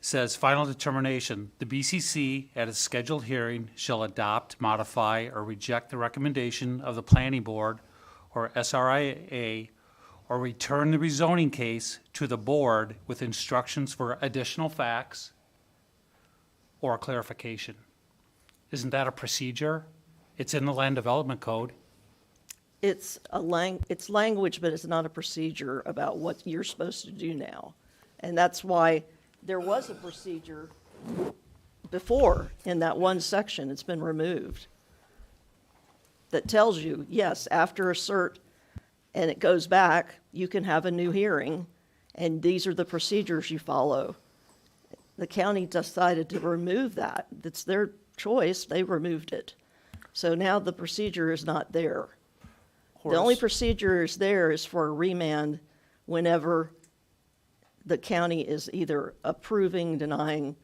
says final determination, the BCC at its scheduled hearing shall adopt, modify, or reject the recommendation of the planning board or SRIA, or return the rezoning case to the board with instructions for additional facts or clarification. Isn't that a procedure? It's in the land development code. It's it's language, but it's not a procedure about what you're supposed to do now. And that's why there was a procedure before in that one section. It's been removed. That tells you, yes, after a cert and it goes back, you can have a new hearing, and these are the procedures you follow. The county decided to remove that. It's their choice. They removed it. So now the procedure is not there. The only procedure is there is for a remand whenever the county is either approving, denying,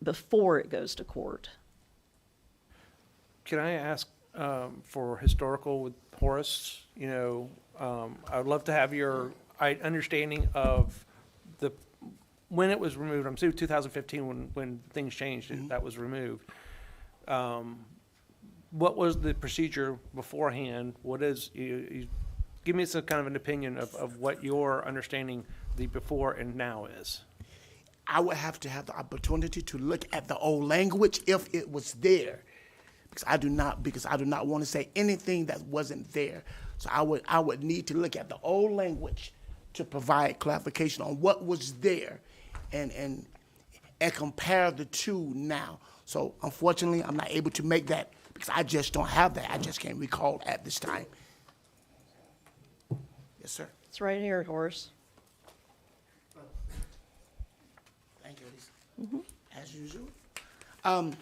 before it goes to court. Can I ask for historical with Horace? You know, I would love to have your understanding of when it was removed. I'm assuming 2015 when things changed, that was removed. What was the procedure beforehand? What is, you give me some kind of an opinion of what your understanding the before and now is. I would have to have the opportunity to look at the old language if it was there, because I do not want to say anything that wasn't there. So I would need to look at the old language to provide clarification on what was there, and compare the two now. So unfortunately, I'm not able to make that because I just don't have that. I just can't recall at this time. Yes, sir. It's right here, Horace. Thank you, Lisa. As usual. I'm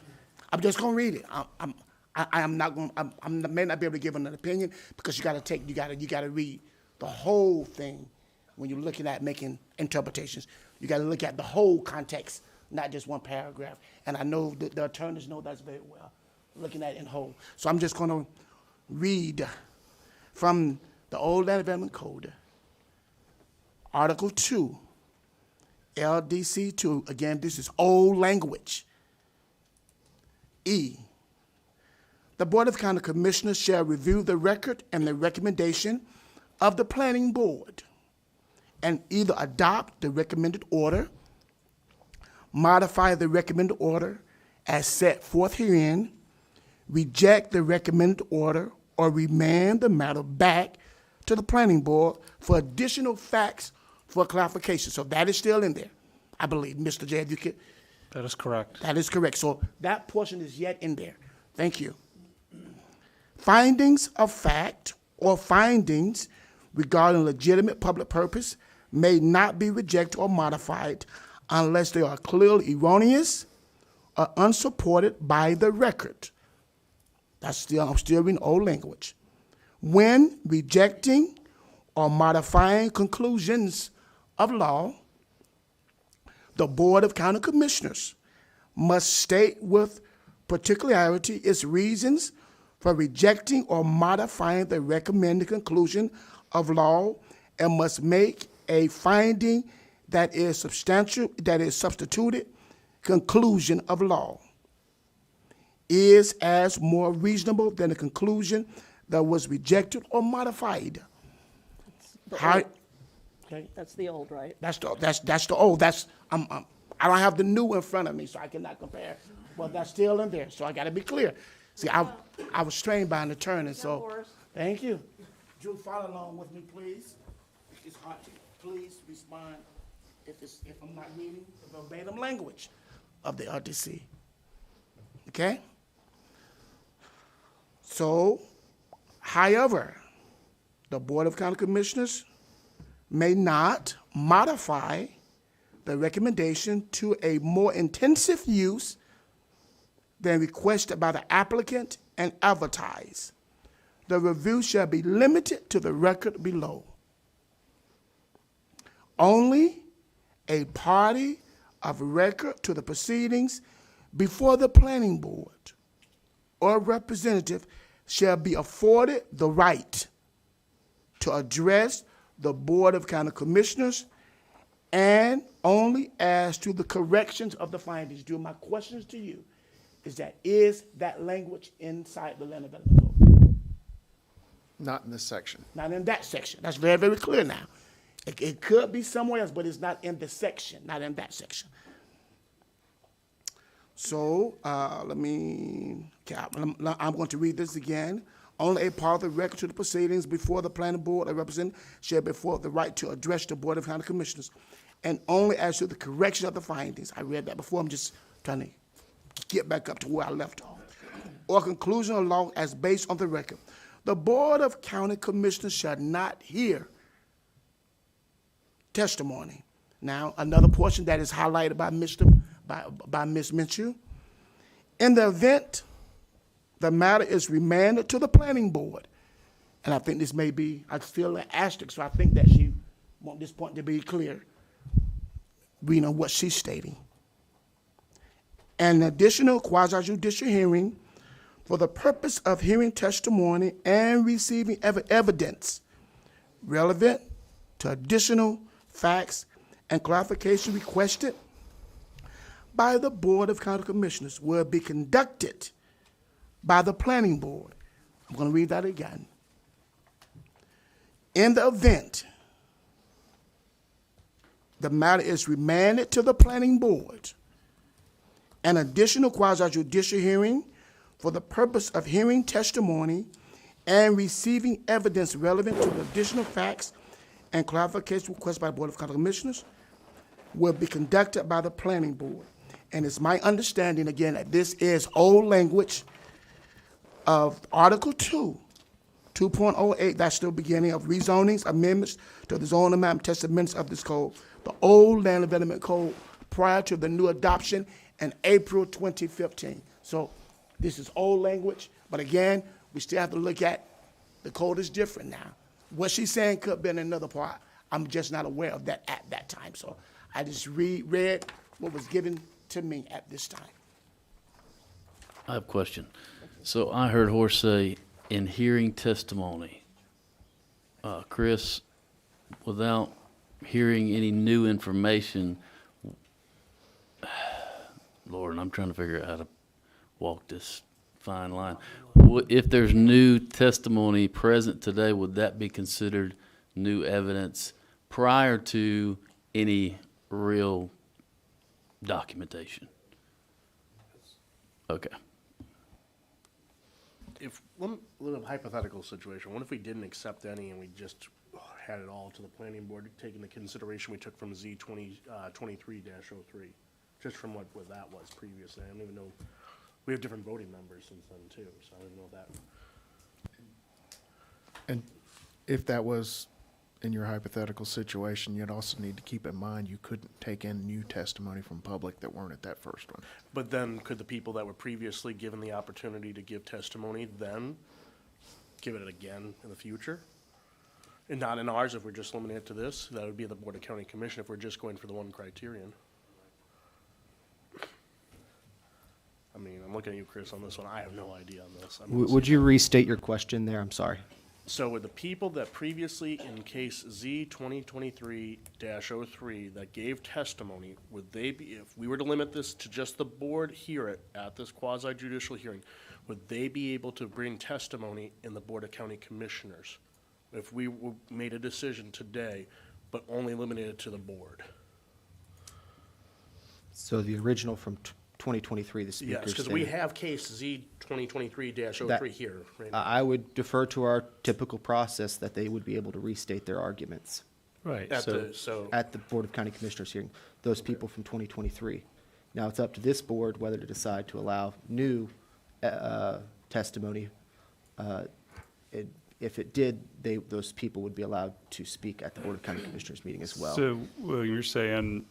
just gonna read it. I am not going. I may not be able to give an opinion because you got to read the whole thing when you're looking at making interpretations. You got to look at the whole context, not just one paragraph. And I know that the attorneys know that very well, looking at it in whole. So I'm just going to read from the Old Land Development Code, Article 2, LDC 2. Again, this is old language. E. The Board of County Commissioners shall review the record and the recommendation of the Planning Board and either adopt the recommended order, modify the recommended order as set forth herein, reject the recommended order, or remand the matter back to the Planning Board for additional facts for clarification. So that is still in there, I believe. Mr. J, if you could. That is correct. That is correct. So that portion is yet in there. Thank you. Findings of fact or findings regarding legitimate public purpose may not be rejected or modified unless they are clearly erroneous or unsupported by the record. I'm still in old language. When rejecting or modifying conclusions of law, the Board of County Commissioners must state with particularity its reasons for rejecting or modifying the recommended conclusion of law and must make a finding that is substituted conclusion of law is as more reasonable than the conclusion that was rejected or modified. Okay. That's the old, right? That's the old. I don't have the new in front of me, so I cannot compare. But that's still in there, so I got to be clear. See, I was trained by an attorney, so thank you. Drew, follow along with me, please. It's hard. Please respond if I'm not reading the verbatim language of the RDC. Okay. So, however, the Board of County Commissioners may not modify the recommendation to a more intensive use than requested by the applicant and advertise. The review shall be limited to the record below. Only a party of record to the proceedings before the Planning Board or representative shall be afforded the right to address the Board of County Commissioners and only as to the corrections of the findings. Do my questions to you is that language inside the Land Development Code? Not in this section. Not in that section. That's very, very clear now. It could be somewhere else, but it's not in the section, not in that section. So I'm going to read this again. Only a part of the record to the proceedings before the planning board or representative shall be afforded the right to address the Board of County Commissioners, and only as to the correction of the findings. I read that before. I'm just trying to get back up to where I left off. Or conclusion of law as based on the record. The Board of County Commissioners shall not hear testimony. Now, another portion that is highlighted by Ms. Minshew. In the event the matter is remanded to the planning board, and I think this may be, I feel an asterisk, so I think that she want this point to be clear. We know what she's stating. An additional quasi-judicial hearing for the purpose of hearing testimony and receiving evidence relevant to additional facts and clarification requested by the Board of County Commissioners will be conducted by the planning board. I'm going to read that again. In the event the matter is remanded to the planning board, an additional quasi-judicial hearing for the purpose of hearing testimony and receiving evidence relevant to the additional facts and clarification requested by the Board of County Commissioners will be conducted by the planning board. And it's my understanding, again, that this is old language of Article 2, 2.08, that's the beginning of rezonings, amendments to the zoning map and test amendments of this code, the old Land Development Code prior to the new adoption in April 2015. So this is old language, but again, we still have to look at the code is different now. What she's saying could have been another part. I'm just not aware of that at that time. So I just read what was given to me at this time. I have a question. So I heard Horace say, in hearing testimony, Chris, without hearing any new information, Lord, I'm trying to figure out how to walk this fine line. If there's new testimony present today, would that be considered new evidence prior to any real documentation? Okay. If one little hypothetical situation, what if we didn't accept any and we just had it all to the planning board, taking the consideration we took from Z 23-03, just from what that was previously? I don't even know. We have different voting members since then too, so I don't know that. And if that was in your hypothetical situation, you'd also need to keep in mind you couldn't take in new testimony from public that weren't at that first one. But then could the people that were previously given the opportunity to give testimony then give it again in the future? And not in ours if we're just limiting it to this? That would be the Board of County Commission if we're just going for the one criterion. I mean, I'm looking at you, Chris, on this one. I have no idea on this. Would you restate your question there? I'm sorry. So with the people that previously, in case Z 2023-03, that gave testimony, would they be, if we were to limit this to just the board here at this quasi-judicial hearing, would they be able to bring testimony in the Board of County Commissioners if we made a decision today, but only limited it to the board? So the original from 2023, the speakers. Yes, because we have case Z 2023-03 here. Right now. I would defer to our typical process that they would be able to restate their arguments. Right. At So the At the Board of County Commissioners hearing, those people from 2023. Now, it's up to this board whether to decide to allow new testimony. If it did, those people would be allowed to speak at the Board of County Commissioners meeting as well. So, well, you're saying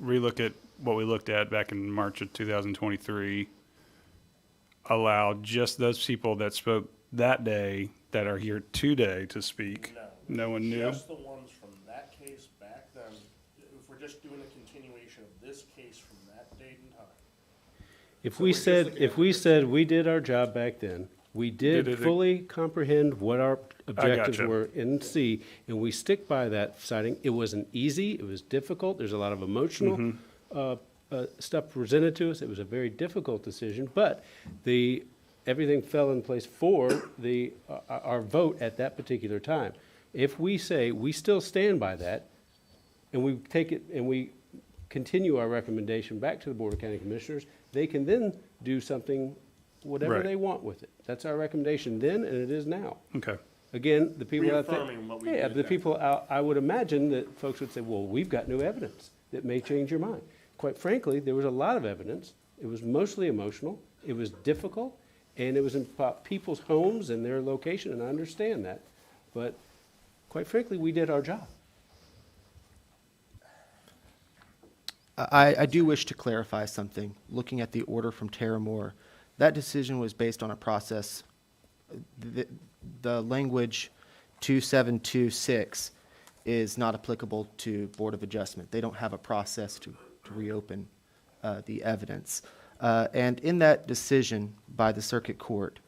relook at what we looked at back in March of 2023, allow just those people that spoke that day that are here today to speak? No one new? Just the ones from that case back then. If we're just doing a continuation of this case from that date and time. If we said we did our job back then, we did fully comprehend what our objectives gotcha. were in C, and we stick by that citing. It wasn't easy, it was difficult, there's a lot of emotional stuff presented to us. It was a very difficult decision, but everything fell in place for our vote at that particular time. If we say we still stand by that, and we take it and we continue our recommendation back to the Board of County Commissioners, they can then do something, whatever Right. they want with it. That's our recommendation then, and it is now. Okay. Again, the people out there. Reaffirming what we Yeah, did the then. people out, I would imagine that folks would say, well, we've got new evidence that may change your mind. Quite frankly, there was a lot of evidence. It was mostly emotional. It was difficult, and it was in people's homes and their location, and I understand that. But quite frankly, we did our job. I do wish to clarify something. Looking at the order from Tara Moore, that decision was based on a process. The language 2726 is not applicable to Board of Adjustment. They don't have a process to reopen the evidence. And in that decision by the Circuit Court,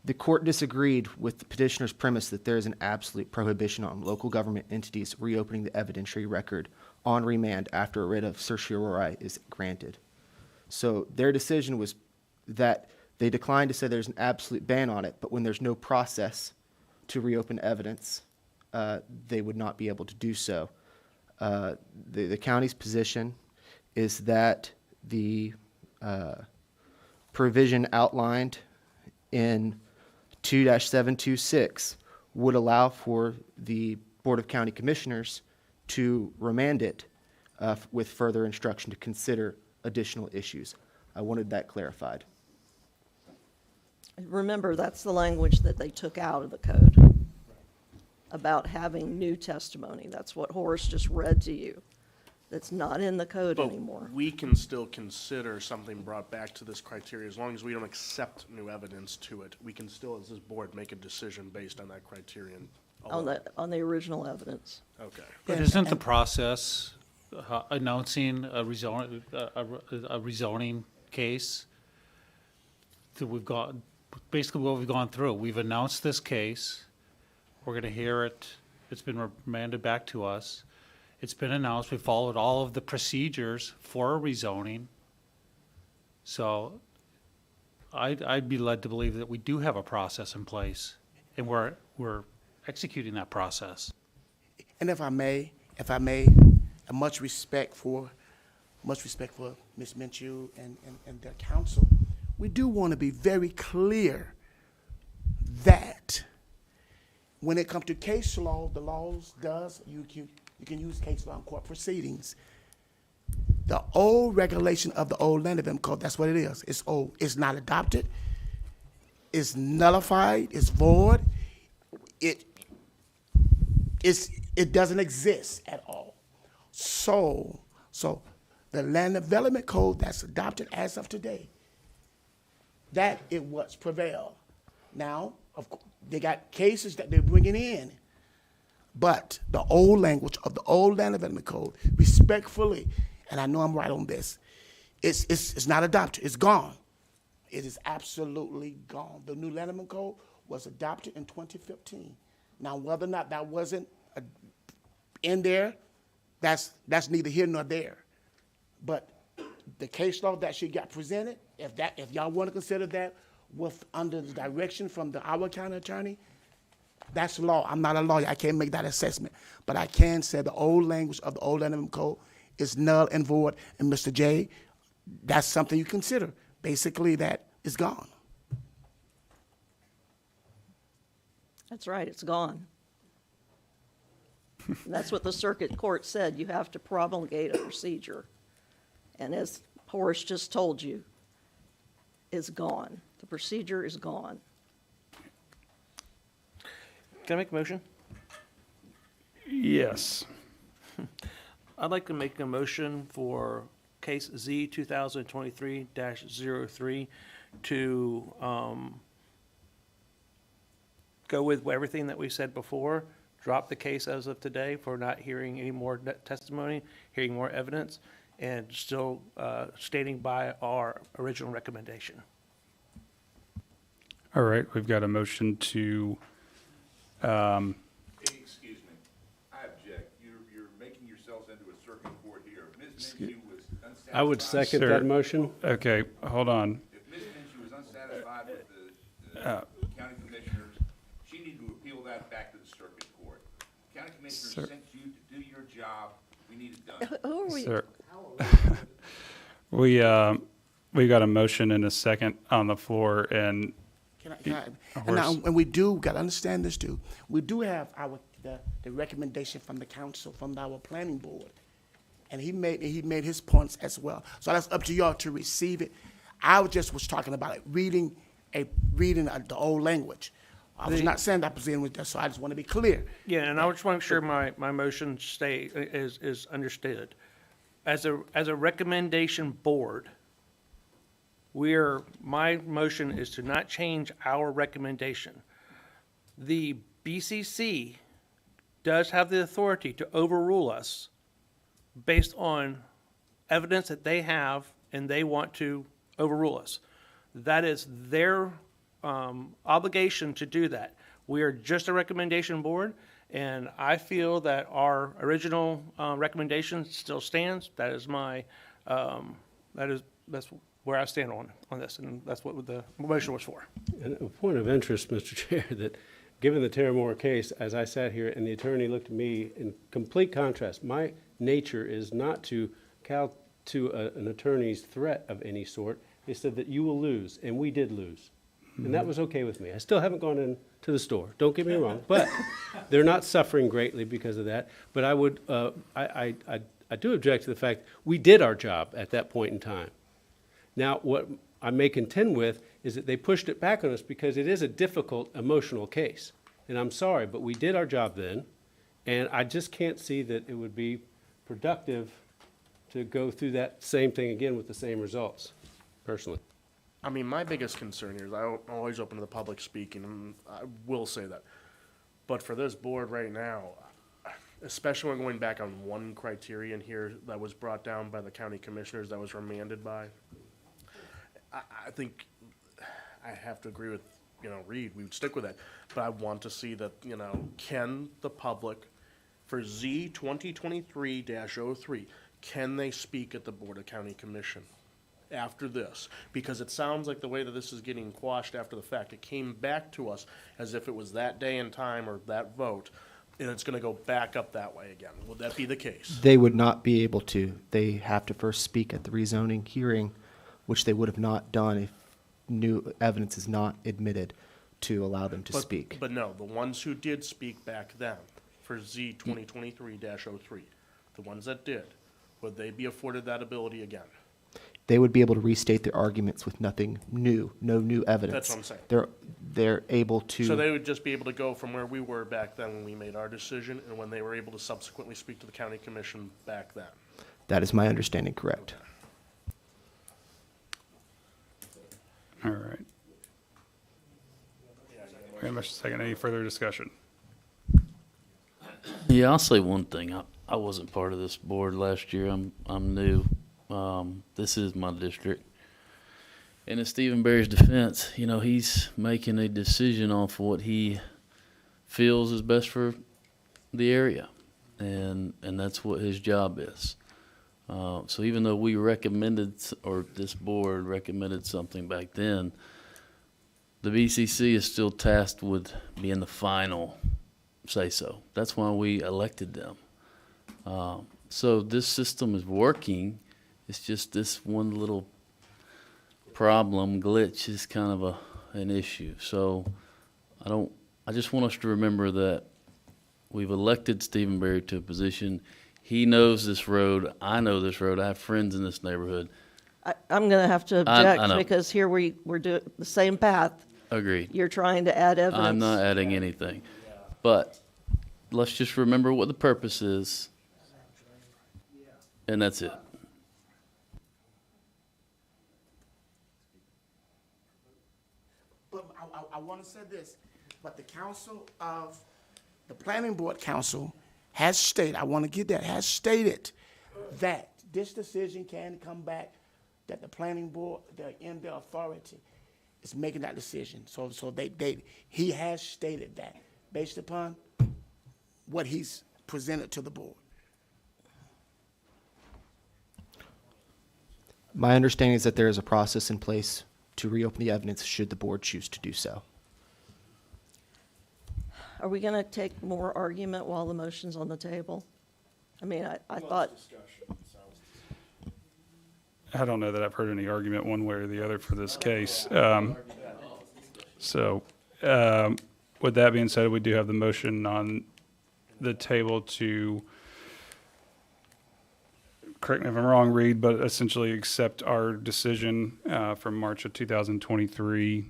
the court disagreed with the petitioner's premise that there is an absolute prohibition on local government entities reopening the evidentiary record on remand after a writ of certiorari is granted. So their decision was that they declined to say there's an absolute ban on it, but when there's no process to reopen evidence, they would not be able to do so. The county's position is that the provision outlined in 2-726 would allow for the Board of County Commissioners to remand it with further instruction to consider additional issues. I wanted that clarified. Remember, that's the language that they took out of the code about having new testimony. That's what Horace just read to you. That's not in the code anymore. But we can still consider something brought back to this criteria, as long as we don't accept new evidence to it. We can still, as this board, make a decision based on that criterion alone. On the original evidence. Okay. But isn't the process announcing a rezoning case that we've got, basically what we've gone through? We've announced this case, we're gonna hear it, it's been remanded back to us, it's been announced, we followed all of the procedures for a rezoning. So I'd be led to believe that we do have a process in place, and we're executing that process. And if I may, much respect for Ms. Minshew and their counsel, we do want to be very clear that when it comes to case law, the laws you can use case law in court proceedings. The old regulation of the old land development code, that's what it is. It's old. It's not adopted. It's nullified. It's void. It doesn't exist at all. So the land development code that's adopted as of today, that is what's prevail. Now, of course, they got cases that they're bringing in, but the old language of the old land development code, respectfully, and I know I'm right on this, it's not adopted. It's gone. It is absolutely gone. The new land development code was adopted in 2015. Now, whether or not that wasn't in there, that's neither here nor there. But the case law that she got presented, if y'all want to consider that under the direction from the Howard County attorney, that's law. I'm not a lawyer. I can't make that assessment. But I can say the old language of the old land development code is null and void. And Mr. J, that's something you consider. Basically, that is gone. That's right, it's gone. That's what the circuit court said. You have to promulgate a procedure. And as Horace just told you, it's gone. The procedure is gone. Can I make a motion? Yes. I'd like to make a motion for case Z 2023-03 to go with everything that we said before, drop the case as of today for not hearing any more testimony, hearing more evidence, and still stating by our original recommendation. All right, we've got a motion to, Excuse me, I object. You're making yourselves into a circuit court here. Ms. Minshew was unsatisfied. I would second Sir. that motion. okay, hold on. If Ms. Minshew was unsatisfied with the county commissioners, she needed to appeal that back to the circuit court. County commissioners Sir. sent you to do your job. We need it done. Who are we? Sir. We got a motion and a second on the floor, and And we do, got to understand this too. We do have the recommendation from the council, from our planning board. And he made his points as well. So that's up to y'all to receive it. I just was talking about it, reading the old language. I was not saying that I was in with that, so I just want to be clear. Yeah, and I just want to make sure my motion is understood. As a recommendation board, my motion is to not change our recommendation. The BCC does have the authority to overrule us based on evidence that they have and they want to overrule us. That is their obligation to do that. We are just a recommendation board, and I feel that our original recommendation still stands. That is that's where I stand on this, and that's what the motion was for. And a point of interest, Mr. Chair, that given the Terramore case, as I sat here and the attorney looked at me in complete contrast, my nature is not to cow to an attorney's threat of any sort. They said that you will lose, and we did lose. And that was okay with me. I still haven't gone into the store, don't get me wrong, but they're not suffering greatly because of that. But I would, I do object to the fact we did our job at that point in time. Now, what I may contend with is that they pushed it back on us because it is a difficult emotional case. And I'm sorry, but we did our job then, and I just can't see that it would be productive to go through that same thing again with the same results, personally. I mean, my biggest concern here is I'm always open to the public speaking, and I will say that. But for this board right now, especially when going back on one criterion here that was brought down by the county commissioners that was remanded by, I think I have to agree with, Reed, we would stick with that. But I want to see that, can the public, for Z 2023-03, can they speak at the Board of County Commission after this? Because it sounds like the way that this is getting quashed after the fact, it came back to us as if it was that day and time or that vote, and it's going to go back up that way again. Would that be the case? They would not be able to. They have to first speak at the rezoning hearing, which they would have not done if new evidence is not admitted to allow them to speak. But no, the ones who did speak back then for Z 2023-03, the ones that did, would they be afforded that ability again? They would be able to restate their arguments with nothing new, no new evidence. That's what I'm saying. They're able to. So they would just be able to go from where we were back then when we made our decision and when they were able to subsequently speak to the county commission back then. That is my understanding, correct. all right. Very much a second. Any further discussion? Yeah, I'll say one thing. I wasn't part of this board last year. I'm new. This is my district. And in Stephen Berry's defense, he's making a decision off what he feels is best for the area. And that's what his job is. So even though we recommended, or this board recommended something back then, the BCC is still tasked with being the final say-so. That's why we elected them. So this system is working. It's just this one little problem, glitch, is kind of an issue. So I just want us to remember that we've elected Stephen Berry to a position. He knows this road. I know this road. I have friends in this neighborhood. I'm going to have to I object know. because here we're doing the same path. Agreed. You're trying to add evidence. I'm not adding anything. But let's just remember what the purpose is, and that's it. But I want to say this, but the planning board council has stated, I want to get that, has stated that this decision can come back, that the planning board, they're in their authority, is making that decision. So he has stated that based upon what he's presented to the board. My understanding is that there is a process in place to reopen the evidence should the board choose to do so. Are we going to take more argument while the motion's on the table? I mean, I thought, I don't know that I've heard any argument one way or the other for this case. With that being said, we do have the motion on the table to, correct me if I'm wrong, Reed, but essentially accept our decision from March of 2023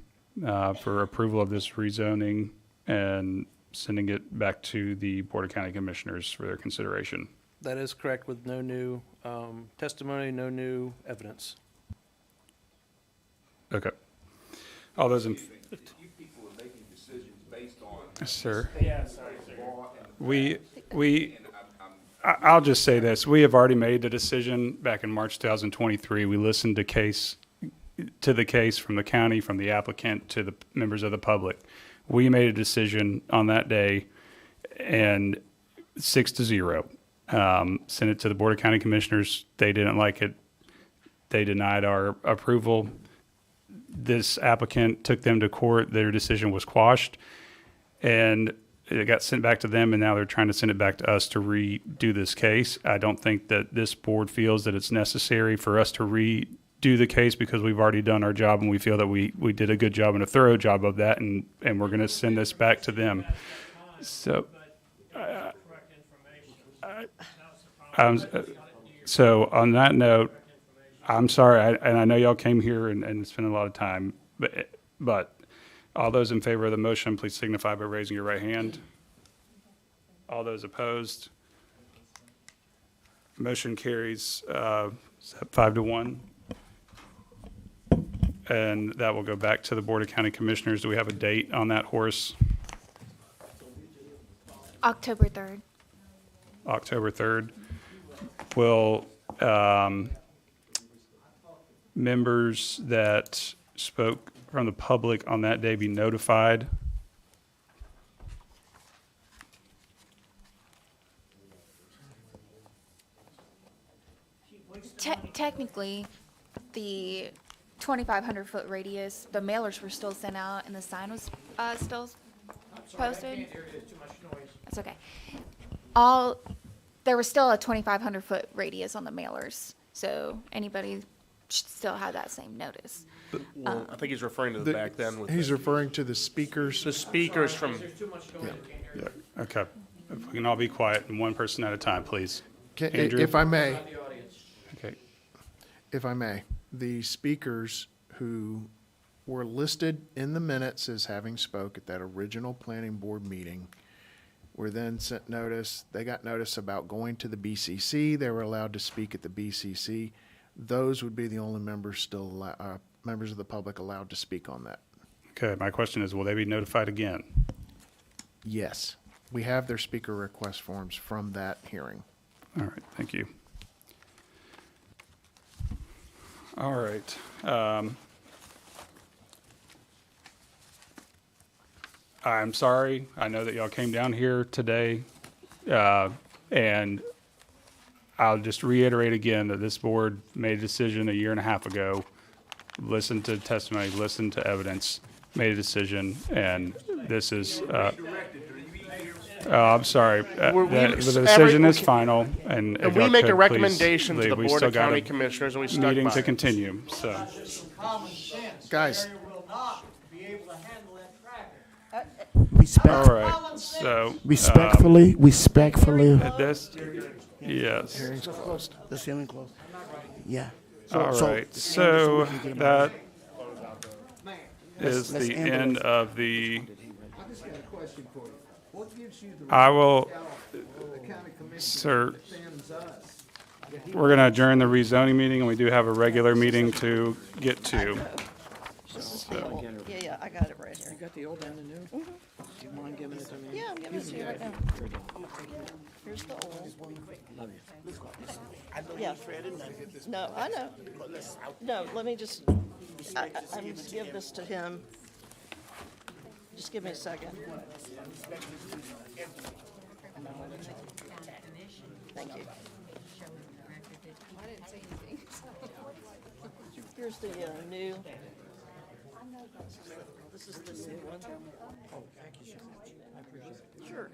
for approval of this rezoning and sending it back to the Board of County Commissioners for their consideration. That is correct, with no new testimony, no new evidence. Okay. All those in, You people are making decisions based on. sir. Yeah, sorry, sir. I'll just say this. We have already made the decision back in March 2023. We listened to the case from the county, from the applicant to the members of the public. We made a decision on that day and 6-0. Sent it to the Board of County Commissioners. They didn't like it. They denied our approval. This applicant took them to court. Their decision was quashed. And it got sent back to them, and now they're trying to send it back to us to redo this case. I don't think that this board feels that it's necessary for us to redo the case because we've already done our job, and we feel that we did a good job and a thorough job of that, and we're going to send this back to them. So, so on that note, I'm sorry, and I know y'all came here and spent a lot of time, but all those in favor of the motion, please signify by raising your right hand. All those opposed? Motion carries 5-1. And that will go back to the Board of County Commissioners. Do we have a date on that horse? October 3rd. October 3rd. Will members that spoke from the public on that day be notified? Technically, the 2,500-foot radius, the mailers were still sent out and the sign was still posted. That's okay. There was still a 2,500-foot radius on the mailers, so anybody should still have that same notice. Well, I think he's referring to the back then with He's referring to the speakers. the speakers from. Yeah. Okay. If we can all be quiet and one person at a time, please. Andrew? If I may, Okay. if I may, the speakers who were listed in the minutes as having spoke at that original planning board meeting were then sent notice, they got notice about going to the BCC, they were allowed to speak at the BCC. Those would be the only members still, members of the public allowed to speak on that. Okay. My question is, will they be notified again? Yes, we have their speaker request forms from that hearing. All right. Thank you. All right. I'm sorry. I know that y'all came down here today, and I'll just reiterate again that this board made a decision a year and a half ago, listened to testimony, listened to evidence, made a decision, and this is, I'm sorry. The decision is final, and if we y'all make a could, please recommendation to leave. the We Board still of got County a Commissioners, and we stuck meeting by to it. continue, so. Guys, All right, so. Respectfully, At this, yes. hearing's closed. This hearing closed. Yeah. All right, so that is let's the end it. end of the, I just got a question for you. What gives you the I will, the county commissioner sir, sends us? we're going to adjourn the rezoning meeting, and we do have a regular meeting to get to. yeah, I got it right here. You got the old and the new? Do you mind giving it to me? Yeah, I'm giving it to you right now. Here's the oil. I know Yeah. you're Fred and nothing. No, I know. But let's, No, let me just, I'm just give this to him. Just give me a second. Thank you. I didn't say anything. Here's the new. This is the new one. Oh, thank you so much. I appreciate it. Sure.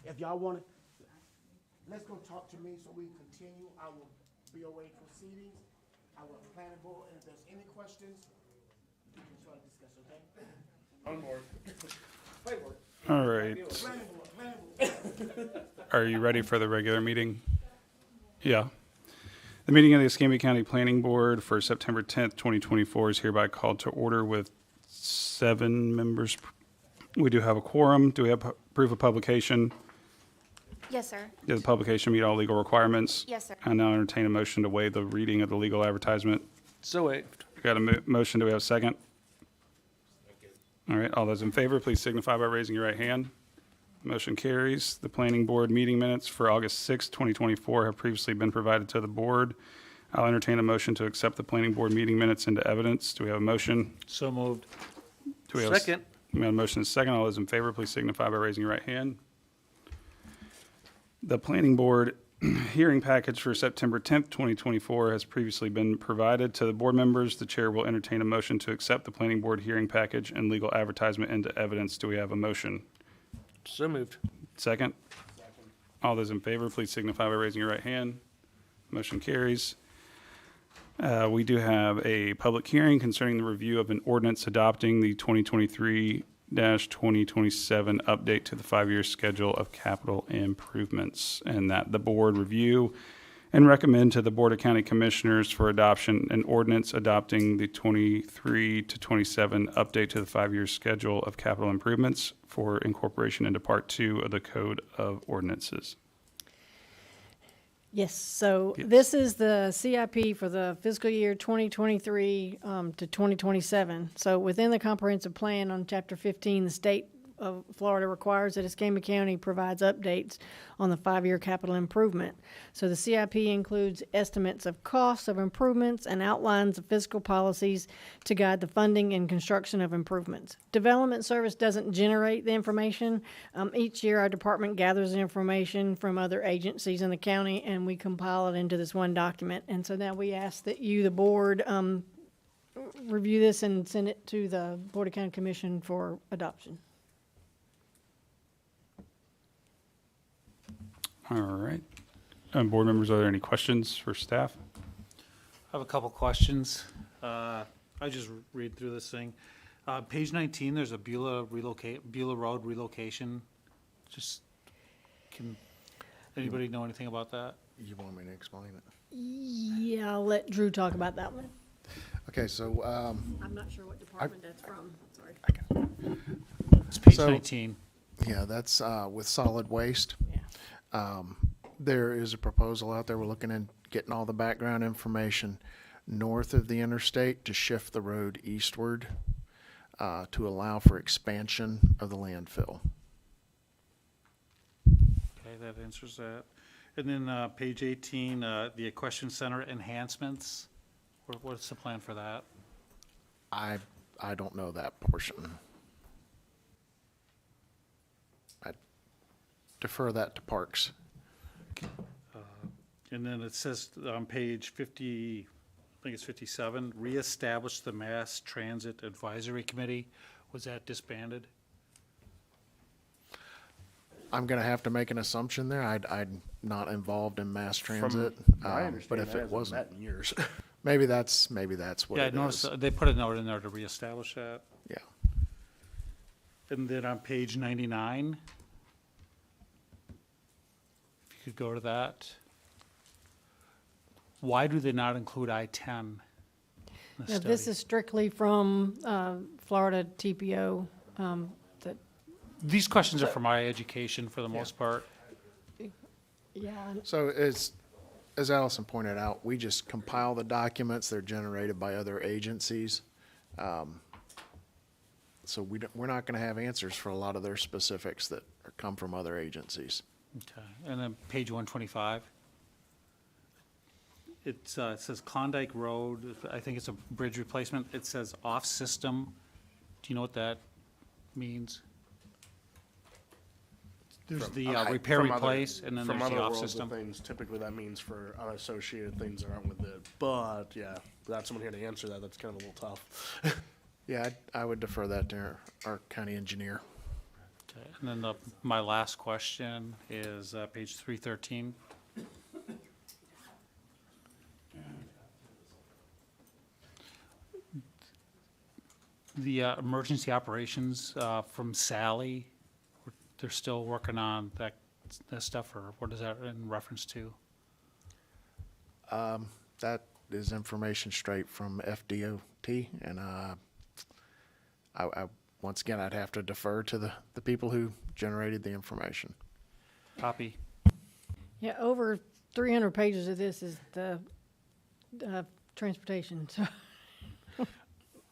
If y'all want to, let's go talk to me so we can continue our BOA proceedings, our planning board, and if there's any questions, we can try to discuss, okay? On board. All right. Planning board. Are you ready for the regular meeting? Yeah. The meeting of the Escambia County Planning Board for September 10th, 2024 is hereby called to order with 7 members. We do have a quorum. Do we have proof of publication? Yes, sir. Did the publication meet all legal requirements? Yes, sir. I now entertain a motion to waive the reading of the legal advertisement. So waived. Got a motion, do we have a second? All right, all those in favor, please signify by raising your right hand. Motion carries. The planning board meeting minutes for August 6, 2024 have previously been provided to the board. I'll entertain a motion to accept the planning board meeting minutes into evidence. Do we have a motion? So moved. Do we have a Second. We have a motion and a second. All those in favor, please signify by raising your right hand. The planning board hearing package for September 10th, 2024 has previously been provided to the board members. The chair will entertain a motion to accept the planning board hearing package and legal advertisement into evidence. Do we have a motion? So moved. Second? All those in favor, please signify by raising your right hand. Motion carries. We do have a public hearing concerning the review of an ordinance adopting the 2023-2027 update to the 5-year schedule of capital improvements, and that the board review and recommend to the Board of County Commissioners for adoption an ordinance adopting the 23 to 27 update to the 5-year schedule of capital improvements for incorporation into Part 2 of the Code of Ordinances. Yes, so this is the CIP for the fiscal year 2023 to 2027. So within the comprehensive plan on Chapter 15, the state of Florida requires that Escambia County provides updates on the 5-year capital improvement. So the CIP includes estimates of costs of improvements and outlines of fiscal policies to guide the funding and construction of improvements. Development Service doesn't generate the information. Each year, our department gathers the information from other agencies in the county, and we compile it into this one document. And so now we ask that you, the board, review this and send it to the Board of County Commission for adoption. All right. Board members, are there any questions for staff? I have a couple questions. I just read through this thing. Page 19, there's a Beulah Road relocation. Just, can anybody know anything about that? You want me to explain it? Yeah, I'll let Drew talk about that one. Okay, so, I'm not sure what department that's from, sorry. It's page So- 19. yeah, that's, with solid waste. There is a proposal out there. We're looking at getting all the background information north of the interstate to shift the road eastward, to allow for expansion of the landfill. Okay, that answers that. And then page 18, the Equestrian Center enhancements. What's the plan for that? I don't know that portion. I defer that to Parks. And then it says on page 50, I think it's 57, reestablish the Mass Transit Advisory Committee. Was that disbanded? I'm gonna have to make an assumption there. I'm not involved in mass transit, my but understanding, if that it hasn't wasn't, met in years. Maybe that's what Yeah, I it noticed is. they put a note in there to reestablish that. Yeah. And then on page 99, if you could go to that. Why do they not include I-10 in the Now, this study? is strictly from Florida TPO, that, These questions are for my education for the most part. yeah, So as Allison pointed out, we just compile the documents. They're generated by other agencies. So we're not going to have answers for a lot of their specifics that come from other agencies. Okay, and then page 125. It says Klondike Road, I think it's a bridge replacement. It says off-system. Do you know what that means? There's the repair, From other- replace, and then from there's the other worlds of off-system. things, typically that means for unassociated things that aren't with it. But yeah, without someone here to answer that, that's kind of a little tough. Yeah, I would defer that to our county engineer. Okay, and then my last question is page 313. The emergency operations from Sally, they're still working on that stuff, or what is that in reference to? That is information straight from FDOT, and once again, I'd have to defer to the people who generated the information. Copy. yeah, over 300 pages of this is the transportation, so.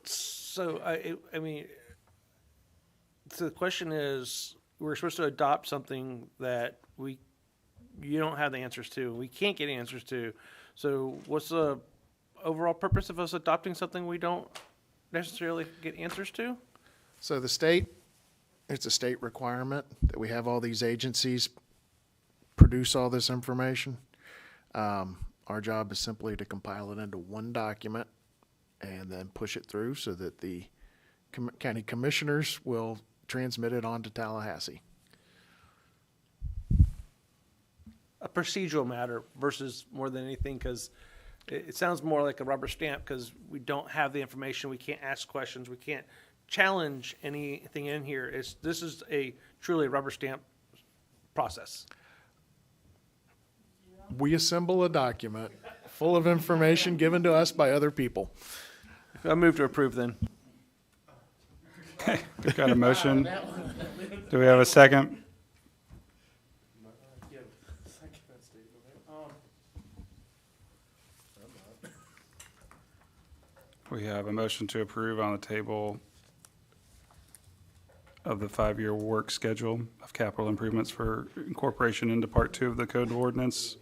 So, I mean, so the question is, we're supposed to adopt something that you don't have the answers to, we can't get answers to. So what's the overall purpose of us adopting something we don't necessarily get answers to? So it's a state requirement that we have all these agencies produce all this information. Our job is simply to compile it into one document and then push it through so that the county commissioners will transmit it on to Tallahassee. A procedural matter versus more than anything, because it sounds more like a rubber stamp, because we don't have the information, we can't ask questions, we can't challenge anything in here. This is a truly rubber stamp process. We assemble a document full of information given to us by other people. I move to approve then. We've got a motion. Do we have a second? We have a motion to approve on the table of the 5-year work schedule of capital improvements for incorporation into Part 2 of the Code of Ordinance.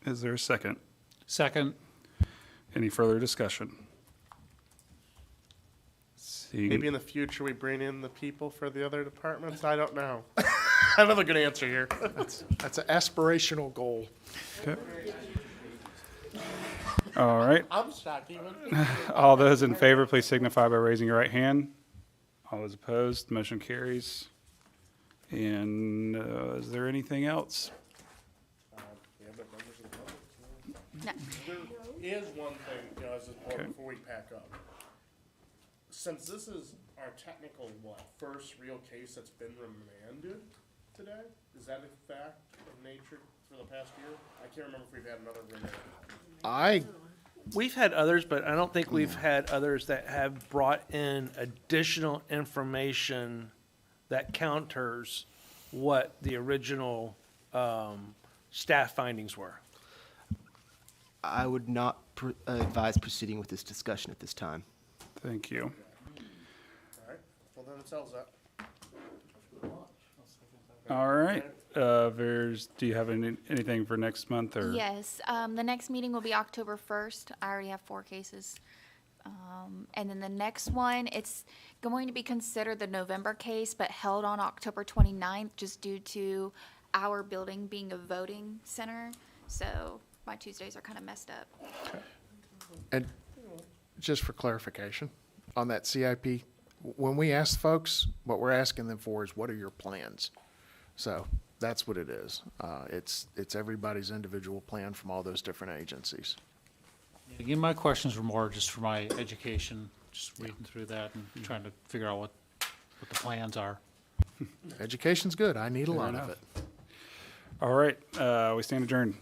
Is there a second? Second. Any further discussion? Seeing- Maybe in the future we bring in the people for the other departments? I don't know. I have another good answer here. That's an aspirational goal. Okay. All right. I'm shocked even. All those in favor, please signify by raising your right hand. All those opposed, motion carries. And is there anything else? No. There is one thing, as this board, Okay. before we pack up. Since this is our technical, first real case that's been remanded today, is that a fact of nature for the past year? I can't remember if we've had another remand. We've had others, but I don't think we've had others that have brought in additional information that counters what the original staff findings were. I would not advise proceeding with this discussion at this time. Thank you. All right, well then it sells that. All right. Do you have anything for next month or? Yes, the next meeting will be October 1st. I already have 4 cases. And then the next one, it's going to be considered the November case, but held on October 29th, just due to our building being a voting center. So my Tuesdays are kind of messed up. And just for clarification, on that CIP, when we ask folks, what we're asking them for is, what are your plans? So that's what it is. It's everybody's individual plan from all those different agencies. Again, my questions were more just for my education, just reading through that and trying to figure out what the plans are. Education's good. I need a Fair lot enough. of it. All right, we stand adjourned.